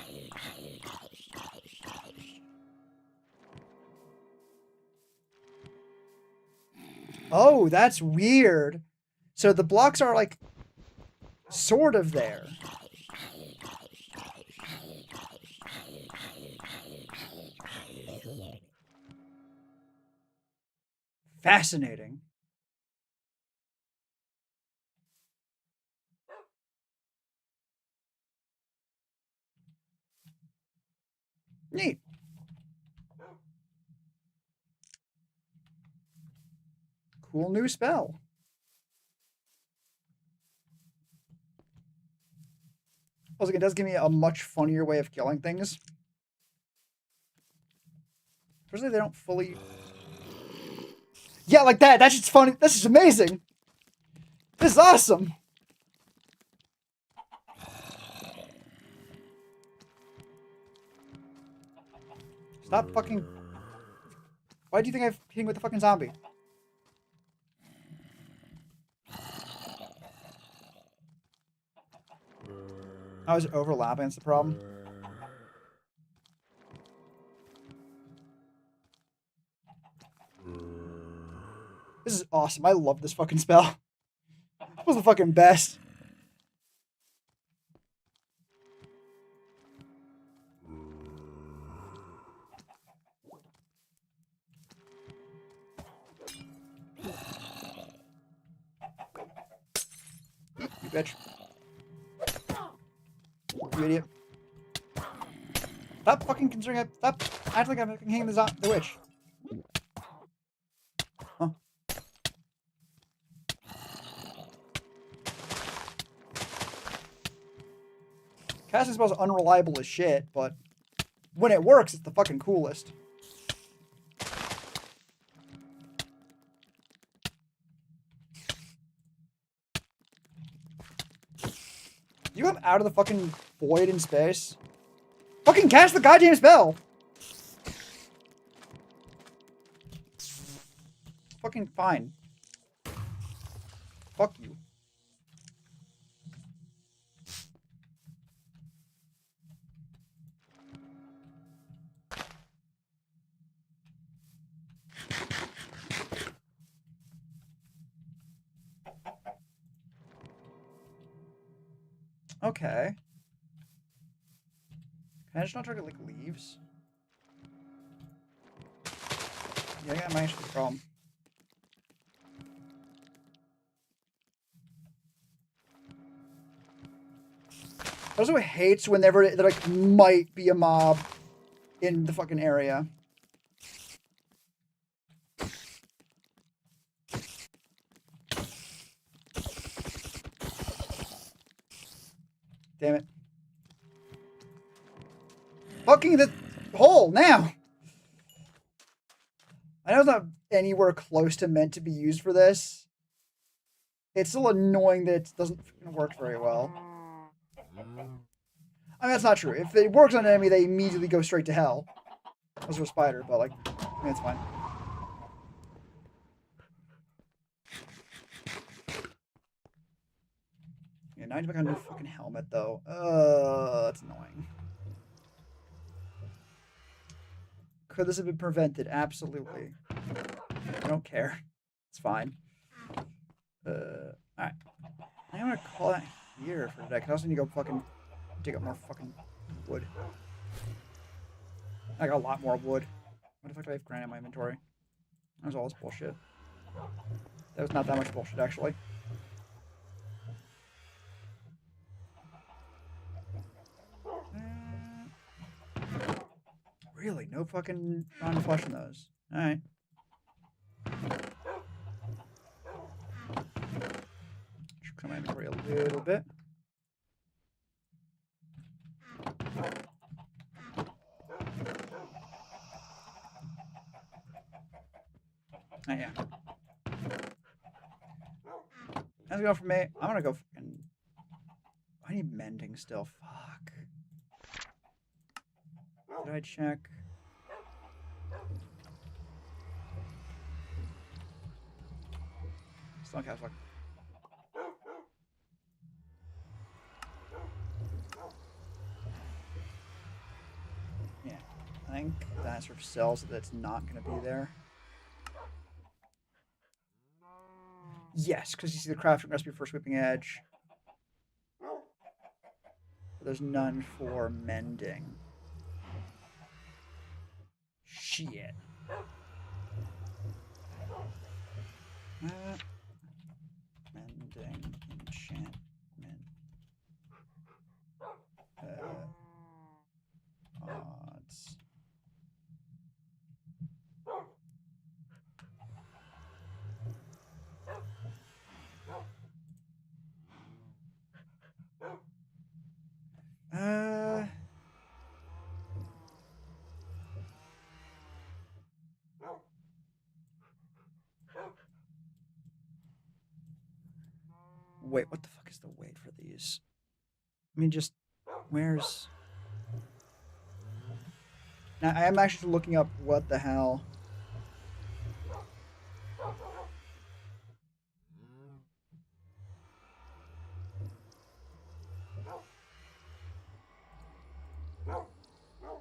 Oh, that's weird. So the blocks are like sort of there. Fascinating. Neat. Cool new spell. Also, it does give me a much funnier way of killing things. Especially if they don't fully... Yeah, like that. That's just funny. This is amazing. This is awesome. Stop fucking... Why do you think I'm hitting with the fucking zombie? I was overlapping. That's the problem. This is awesome. I love this fucking spell. It was the fucking best. You bitch. You idiot. Stop fucking considering it. Stop acting like I'm fucking hanging the witch. Huh. Casting spells are unreliable as shit, but when it works, it's the fucking coolest. You come out of the fucking void in space. Fucking cast the goddamn spell! Fucking fine. Fuck you. Okay. Can I just not target, like, leaves? Yeah, that might actually be a problem. I also hates whenever there, like, might be a mob in the fucking area. Damn it. Fucking the hole now! I know it's not anywhere close to meant to be used for this. It's still annoying that it doesn't work very well. I mean, that's not true. If it works on an enemy, they immediately go straight to hell. As for a spider, but, like, I mean, it's fine. Yeah, now he's back on a new fucking helmet, though. That's annoying. Could this have been prevented? Absolutely. I don't care. It's fine. Alright. I'm gonna call that here for today, because I also need to go fucking dig up more fucking wood. I got a lot more wood. What the fuck do I have granite in my inventory? That was all this bullshit. That was not that much bullshit, actually. Really? No fucking round flesh in those. Alright. Should come my inventory a little bit. Oh, yeah. How's it going for me? I'm gonna go fucking... I need mending still. Fuck. Did I check? Still cast fuck. Yeah. I think that sort of sells that it's not gonna be there. Yes, because you see the crafting recipe for sweeping edge. But there's none for mending. Shit. Mending enchantment. Odds. Wait, what the fuck is the weight for these? I mean, just where's? Now I am actually looking up what the hell.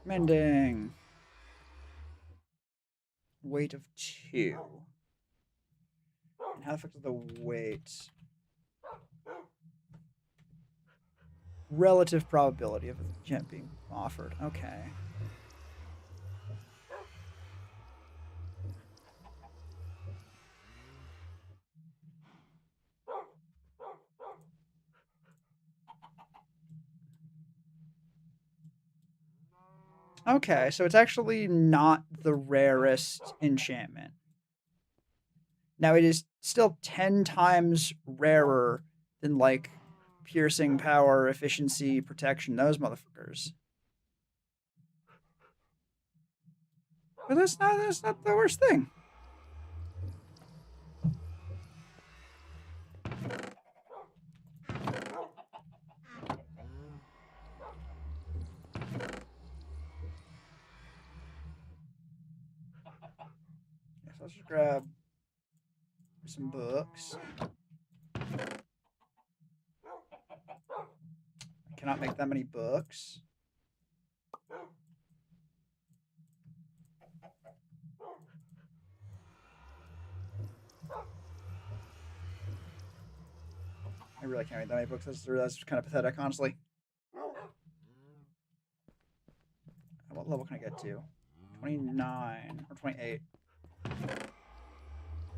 Mending. Weight of 2. And how the fuck is the weight? Relative probability of the gem being offered. Okay. Okay, so it's actually not the rarest enchantment. Now, it is still 10 times rarer than, like, piercing, power, efficiency, protection, those motherfuckers. But that's not the worst thing. Yes, let's just grab some books. I cannot make that many books. I really can't make that many books. That's kind of pathetic, honestly. What level can I get to? 29 or 28.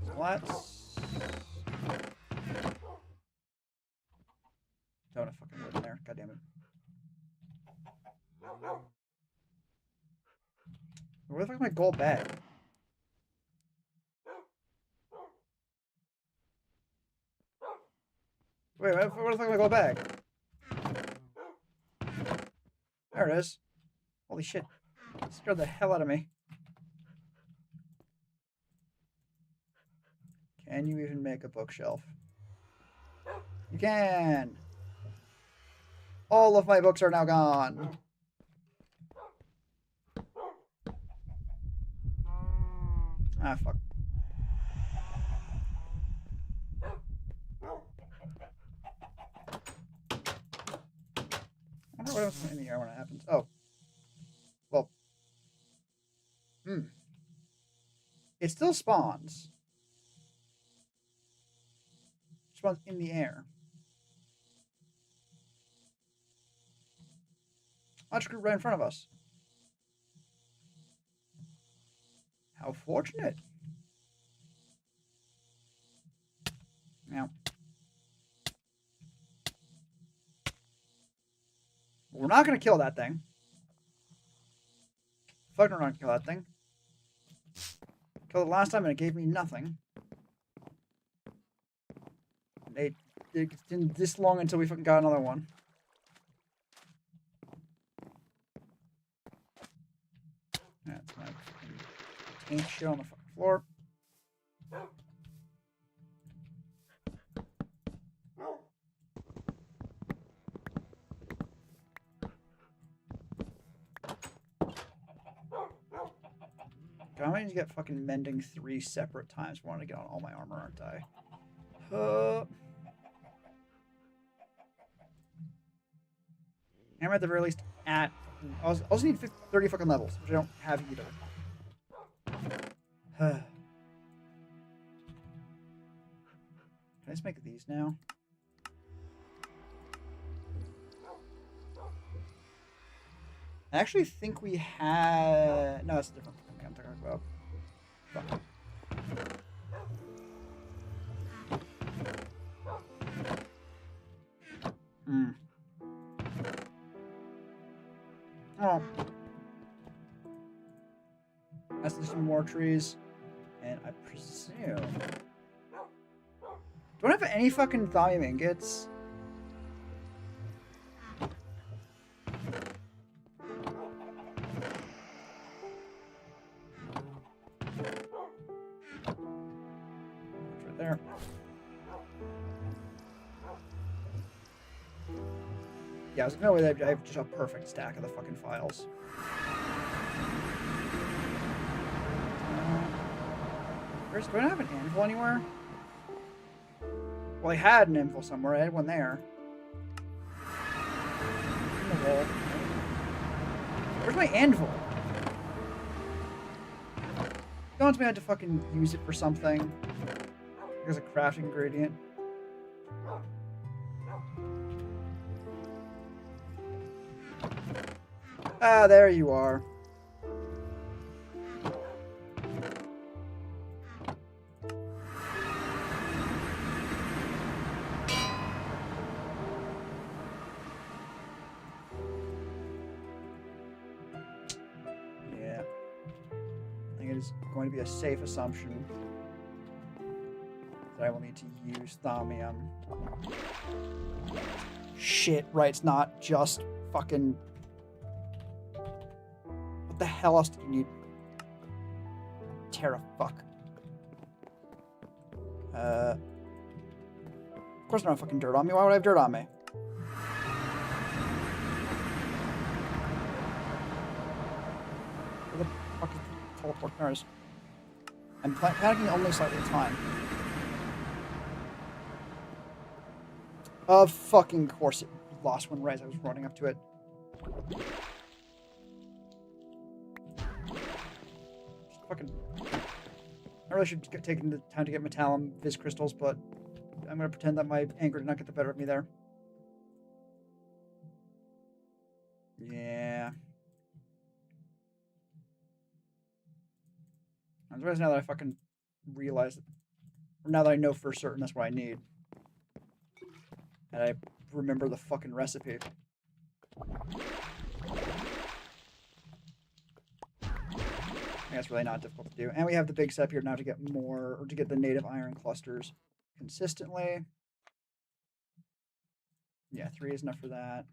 So let's... Don't have fucking wood in there. God damn it. Where the fuck is my gold bag? Wait, where the fuck is my gold bag? There it is. Holy shit. It scared the hell out of me. Can you even make a bookshelf? You can! All of my books are now gone. Ah, fuck. I wonder what else is in the air when it happens. Oh. Well. It still spawns. It spawns in the air. Launch group right in front of us. How fortunate. Now. We're not going to kill that thing. Fucking we're not going to kill that thing. Killed it last time and it gave me nothing. It didn't this long until we fucking got another one. That's my taint shit on the fucking floor. I might need to get fucking mending 3 separate times. I want to get on all my armor, aren't I? I'm at the very least at. I also need 30 fucking levels, which I don't have either. Can I just make these now? I actually think we had... No, that's a different thing I'm talking about. Fuck. Hmm. Oh. That's some more trees. And I presume... Don't have any fucking thallium ingots. Right there. Yeah, there's no way that I have just a perfect stack of the fucking files. Do I have an anvil anywhere? Well, I had an anvil somewhere. I had one there. In the wall. Where's my anvil? Don't want me had to fucking use it for something. As a crafting ingredient. Ah, there you are. Yeah. I think it is going to be a safe assumption that I will need to use thaumium. Shit, right, it's not just fucking... What the hell else do you need? Terra fuck. Of course I don't have fucking dirt on me. Why would I have dirt on me? Where the fuck is the teleport? There it is. I'm panicking only slightly, it's fine. Of fucking course it lost one right as I was running up to it. Just fucking... I really should take the time to get Metallum Viz crystals, but I'm going to pretend that my anger did not get the better of me there. Yeah. I'm surprised now that I fucking realize it. Or now that I know for certain that's what I need. And I remember the fucking recipe. That's really not difficult to do. And we have the big step here now to get more, or to get the native iron clusters consistently. Yeah, 3 is enough for that.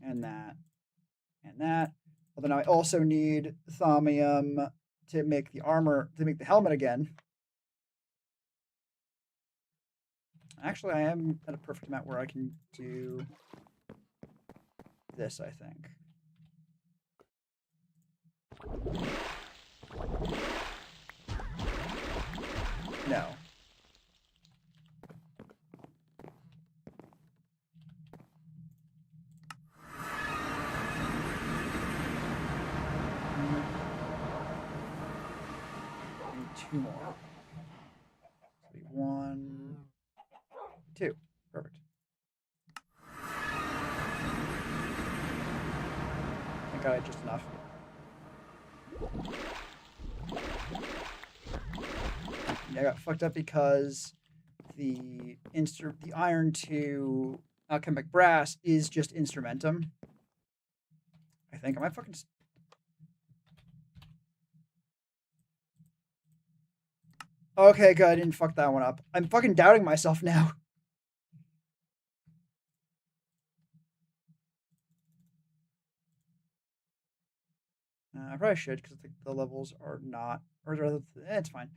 And that. And that. Although now I also need thaumium to make the armor, to make the helmet again. Actually, I am at a perfect amount where I can do this, I think. No. I need 2 more. 1, 2. Perfect. Thank God I had just enough. Yeah, I got fucked up because the iron to alchemic brass is just instrumentum. I think I might fucking... Okay, good. I didn't fuck that one up. I'm fucking doubting myself now. I probably should, because I think the levels are not... Or rather, it's fine.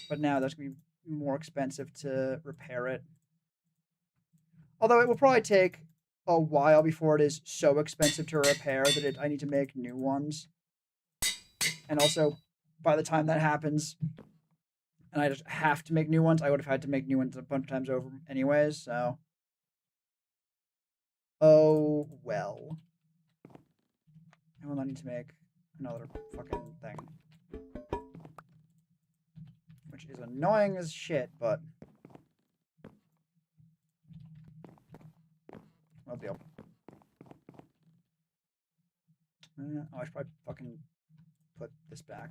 But now that's going to be more expensive to repair it. Although it will probably take a while before it is so expensive to repair that I need to make new ones. And also, by the time that happens, and I just have to make new ones, I would have had to make new ones a bunch of times over anyways, so... Oh, well. I will not need to make another fucking thing. Which is annoying as shit, but... no deal. Oh, I should probably fucking put this back.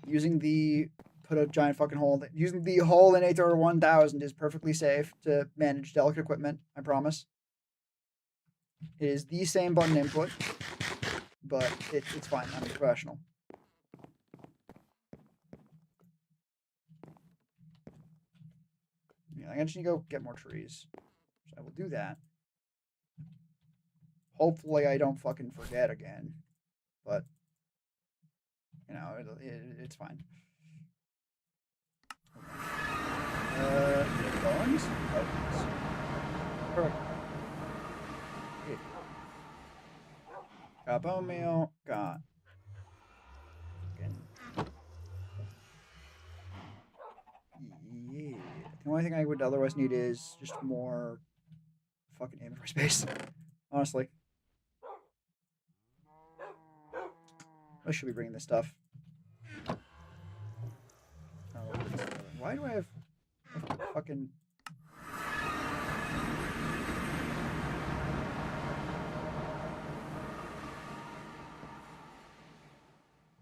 Using the put a giant fucking hole. Using the hole in Aether 1000 is perfectly safe to manage delicate equipment. I promise. It is the same button input, but it's fine. I'm a professional. Yeah, I just need to go get more trees. So I will do that. Hopefully I don't fucking forget again. But, you know, it's fine. Bones? Bones. Perfect. Got bone meal. Got. Yeah. The only thing I would otherwise need is just more fucking inventory space. Honestly. I should be bringing this stuff. Oh, why do I have fucking...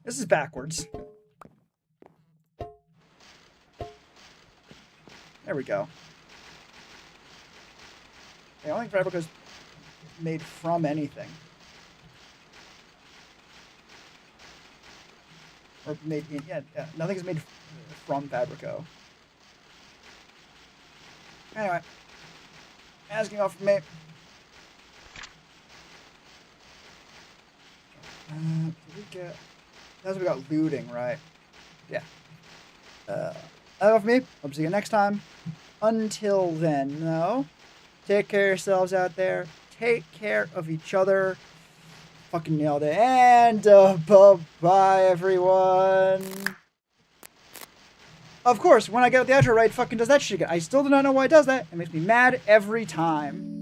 This is backwards. There we go. I don't think fabric is made from anything. Or made in, yeah, nothing is made from Fabrico. Anyway, asking off from me. Did we get? That's what we got looting, right? Yeah. That's all for me. Hope to see you next time. Until then, though, take care of yourselves out there. Take care of each other. Fucking nailed it. And bye, everyone. Of course, when I get the outro right, fucking does that shit again. I still do not know why it does that. It makes me mad every time.